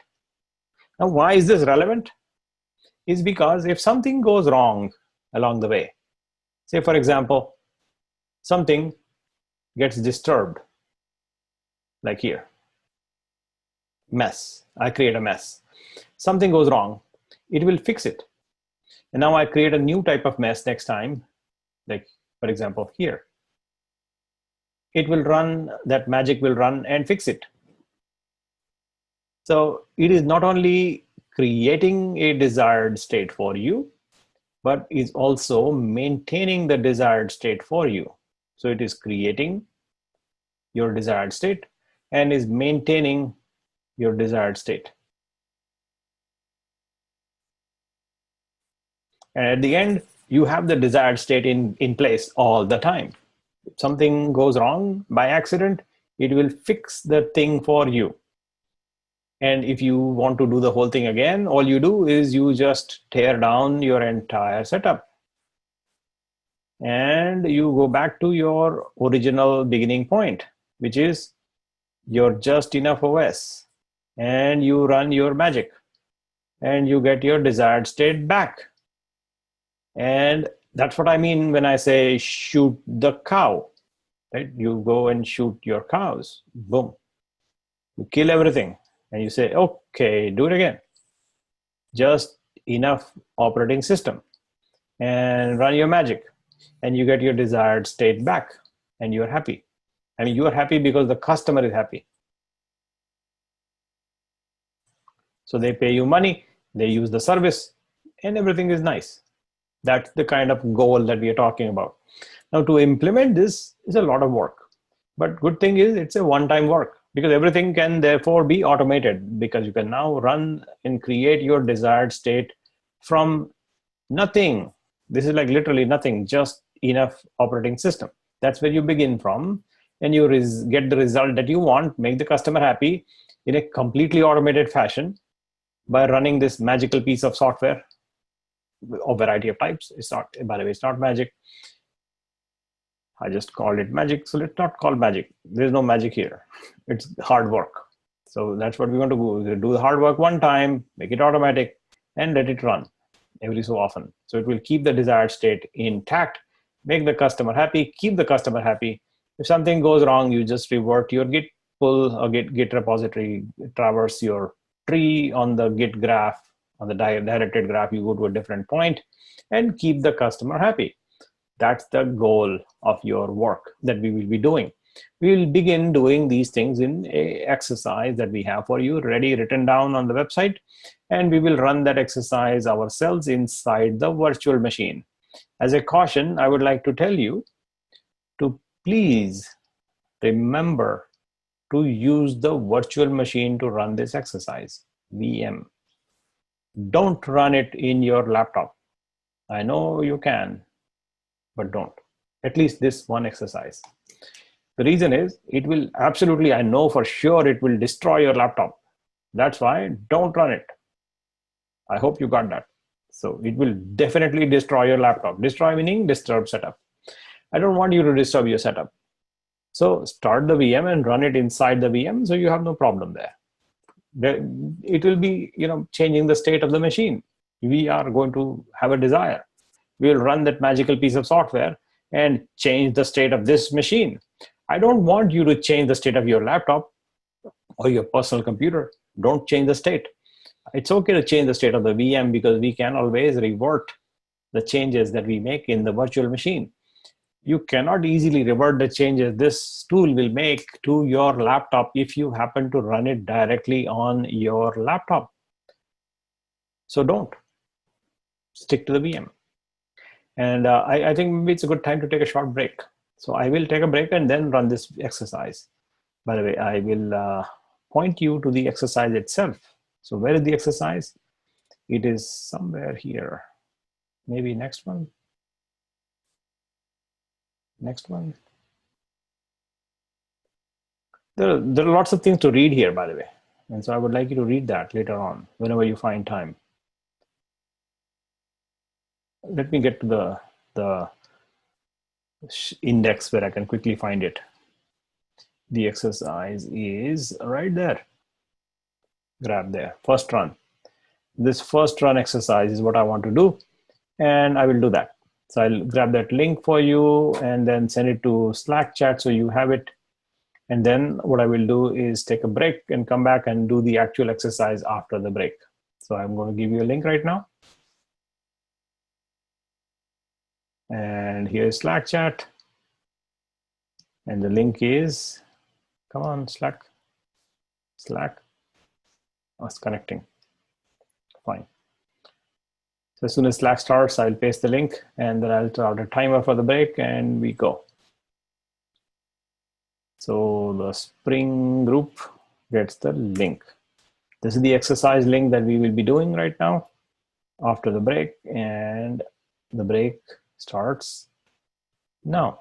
Now, why is this relevant? It's because if something goes wrong along the way, say for example, something gets disturbed, like here, mess, I create a mess. Something goes wrong, it will fix it. And now I create a new type of mess next time, like for example here. It will run, that magic will run and fix it. So it is not only creating a desired state for you, but is also maintaining the desired state for you. So it is creating your desired state and is maintaining your desired state. And at the end, you have the desired state in place all the time. If something goes wrong by accident, it will fix the thing for you. And if you want to do the whole thing again, all you do is you just tear down your entire setup. And you go back to your original beginning point, which is your just enough OS. And you run your magic. And you get your desired state back. And that's what I mean when I say shoot the cow. Right? You go and shoot your cows. Boom. You kill everything. And you say, okay, do it again. Just enough operating system. And run your magic. And you get your desired state back. And you're happy. I mean, you are happy because the customer is happy. So they pay you money, they use the service, and everything is nice. That's the kind of goal that we are talking about. Now, to implement this is a lot of work. But good thing is it's a one-time work, because everything can therefore be automated, because you can now run and create your desired state from nothing. This is like literally nothing, just enough operating system. That's where you begin from, and you get the result that you want, make the customer happy in a completely automated fashion by running this magical piece of software of variety of types. It's not, by the way, it's not magic. I just called it magic, so let's not call magic. There's no magic here. It's hard work. So that's what we want to do. Do the hard work one time, make it automatic, and let it run. every so often. So it will keep the desired state intact, make the customer happy, keep the customer happy. If something goes wrong, you just revert your Git pull or Git repository, traverse your tree on the Git graph, on the directed graph, you go to a different point and keep the customer happy. That's the goal of your work that we will be doing. We will begin doing these things in a exercise that we have for you ready, written down on the website. And we will run that exercise ourselves inside the virtual machine. As a caution, I would like to tell you to please remember to use the virtual machine to run this exercise, VM. Don't run it in your laptop. I know you can, but don't. At least this one exercise. The reason is it will absolutely, I know for sure it will destroy your laptop. That's why don't run it. I hope you got that. So it will definitely destroy your laptop. Destroy meaning disturb setup. I don't want you to disturb your setup. So start the VM and run it inside the VM, so you have no problem there. It will be, changing the state of the machine. We are going to have a desire. We will run that magical piece of software and change the state of this machine. I don't want you to change the state of your laptop or your personal computer. Don't change the state. It's okay to change the state of the VM because we can always revert the changes that we make in the virtual machine. You cannot easily revert the changes this tool will make to your laptop if you happen to run it directly on your laptop. So don't. Stick to the VM. And I think maybe it's a good time to take a short break. So I will take a break and then run this exercise. By the way, I will point you to the exercise itself. So where is the exercise? It is somewhere here. Maybe next one. Next one. There are lots of things to read here, by the way. And so I would like you to read that later on, whenever you find time. Let me get to the index where I can quickly find it. The exercise is right there. Grab there, first run. This first run exercise is what I want to do, and I will do that. So I'll grab that link for you and then send it to Slack chat so you have it. And then what I will do is take a break and come back and do the actual exercise after the break. So I'm going to give you a link right now. And here's Slack chat. And the link is, come on, Slack. Oh, it's connecting. Fine. So as soon as Slack starts, I'll paste the link and then I'll start a timer for the break and we go. So the Spring group gets the link. This is the exercise link that we will be doing right now after the break, and the break starts now.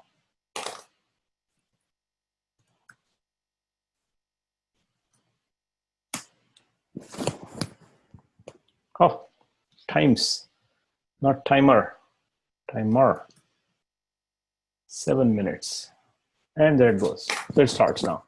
Oh, times, not timer, timer. 7 minutes. And there it goes. So it starts now.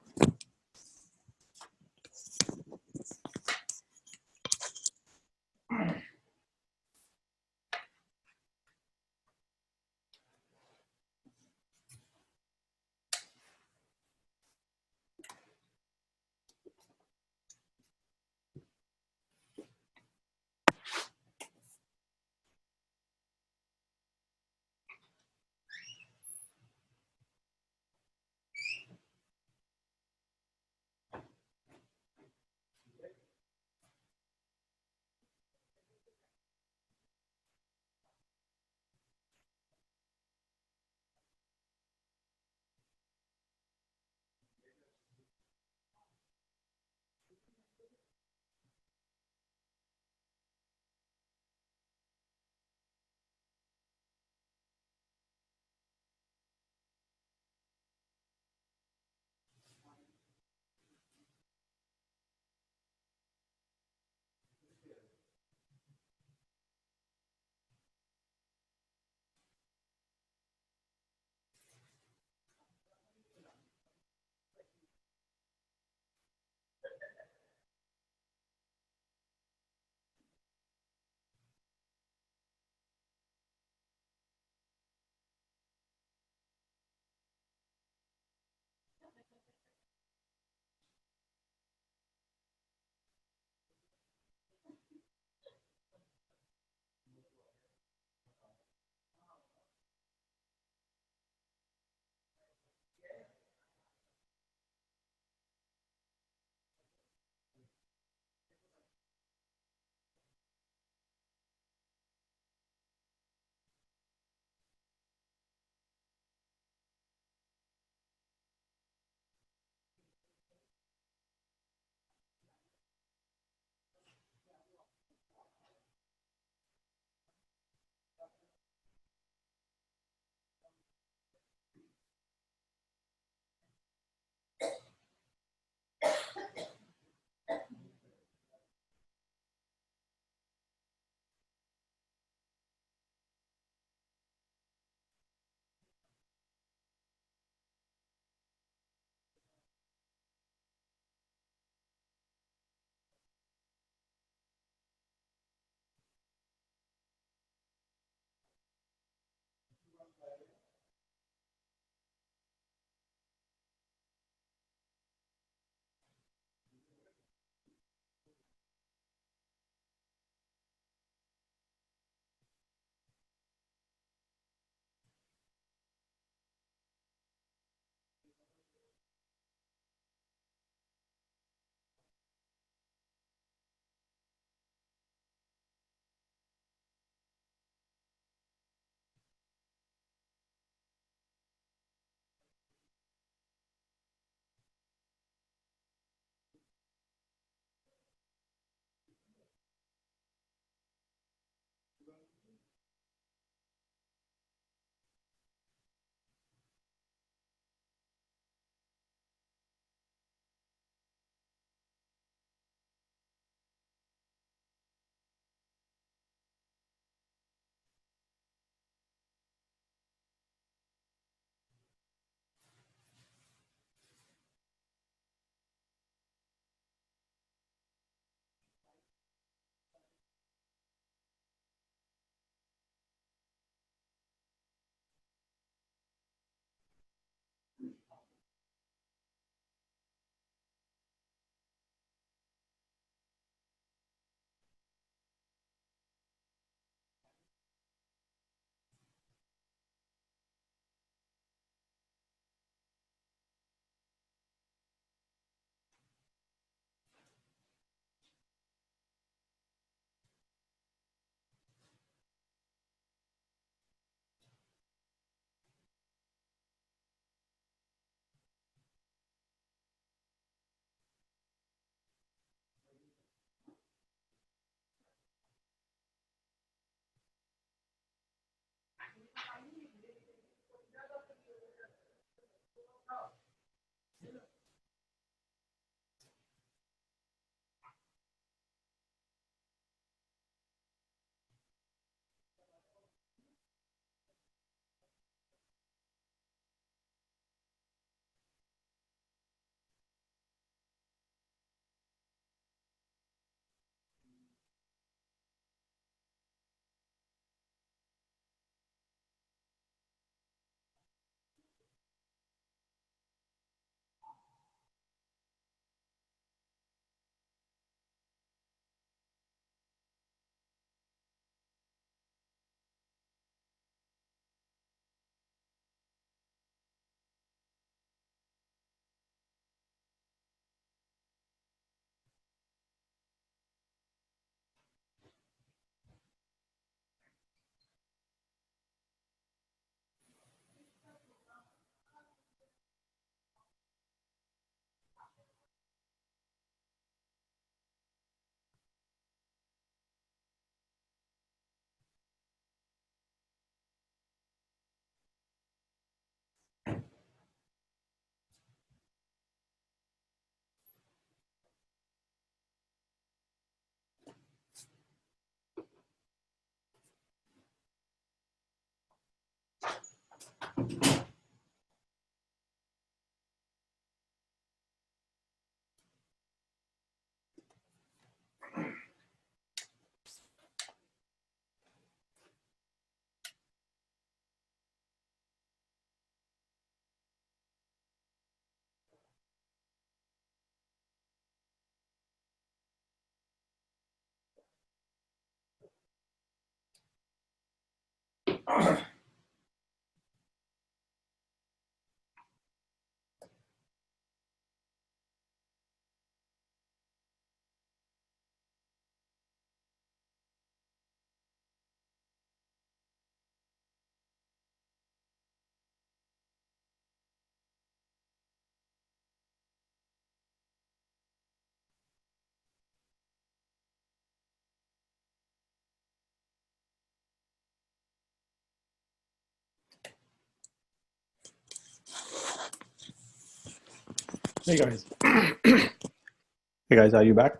Hey guys. Hey guys, are you back?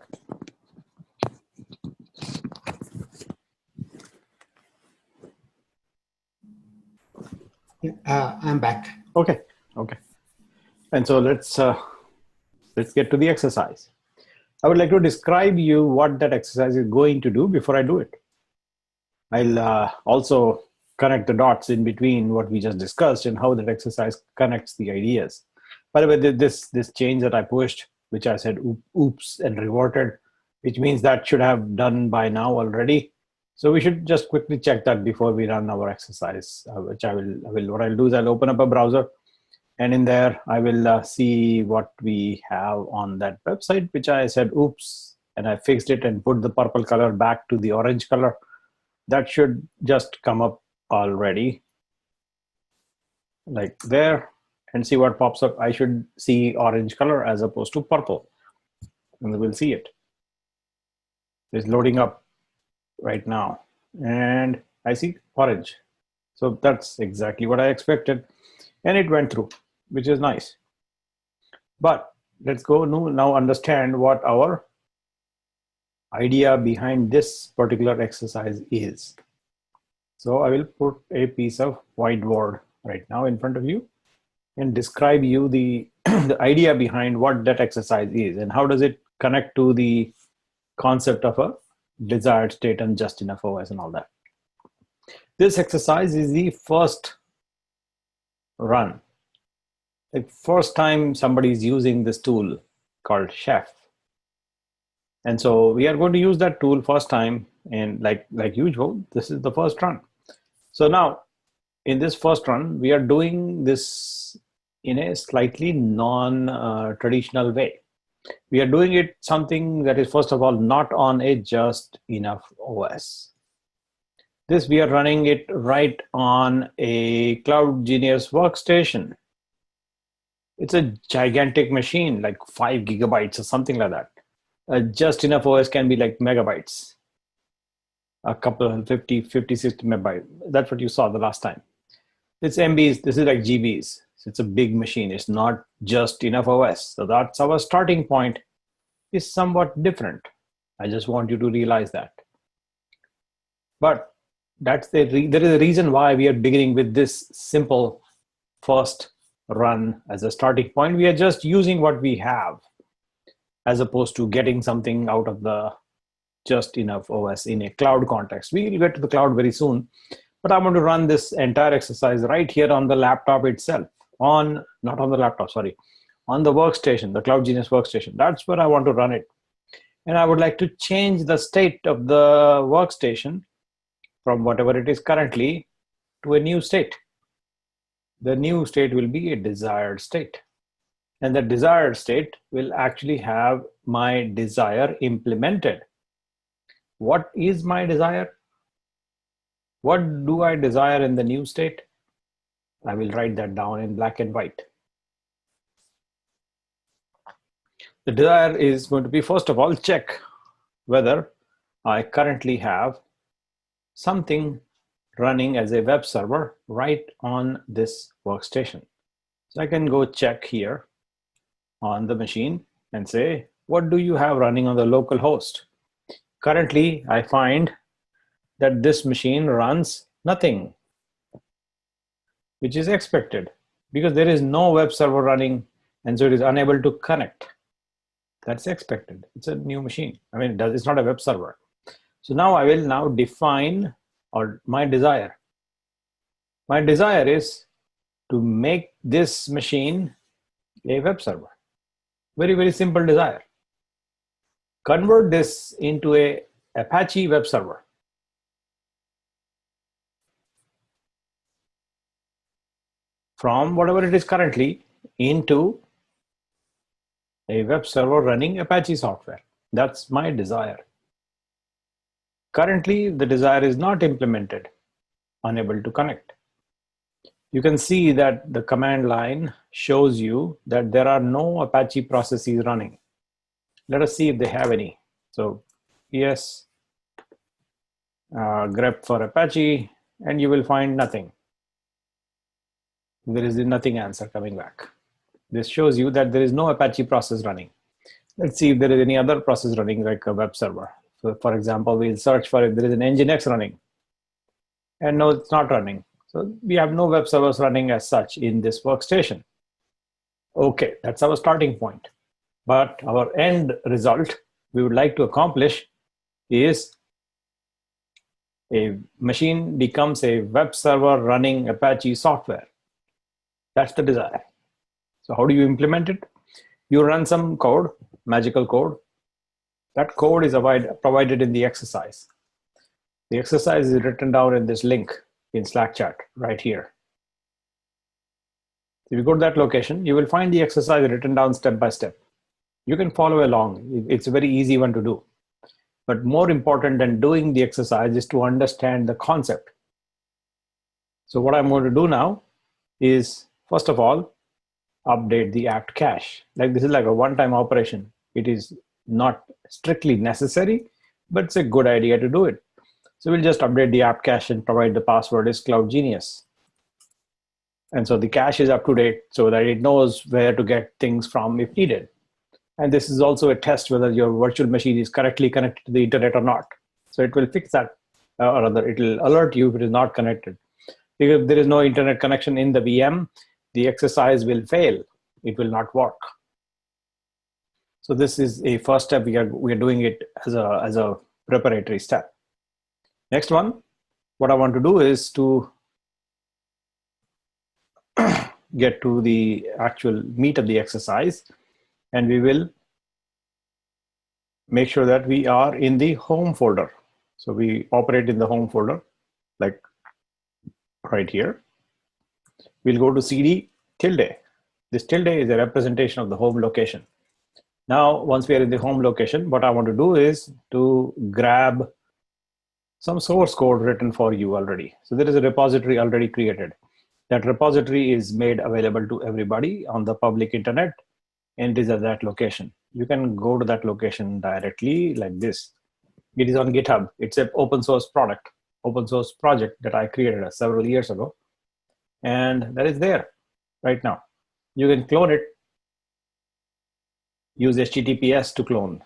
I'm back. Okay. Okay. And so let's get to the exercise. I would like to describe you what that exercise is going to do before I do it. I'll also connect the dots in between what we just discussed and how that exercise connects the ideas. By the way, this change that I pushed, which I said oops and reverted, which means that should have done by now already. So we should just quickly check that before we run our exercise, which I will. What I'll do is I'll open up a browser, and in there I will see what we have on that website, which I said oops, and I fixed it and put the purple color back to the orange color. That should just come up already, like there, and see what pops up. I should see orange color as opposed to purple, and we'll see it. It's loading up right now, and I see orange. So that's exactly what I expected, and it went through, which is nice. But let's go now understand what our idea behind this particular exercise is. So I will put a piece of whiteboard right now in front of you and describe you the, the idea behind what that exercise is and how does it connect to the concept of a desired state and just enough OS and all that. This exercise is the first run. The first time somebody is using this tool called Chef. And so we are going to use that tool first time, and like usual, this is the first run. So now in this first run, we are doing this in a slightly non-traditional way. We are doing it something that is, first of all, not on a just enough OS. This we are running it right on a Cloud Genius workstation. It's a gigantic machine, like 5 gigabytes or something like that. Just enough OS can be like megabytes, a couple 50, 60 megabytes. That's what you saw the last time. It's MBs, this is like GBs. So it's a big machine. It's not just enough OS. So that's our starting point is somewhat different. I just want you to realize that. But that's there is a reason why we are beginning with this simple first run as a starting point. We are just using what we have as opposed to getting something out of the just enough OS in a cloud context. We will get to the cloud very soon, but I want to run this entire exercise right here on the laptop itself, not on the laptop, sorry, on the workstation, the Cloud Genius workstation. That's where I want to run it. And I would like to change the state of the workstation from whatever it is currently to a new state. The new state will be a desired state. And the desired state will actually have my desire implemented. What is my desire? What do I desire in the new state? I will write that down in black and white. The desire is going to be, first of all, check whether I currently have something running as a web server right on this workstation. So I can go check here on the machine and say, what do you have running on the local host? Currently, I find that this machine runs nothing, which is expected because there is no web server running, and so it is unable to connect. That's expected. It's a new machine. I mean, it's not a web server. So now I will now define my desire. My desire is to make this machine a web server. Very, very simple desire. Convert this into a Apache web server. From whatever it is currently into a web server running Apache software. That's my desire. Currently, the desire is not implemented, unable to connect. You can see that the command line shows you that there are no Apache processes running. Let us see if they have any. So yes, grep for Apache, and you will find nothing. There is a nothing answer coming back. This shows you that there is no Apache process running. Let's see if there is any other process running like a web server. So for example, we'll search for if there is an Nginx running. And no, it's not running. So we have no web servers running as such in this workstation. Okay, that's our starting point. But our end result we would like to accomplish is a machine becomes a web server running Apache software. That's the desire. So how do you implement it? You run some code, magical code. That code is provided in the exercise. The exercise is written down in this link in Slack chat right here. If you go to that location, you will find the exercise written down step by step. You can follow along. It's a very easy one to do. But more important than doing the exercise is to understand the concept. So what I'm going to do now is, first of all, update the apt cache. Like this is like a one-time operation. It is not strictly necessary, but it's a good idea to do it. So we'll just update the apt cache and provide the password is Cloud Genius. And so the cache is up to date so that it knows where to get things from if needed. And this is also a test whether your virtual machine is correctly connected to the internet or not. So it will fix that, or rather it will alert you if it is not connected. If there is no internet connection in the VM, the exercise will fail. It will not work. So this is a first step. We are doing it as a preparatory step. Next one, what I want to do is to get to the actual meat of the exercise, and we will make sure that we are in the home folder. So we operate in the home folder, like right here. We'll go to CD tilde. This tilde is a representation of the home location. Now, once we are in the home location, what I want to do is to grab some source code written for you already. So there is a repository already created. That repository is made available to everybody on the public internet, and it is at that location. You can go to that location directly like this. It is on GitHub. It's an open source project that I created several years ago. And that is there. right now. You can clone it, use HTTPS to clone.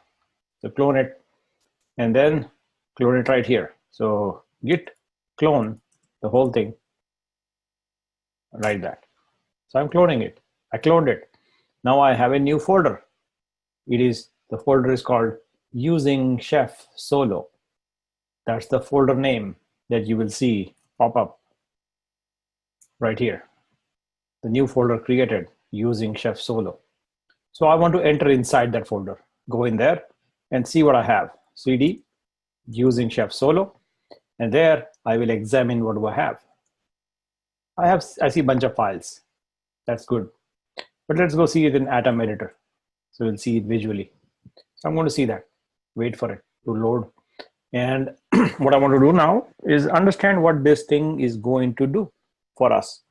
So clone it, and then clone it right here. So git clone the whole thing, like that. So I'm cloning it. I cloned it. Now I have a new folder. The folder is called using Chef Solo. That's the folder name that you will see pop up right here. The new folder created using Chef Solo. So I want to enter inside that folder. Go in there and see what I have. CD using Chef Solo. And there I will examine what do I have. I see a bunch of files. That's good. But let's go see it in Atom Editor. So we'll see it visually. So I'm going to see that. Wait for it to load. And what I want to do now is understand what this thing is going to do for us.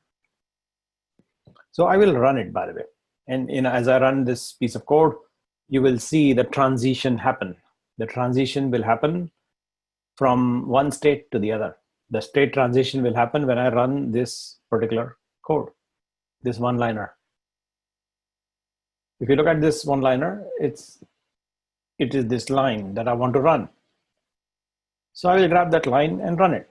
So I will run it, by the way. And as I run this piece of code, you will see the transition happen. The transition will happen from one state to the other. The state transition will happen when I run this particular code, this one-liner. If you look at this one-liner, it is this line that I want to run. So I will grab that line and run it.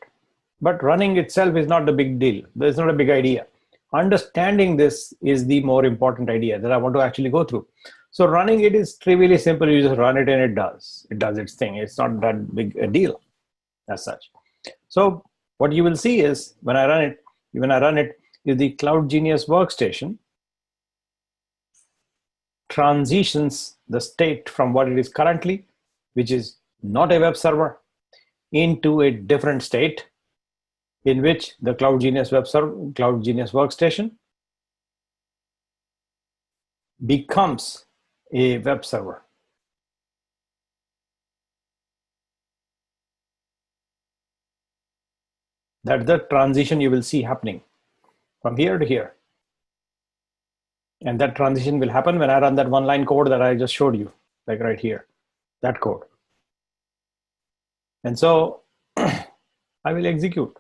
But running itself is not the big deal. It's not a big idea. Understanding this is the more important idea that I want to actually go through. So running it is trivially simple. You just run it and it does its thing. It's not that big a deal as such. So what you will see is when I run it is the Cloud Genius workstation transitions the state from what it is currently, which is not a web server, into a different state in which the Cloud Genius workstation becomes a web server. That's the transition you will see happening from here to here. And that transition will happen when I run that one-line code that I just showed you, like right here, that code. And so I will execute.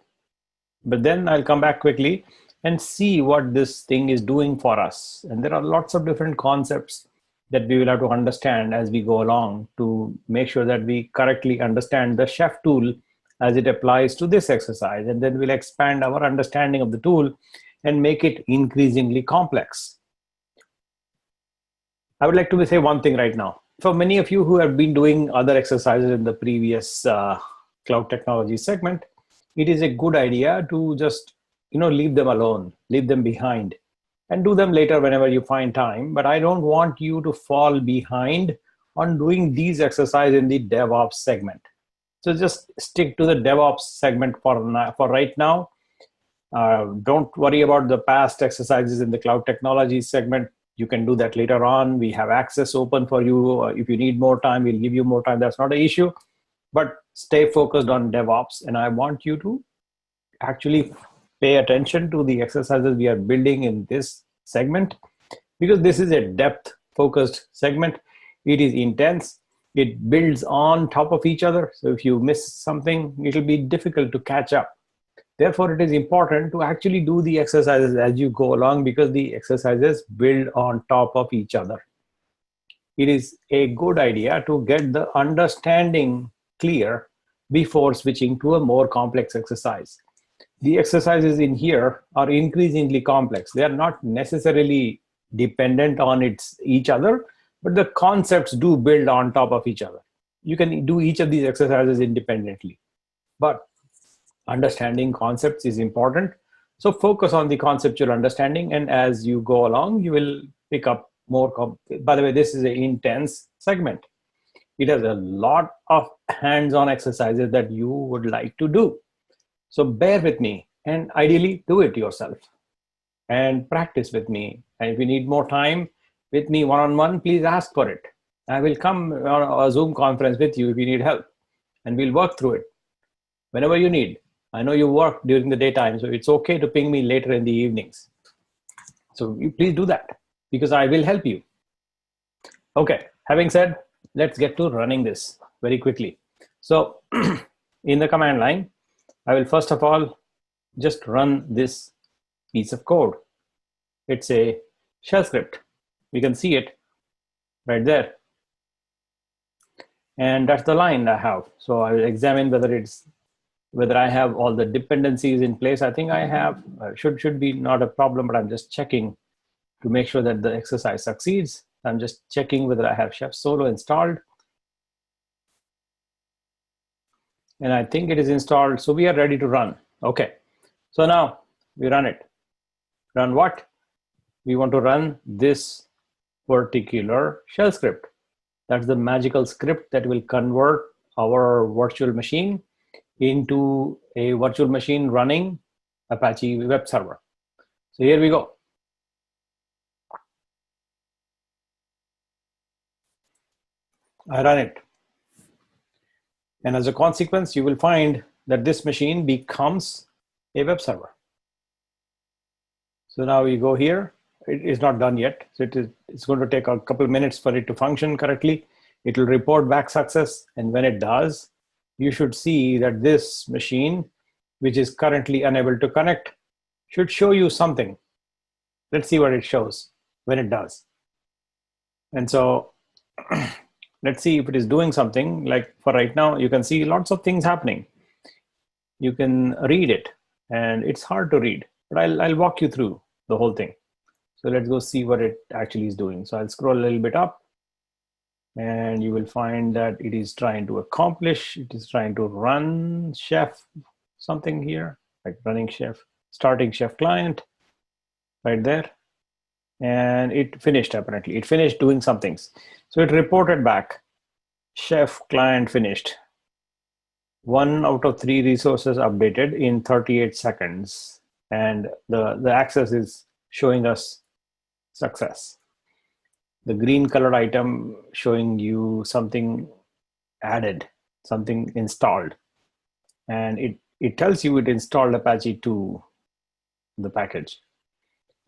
But then I'll come back quickly and see what this thing is doing for us. And there are lots of different concepts that we will have to understand as we go along to make sure that we correctly understand the Chef tool as it applies to this exercise. And then we'll expand our understanding of the tool and make it increasingly complex. I would like to say one thing right now. For many of you who have been doing other exercises in the previous cloud technology segment, it is a good idea to just leave them alone, leave them behind, and do them later whenever you find time. But I don't want you to fall behind on doing these exercises in the DevOps segment. So just stick to the DevOps segment for right now. Don't worry about the past exercises in the cloud technology segment. You can do that later on. We have access open for you. If you need more time, we'll give you more time. That's not an issue. But stay focused on DevOps. And I want you to actually pay attention to the exercises we are building in this segment, because this is a depth-focused segment. It is intense. It builds on top of each other. So if you miss something, it'll be difficult to catch up. Therefore, it is important to actually do the exercises as you go along, because the exercises build on top of each other. It is a good idea to get the understanding clear before switching to a more complex exercise. The exercises in here are increasingly complex. They are not necessarily dependent on each other, but the concepts do build on top of each other. You can do each of these exercises independently, but understanding concepts is important. So focus on the conceptual understanding, and as you go along, you will pick up more. By the way, this is an intense segment. It has a lot of hands-on exercises that you would like to do. So bear with me, and ideally do it yourself and practice with me. And if you need more time with me one-on-one, please ask for it. I will come on a Zoom conference with you if you need help, and we'll work through it whenever you need. I know you work during the daytime, so it's okay to ping me later in the evenings. So you please do that, because I will help you. Okay, having said, let's get to running this very quickly. So in the command line, I will first of all just run this piece of code. It's a shell script. We can see it right there. And that's the line I have. So I will examine whether I have all the dependencies in place. I think I have. Should be not a problem, but I'm just checking to make sure that the exercise succeeds. I'm just checking whether I have Chef Solo installed. And I think it is installed. So we are ready to run. Okay. So now we run it. Run what? We want to run this particular shell script. That's the magical script that will convert our virtual machine into a virtual machine running Apache web server. So here we go. I run it. And as a consequence, you will find that this machine becomes a web server. So now we go here. It is not done yet. So it's going to take a couple of minutes for it to function correctly. It will report back success. And when it does, you should see that this machine, which is currently unable to connect, should show you something. Let's see what it shows when it does. And so let's see if it is doing something. Like for right now, you can see lots of things happening. You can read it, and it's hard to read, but I'll walk you through the whole thing. So let's go see what it actually is doing. So I'll scroll a little bit up, and you will find that it is trying to accomplish, it is trying to run Chef something here, like running Chef, starting Chef client right there. And it finished, apparently. It finished doing some things. So it reported back, Chef client finished. 1 out of 3 resources updated in 38 seconds. And the access is showing us success. The green colored item showing you something added, something installed. And it tells you it installed Apache to the package.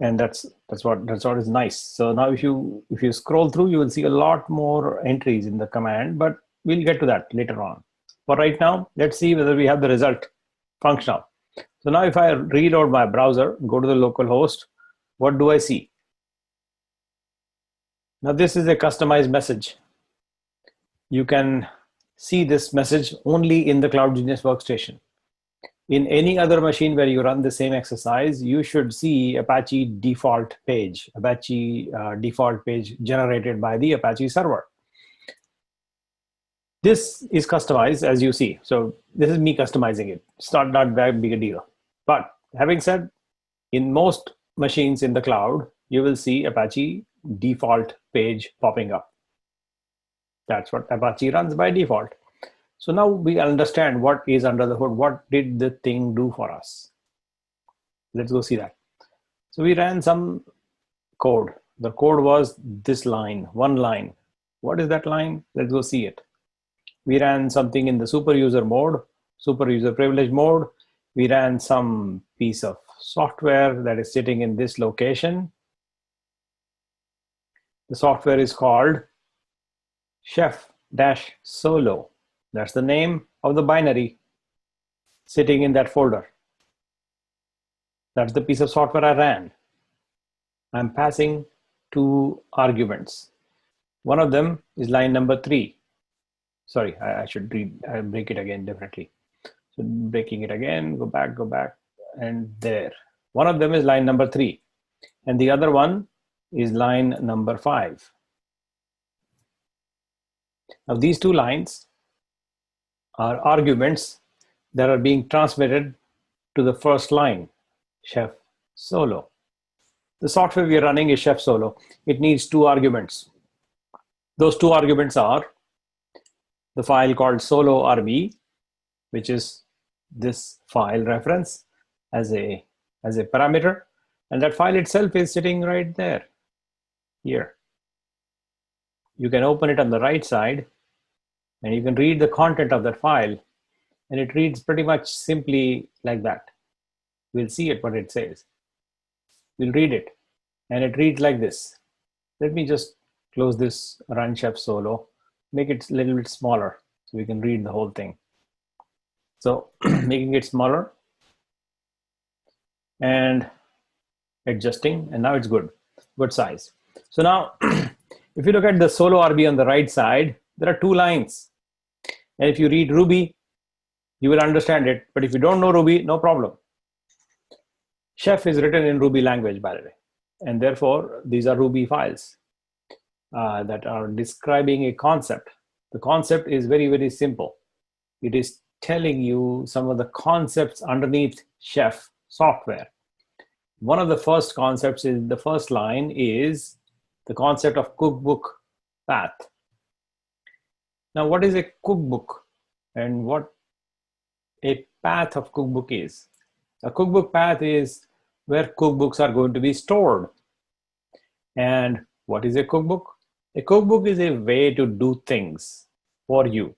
And that's what is nice. So now if you scroll through, you will see a lot more entries in the command, but we'll get to that later on. For right now, let's see whether we have the result functional. So now if I reload my browser, go to the local host, what do I see? Now this is a customized message. You can see this message only in the Cloud Genius workstation. In any other machine where you run the same exercise, you should see Apache default page generated by the Apache server. This is customized, as you see. So this is me customizing it. It's not that big a deal. But having said, in most machines in the cloud, you will see Apache default page popping up. That's what Apache runs by default. So now we understand what is under the hood. What did the thing do for us? Let's go see that. So we ran some code. The code was this line, one line. What is that line? Let's go see it. We ran something in the super user mode, super user privilege mode. We ran some piece of software that is sitting in this location. The software is called Chef-Solo. That's the name of the binary sitting in that folder. That's the piece of software I ran. I'm passing 2 arguments. One of them is line number 3. Sorry, I should break it again differently. So breaking it again, go back, and there. One of them is line number 3, and the other one is line number 5. Now these 2 lines are arguments that are being transmitted to the first line, Chef Solo. The software we are running is Chef Solo. It needs 2 arguments. Those 2 arguments are the file called solo rb, which is this file reference as a parameter, and that file itself is sitting right there, here. You can open it on the right side, and you can read the content of that file, and it reads pretty much simply like that. We'll see it, what it says. We'll read it, and it reads like this. Let me just close this Run Chef Solo, make it a little bit smaller so we can read the whole thing. So making it smaller, and adjusting, and now it's good size. So now, if you look at the solo RB on the right side, there are two lines. And if you read Ruby, you will understand it. But if you don't know Ruby, no problem. Chef is written in Ruby language, by the way. And therefore, these are Ruby files that are describing a concept. The concept is very, very simple. It is telling you some of the concepts underneath Chef software. One of the first concepts in the first line is the concept of cookbook path. Now, what is a cookbook and what a path of cookbook is? A cookbook path is where cookbooks are going to be stored. And what is a cookbook? A cookbook is a way to do things for you.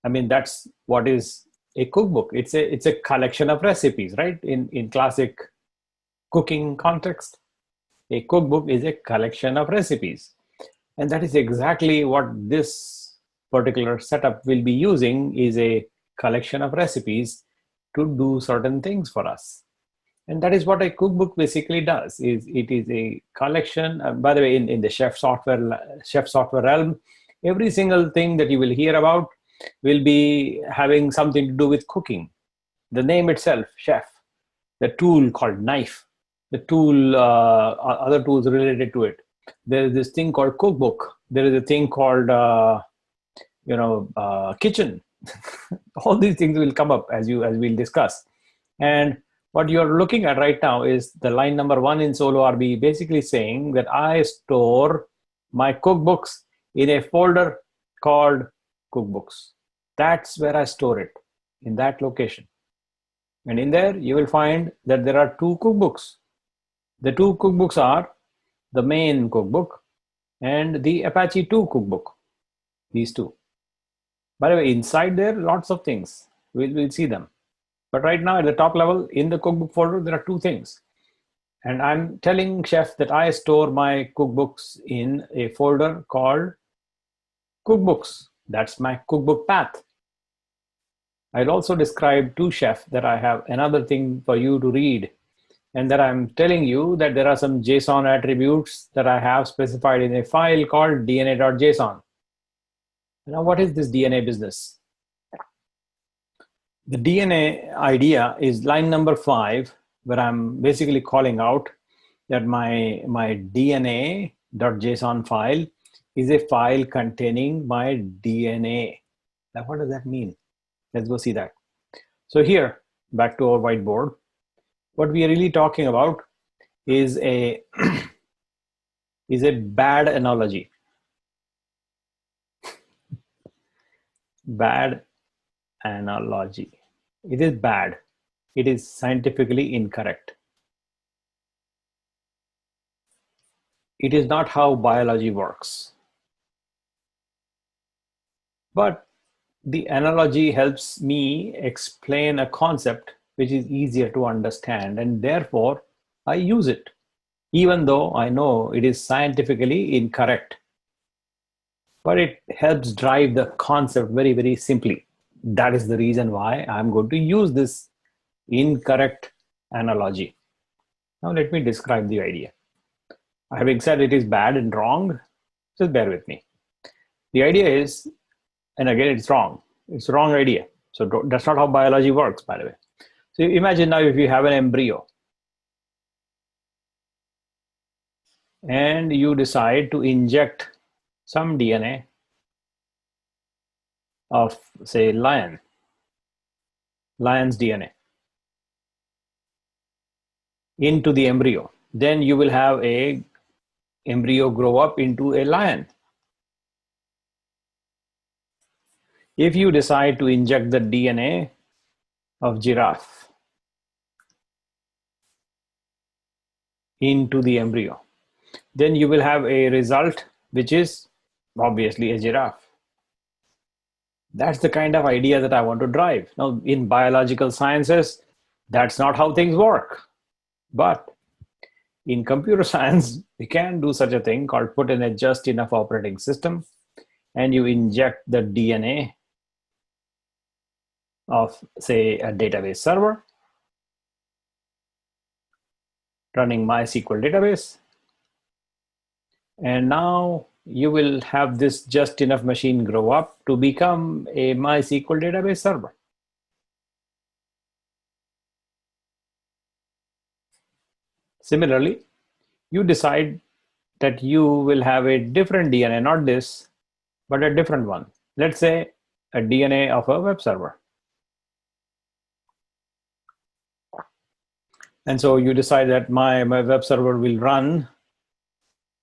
I mean, that's what is a cookbook. It's a collection of recipes, right? In classic cooking context, a cookbook is a collection of recipes. And that is exactly what this particular setup will be using, is a collection of recipes to do certain things for us. And that is what a cookbook basically does. It is a collection. By the way, in the Chef software realm, every single thing that you will hear about will be having something to do with cooking. The name itself, Chef, the tool called knife, the tool, other tools related to it. There is this thing called cookbook. There is a thing called, kitchen. All these things will come up as we'll discuss. And what you're looking at right now is the line number 1 in Solo RB, basically saying that I store my cookbooks in a folder called cookbooks. That's where I store it, in that location. And in there, you will find that there are 2 cookbooks. The 2 cookbooks are the main cookbook and the Apache 2 cookbook. These 2. By the way, inside there, lots of things. We'll see them. But right now, at the top level, in the cookbook folder, there are 2 things. And I'm telling Chef that I store my cookbooks in a folder called cookbooks. That's my cookbook path. I'll also describe to Chef that I have another thing for you to read, and that I'm telling you that there are some JSON attributes that I have specified in a file called dna.json. Now, what is this DNA business? The DNA idea is line number 5, where I'm basically calling out that my dna.json file is a file containing my DNA. Now, what does that mean? Let's go see that. So here, back to our whiteboard, what we are really talking about is a bad analogy. Bad analogy. It is bad. It is scientifically incorrect. It is not how biology works. But the analogy helps me explain a concept which is easier to understand, and therefore I use it, even though I know it is scientifically incorrect. But it helps drive the concept very, very simply. That is the reason why I'm going to use this incorrect analogy. Now let me describe the idea. Having said it is bad and wrong, just bear with me. The idea is, and again, it's wrong. It's a wrong idea. So that's not how biology works, by the way. So imagine now if you have an embryo and you decide to inject some DNA of, say, lion's DNA into the embryo. Then you will have a embryo grow up into a lion. If you decide to inject the DNA of giraffe into the embryo, then you will have a result which is obviously a giraffe. That's the kind of idea that I want to drive. Now, in biological sciences, that's not how things work. But in computer science, we can do such a thing called put in a just enough operating system, and you inject the DNA of, say, a database server, running MySQL database. And now you will have this just enough machine grow up to become a MySQL database server. Similarly, you decide that you will have a different DNA, not this, but a different one. Let's say a DNA of a web server. And so you decide that my web server will run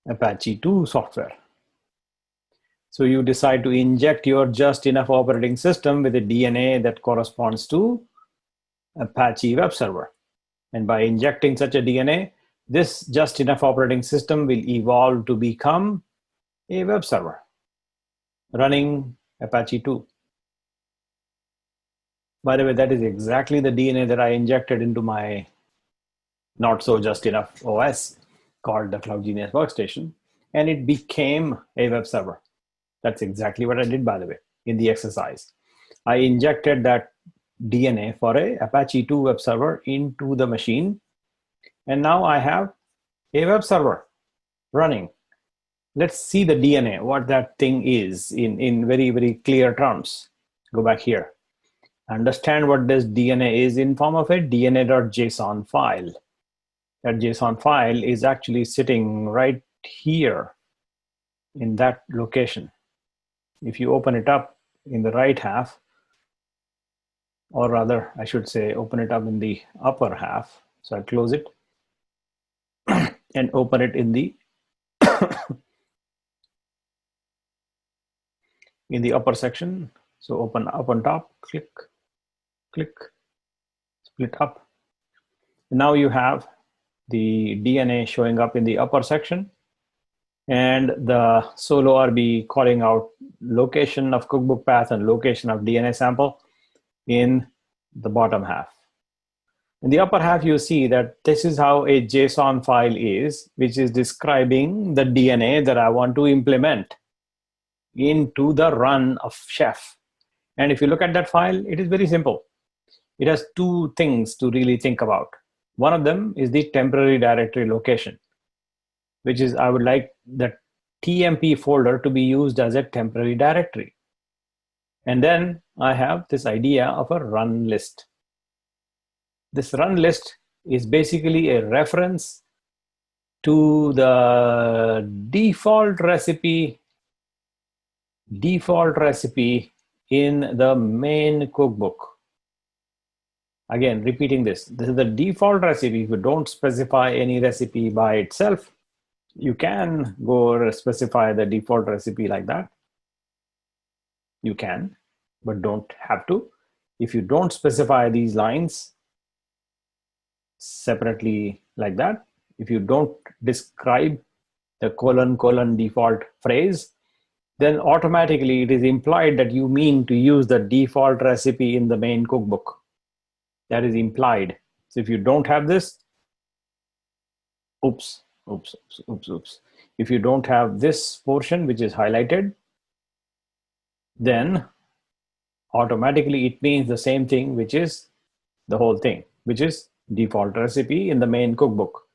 Apache 2 software. So you decide to inject your just enough operating system with a DNA that corresponds to Apache web server. And by injecting such a DNA, this just enough operating system will evolve to become a web server running Apache 2. By the way, that is exactly the DNA that I injected into my not so just enough OS called the Cloud Genius Workstation, and it became a web server. That's exactly what I did, by the way, in the exercise. I injected that DNA for a Apache 2 web server into the machine, and now I have a web server running. Let's see the DNA, what that thing is in very, very clear terms. Go back here. Understand what this DNA is in form of a DNA.json file. That JSON file is actually sitting right here in that location. If you open it up in the right half, or rather, I should say, open it up in the upper half. So I close it and open it in the in the upper section. So open up on top, click, click, split up. And now you have the DNA showing up in the upper section, and the solo RB calling out location of cookbook path and location of DNA sample in the bottom half. In the upper half, you see that this is how a JSON file is, which is describing the DNA that I want to implement into the run of Chef. And if you look at that file, it is very simple. It has two things to really think about. One of them is the temporary directory location, which is I would like the TMP folder to be used as a temporary directory. And then I have this idea of a run list. This run list is basically a reference to the default recipe in the main cookbook. Again, repeating this is the default recipe. If you don't specify any recipe by itself, you can go specify the default recipe like that. You can, but don't have to. If you don't specify these lines separately like that, if you don't describe the : default phrase, then automatically it is implied that you mean to use the default recipe in the main cookbook. That is implied. So if you don't have this, oops. If you don't have this portion, which is highlighted, then automatically it means the same thing, which is the whole thing, which is default recipe in the main cookbook.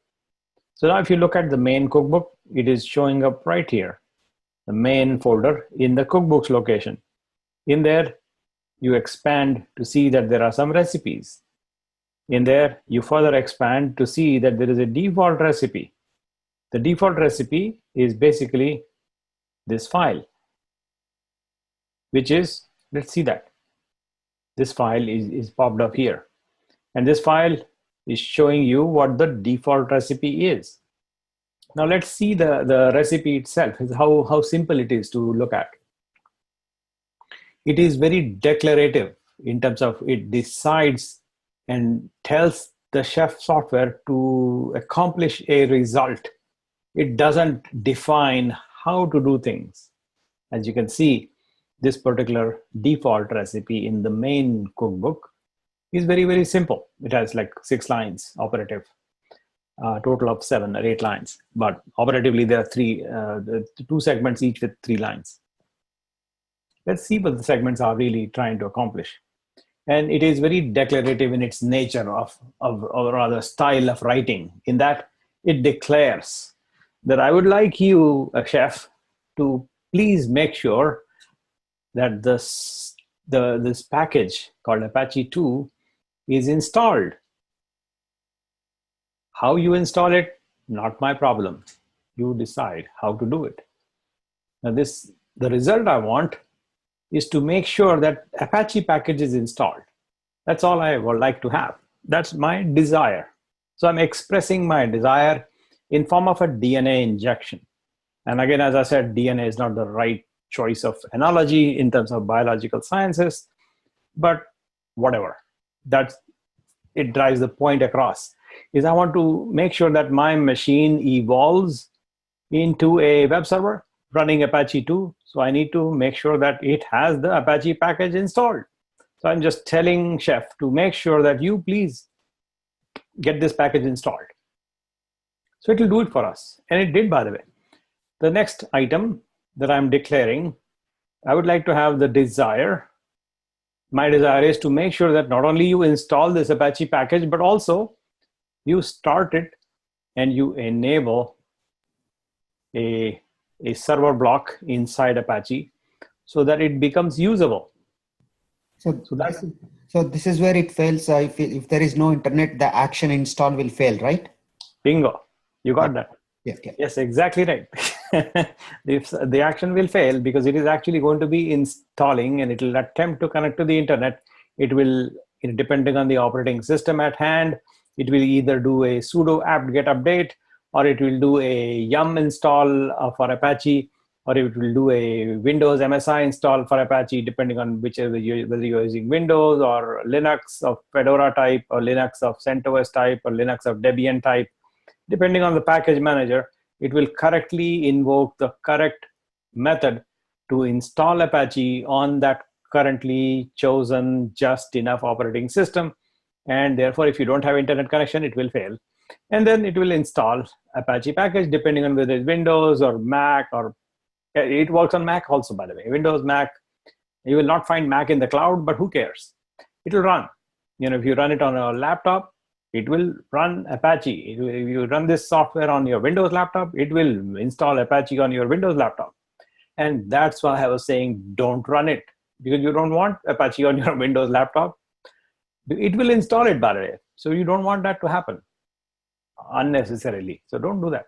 So now if you look at the main cookbook, it is showing up right here, the main folder in the cookbooks location. In there, you expand to see that there are some recipes. In there, you further expand to see that there is a default recipe. The default recipe is basically this file, which is, let's see that. This file is popped up here. And this file is showing you what the default recipe is. Now let's see the recipe itself, how simple it is to look at. It is very declarative in terms of it decides and tells the Chef software to accomplish a result. It doesn't define how to do things. As you can see, this particular default recipe in the main cookbook is very, very simple. It has like 6 lines operative, total of 7 or 8 lines. But operatively, there are 2 segments, each with 3 lines. Let's see what the segments are really trying to accomplish. And it is very declarative in its nature or rather style of writing, in that it declares that I would like you, chef, to please make sure that this package called Apache 2 is installed. How you install it, not my problem. You decide how to do it. Now the result I want is to make sure that Apache package is installed. That's all I would like to have. That's my desire. So I'm expressing my desire in form of a DNA injection. And again, as I said, DNA is not the right choice of analogy in terms of biological sciences, but whatever. It drives the point across, is I want to make sure that my machine evolves into a web server running Apache 2. So I need to make sure that it has the Apache package installed. So I'm just telling Chef to make sure that you please get this package installed. So it will do it for us. And it did, by the way. The next item that I'm declaring, I would like to have the desire. My desire is to make sure that not only you install this Apache package, but also you start it and you enable a server block inside Apache so that it becomes usable. So this is where it fails. If there is no internet, the action install will fail, right? Bingo. You got that. Yeah. Yes, exactly right. The action will fail because it is actually going to be installing and it will attempt to connect to the internet. It will, depending on the operating system at hand, it will either do a sudo apt-get update, or it will do a yum install for Apache, or it will do a Windows MSI install for Apache, depending on whether you're using Windows or Linux of Fedora type, or Linux of CentOS type, or Linux of Debian type. Depending on the package manager, it will correctly invoke the correct method to install Apache on that currently chosen just enough operating system. And therefore, if you don't have internet connection, it will fail. And then it will install Apache package, depending on whether it's Windows or Mac, or it works on Mac also, by the way. Windows, Mac, you will not find Mac in the cloud, but who cares? It will run. If you run it on a laptop, it will run Apache. If you run this software on your Windows laptop, it will install Apache on your Windows laptop. And that's why I was saying don't run it, because you don't want Apache on your Windows laptop. It will install it, by the way. So you don't want that to happen unnecessarily. So don't do that.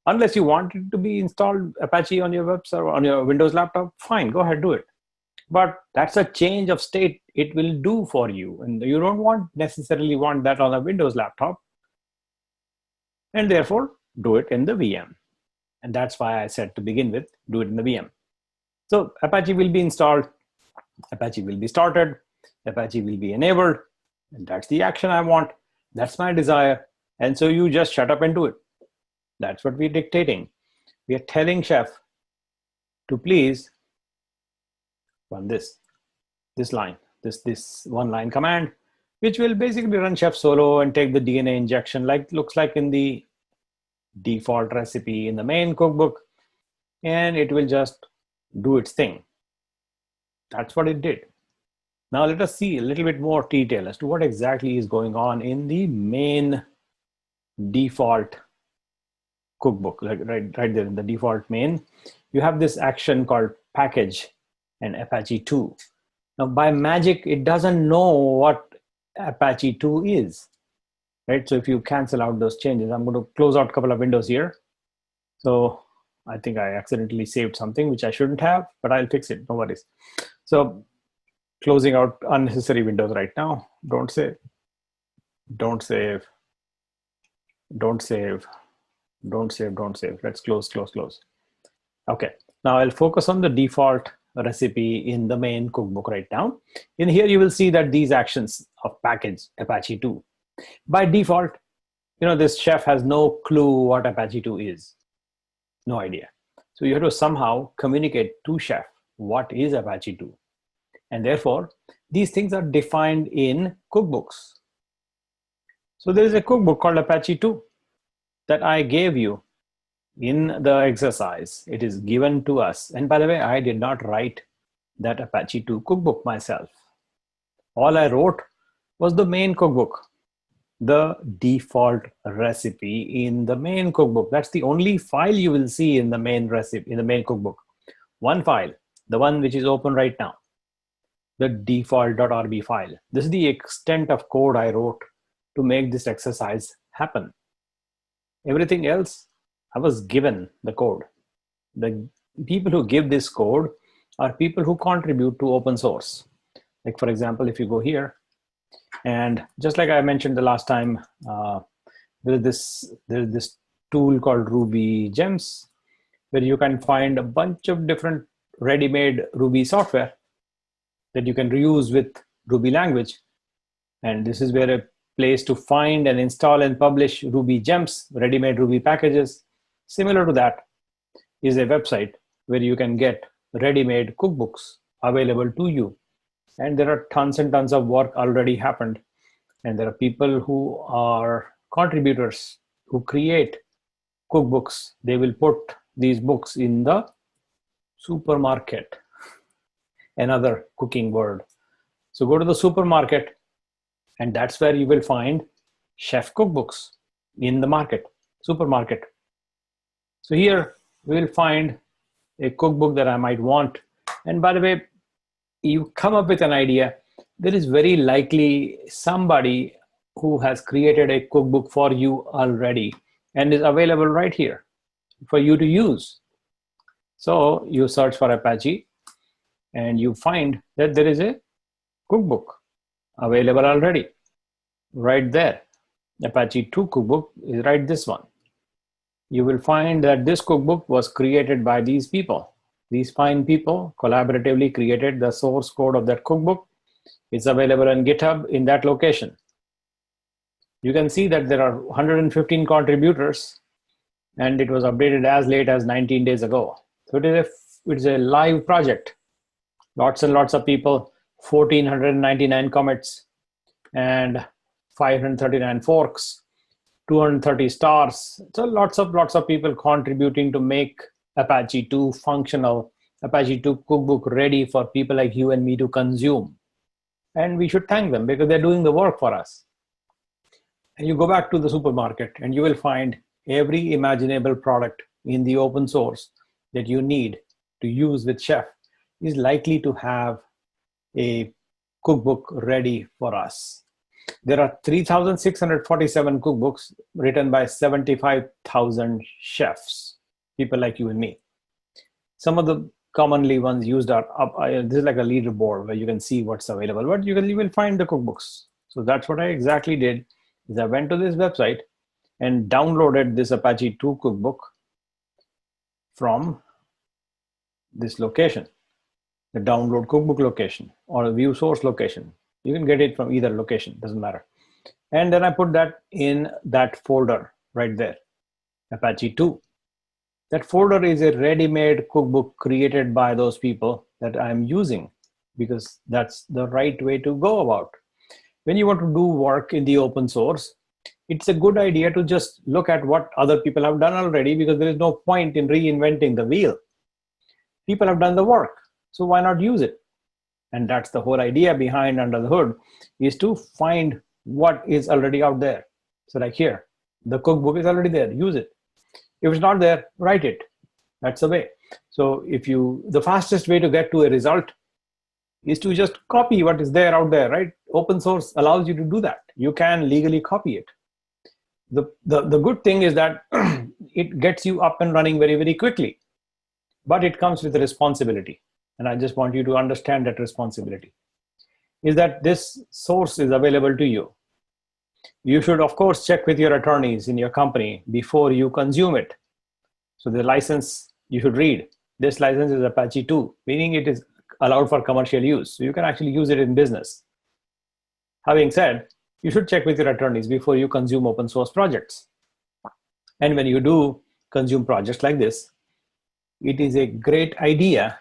Unless you want it to be installed Apache on your web server, on your Windows laptop, fine, go ahead, do it. But that's a change of state it will do for you. And you don't necessarily want that on a Windows laptop. And therefore, do it in the VM. And that's why I said to begin with, do it in the VM. So Apache will be installed. Apache will be started. Apache will be enabled. And that's the action I want. That's my desire. And so you just shut up and do it. That's what we're dictating. We are telling Chef to please run this line, this one line command, which will basically run Chef solo and take the DNA injection looks like in the default recipe in the main cookbook, and it will just do its thing. That's what it did. Now let us see a little bit more detail as to what exactly is going on in the main default cookbook. Like right there in the default main, you have this action called package and Apache 2. Now by magic, it doesn't know what Apache 2 is, right? So if you cancel out those changes, I'm going to close out a couple of windows here. So I think I accidentally saved something, which I shouldn't have, but I'll fix it, no worries. So closing out unnecessary windows right now. Don't save, don't save, don't save, don't save, don't save. Let's close. Okay, now I'll focus on the default recipe in the main cookbook right now. In here, you will see that these actions of package Apache 2. By default, this chef has no clue what Apache 2 is. No idea. So you have to somehow communicate to chef what is Apache 2. And therefore, these things are defined in cookbooks. So there is a cookbook called Apache 2 that I gave you in the exercise. It is given to us. And by the way, I did not write that Apache 2 cookbook myself. All I wrote was the main cookbook. the default recipe in the main cookbook. That's the only file you will see in the main recipe, in the main cookbook. One file, the one which is open right now, the default.rb file. This is the extent of code I wrote to make this exercise happen. Everything else, I was given the code. The people who give this code are people who contribute to open source. Like for example, if you go here, and just like I mentioned the last time, there is this tool called Ruby Gems, where you can find a bunch of different ready-made Ruby software that you can reuse with Ruby language. And this is where a place to find and install and publish Ruby Gems, ready-made Ruby packages. Similar to that is a website where you can get ready-made cookbooks available to you. And there are tons and tons of work already happened. And there are people who are contributors who create cookbooks. They will put these books in the supermarket, another cooking word. So go to the supermarket, and that's where you will find chef cookbooks in the market, supermarket. So here we will find a cookbook that I might want. And by the way, you come up with an idea, there is very likely somebody who has created a cookbook for you already and is available right here for you to use. So you search for Apache and you find that there is a cookbook available already right there. Apache 2 cookbook is right this one. You will find that this cookbook was created by these people. These fine people collaboratively created the source code of that cookbook. It's available on GitHub in that location. You can see that there are 115 contributors, and it was updated as late as 19 days ago. So it's a live project. Lots and lots of people, 1,499 commits, and 539 forks, 230 stars. So lots of people contributing to make Apache 2 functional, Apache 2 cookbook ready for people like you and me to consume. And we should thank them because they're doing the work for us. And you go back to the supermarket and you will find every imaginable product in the open source that you need to use with Chef is likely to have a cookbook ready for us. There are 3,647 cookbooks written by 75,000 chefs, people like you and me. Some of the commonly ones used are up. This is like a leaderboard where you can see what's available, but you will find the cookbooks. So that's what I exactly did. Is I went to this website and downloaded this Apache 2 cookbook from this location, the download cookbook location or the view source location. You can get it from either location, doesn't matter. And then I put that in that folder right there, Apache 2. That folder is a ready-made cookbook created by those people that I'm using because that's the right way to go about. When you want to do work in the open source, it's a good idea to just look at what other people have done already because there is no point in reinventing the wheel. People have done the work, so why not use it? And that's the whole idea behind Under the Hood, is to find what is already out there. So like here, the cookbook is already there, use it. If it's not there, write it. That's the way. So the fastest way to get to a result is to just copy what is there out there, right? Open source allows you to do that. You can legally copy it. The good thing is that it gets you up and running very, very quickly, but it comes with a responsibility. And I just want you to understand that responsibility is that this source is available to you. You should, of course, check with your attorneys in your company before you consume it. So the license you should read. This license is Apache 2, meaning it is allowed for commercial use. So you can actually use it in business. Having said, you should check with your attorneys before you consume open source projects. And when you do consume projects like this, it is a great idea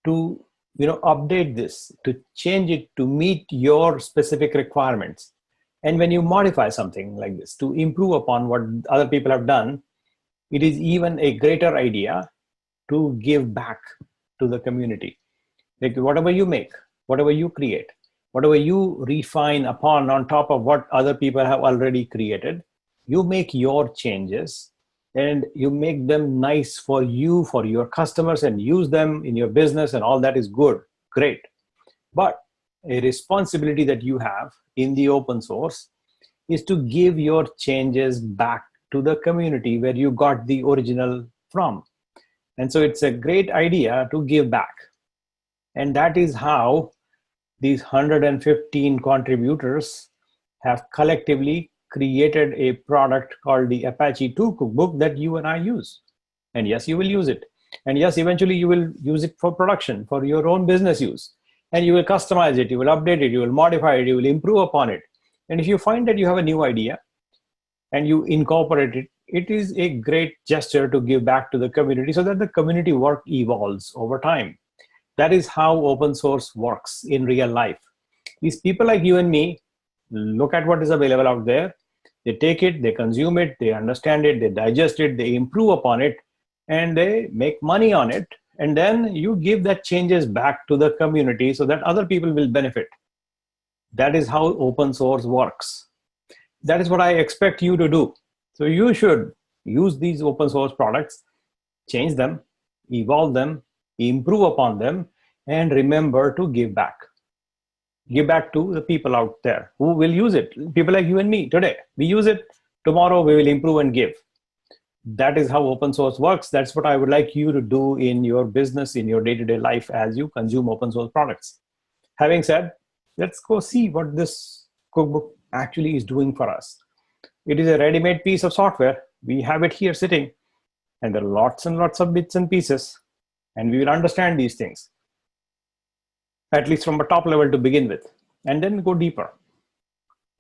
to update this, to change it to meet your specific requirements. And when you modify something like this to improve upon what other people have done, it is even a greater idea to give back to the community. Like whatever you make, whatever you create, whatever you refine upon on top of what other people have already created, you make your changes and you make them nice for you, for your customers, and use them in your business, and all that is good, great. But a responsibility that you have in the open source is to give your changes back to the community where you got the original from. And so it's a great idea to give back. And that is how these 115 contributors have collectively created a product called the Apache 2 Cookbook that you and I use. And yes, you will use it. And yes, eventually you will use it for production, for your own business use. And you will customize it, you will update it, you will modify it, you will improve upon it. And if you find that you have a new idea and you incorporate it, it is a great gesture to give back to the community so that the community work evolves over time. That is how open source works in real life. These people like you and me look at what is available out there. They take it, they consume it, they understand it, they digest it, they improve upon it, and they make money on it. And then you give that changes back to the community so that other people will benefit. That is how open source works. That is what I expect you to do. So you should use these open source products, change them, evolve them, improve upon them, and remember to give back. Give back to the people out there who will use it. People like you and me today. We use it. Tomorrow we will improve and give. That is how open source works. That's what I would like you to do in your business, in your day-to-day life as you consume open source products. Having said, let's go see what this cookbook actually is doing for us. It is a ready-made piece of software. We have it here sitting, and there are lots and lots of bits and pieces, and we will understand these things, at least from a top level to begin with, and then go deeper.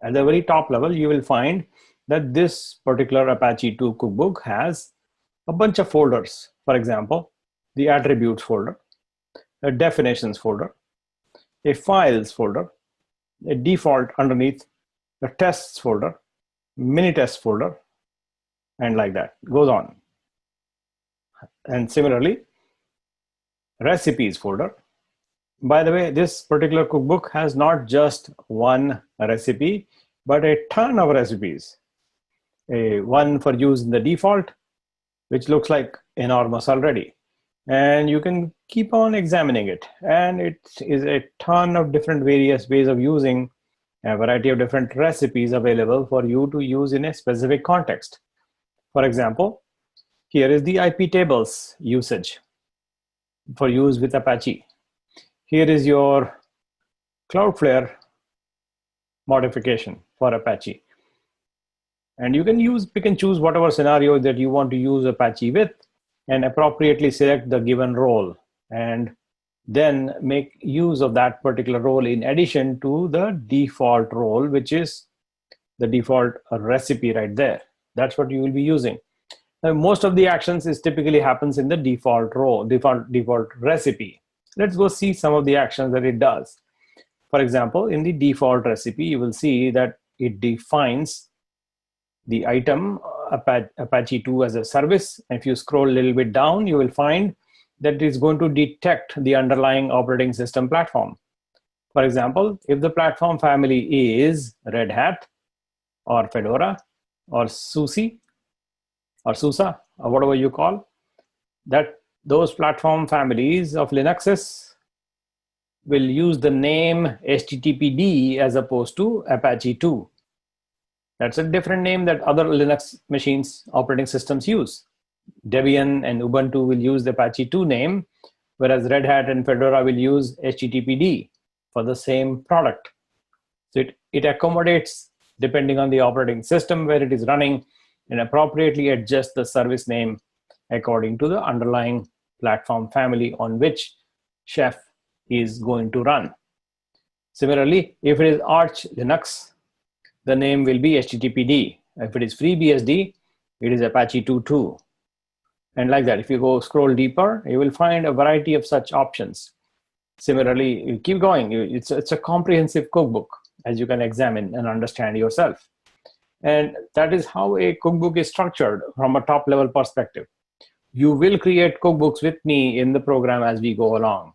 At the very top level, you will find that this particular Apache 2 cookbook has a bunch of folders. For example, the attributes folder, a definitions folder, a files folder, a default underneath, a tests folder, mini test folder, and like that goes on. And similarly, recipes folder. By the way, this particular cookbook has not just one recipe, but a ton of recipes. One for use in the default, which looks like enormous already. And you can keep on examining it. And it is a ton of different various ways of using a variety of different recipes available for you to use in a specific context. For example, here is the IP tables usage for use with Apache. Here is your Cloudflare modification for Apache. And you can pick and choose whatever scenario that you want to use Apache with and appropriately select the given role and then make use of that particular role in addition to the default role, which is the default recipe right there. That's what you will be using. Now, most of the actions typically happens in the default role, default recipe. Let's go see some of the actions that it does. For example, in the default recipe, you will see that it defines the item Apache 2 as a service. And if you scroll a little bit down, you will find that it's going to detect the underlying operating system platform. For example, if the platform family is Red Hat or Fedora or SUSE or SUSE or whatever you call, that those platform families of Linuxes will use the name HTTPD as opposed to Apache 2. That's a different name that other Linux machines, operating systems use. Debian and Ubuntu will use the Apache 2 name, whereas Red Hat and Fedora will use HTTPD for the same product. So it accommodates depending on the operating system where it is running and appropriately adjusts the service name according to the underlying platform family on which Chef is going to run. Similarly, if it is Arch Linux, the name will be HTTPD. If it is FreeBSD, it is Apache 2.2. And like that, if you go scroll deeper, you will find a variety of such options. Similarly, you keep going. It's a comprehensive cookbook, as you can examine and understand yourself. And that is how a cookbook is structured from a top-level perspective. You will create cookbooks with me in the program as we go along.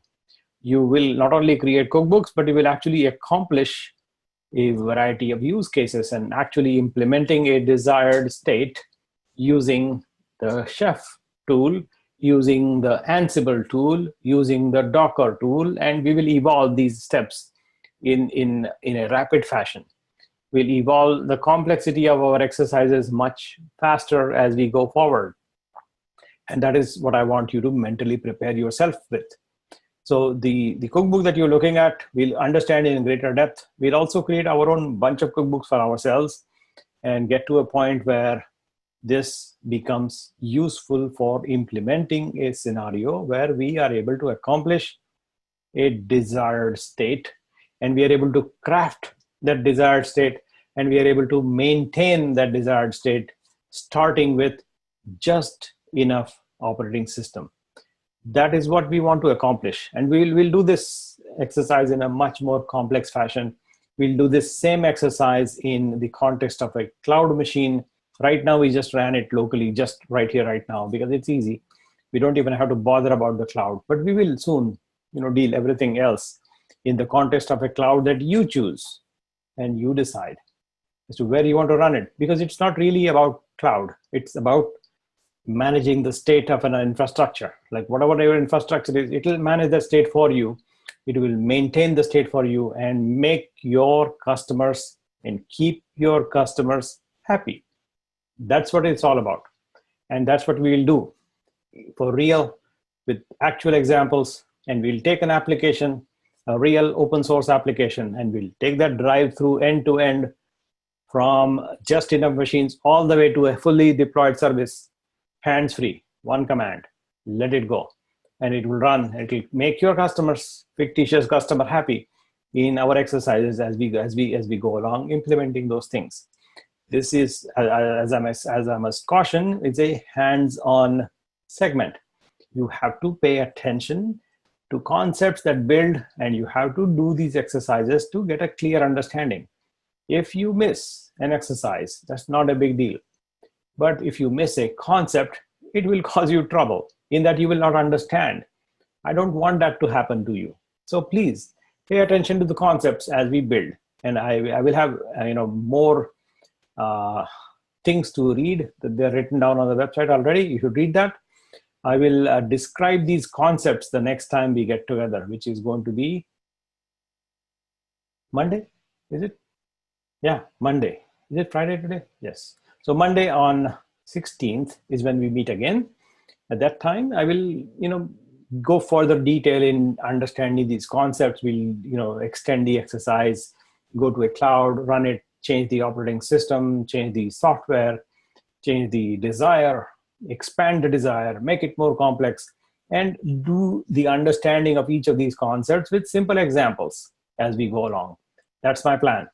you will not only create cookbooks, but you will actually accomplish a variety of use cases and actually implementing a desired state using the Chef tool, using the Ansible tool, using the Docker tool, and we will evolve these steps in a rapid fashion. We'll evolve the complexity of our exercises much faster as we go forward. And that is what I want you to mentally prepare yourself with. So the cookbook that you're looking at, we'll understand in greater depth. We'll also create our own bunch of cookbooks for ourselves and get to a point where this becomes useful for implementing a scenario where we are able to accomplish a desired state, and we are able to craft that desired state, and we are able to maintain that desired state, starting with just enough operating system. That is what we want to accomplish. And we'll do this exercise in a much more complex fashion. We'll do this same exercise in the context of a cloud machine. Right now, we just ran it locally, just right here, right now, because it's easy. We don't even have to bother about the cloud, but we will soon, deal everything else in the context of a cloud that you choose and you decide as to where you want to run it, because it's not really about cloud. It's about managing the state of an infrastructure. Like whatever your infrastructure is, it will manage the state for you. It will maintain the state for you and make your customers and keep your customers happy. That's what it's all about. And that's what we will do for real with actual examples. And we'll take an application, a real open source application, and we'll take that drive through end to end from just enough machines all the way to a fully deployed service, hands-free, one command, let it go. And it will run, it will make your customers, fictitious customer, happy in our exercises as we go along implementing those things. This is, as I must caution, it's a hands-on segment. You have to pay attention to concepts that build, and you have to do these exercises to get a clear understanding. If you miss an exercise, that's not a big deal. But if you miss a concept, it will cause you trouble in that you will not understand. I don't want that to happen to you. So please pay attention to the concepts as we build. And I will have more things to read that they're written down on the website already. You should read that. I will describe these concepts the next time we get together, which is going to be Monday, is it? Yeah, Monday. Is it Friday today? Yes. So Monday on 16th is when we meet again. At that time, I will, go further detail in understanding these concepts. We'll, extend the exercise, go to a cloud, run it, change the operating system, change the software, change the desire, expand the desire, make it more complex, and do the understanding of each of these concepts with simple examples as we go along. That's my plan.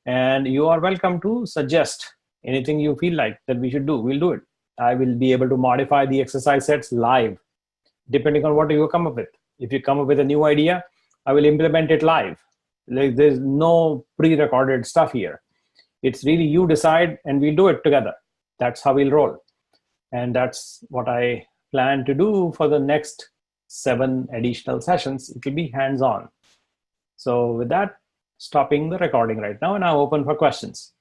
And you are welcome to suggest anything you feel like that we should do. We'll do it. I will be able to modify the exercise sets live, depending on what you come up with. If you come up with a new idea, I will implement it live. There's no pre-recorded stuff here. It's really you decide and we'll do it together. That's how we'll roll. And that's what I plan to do for the next 7 additional sessions. It will be hands-on. So with that, stopping the recording right now, and I'm open for questions.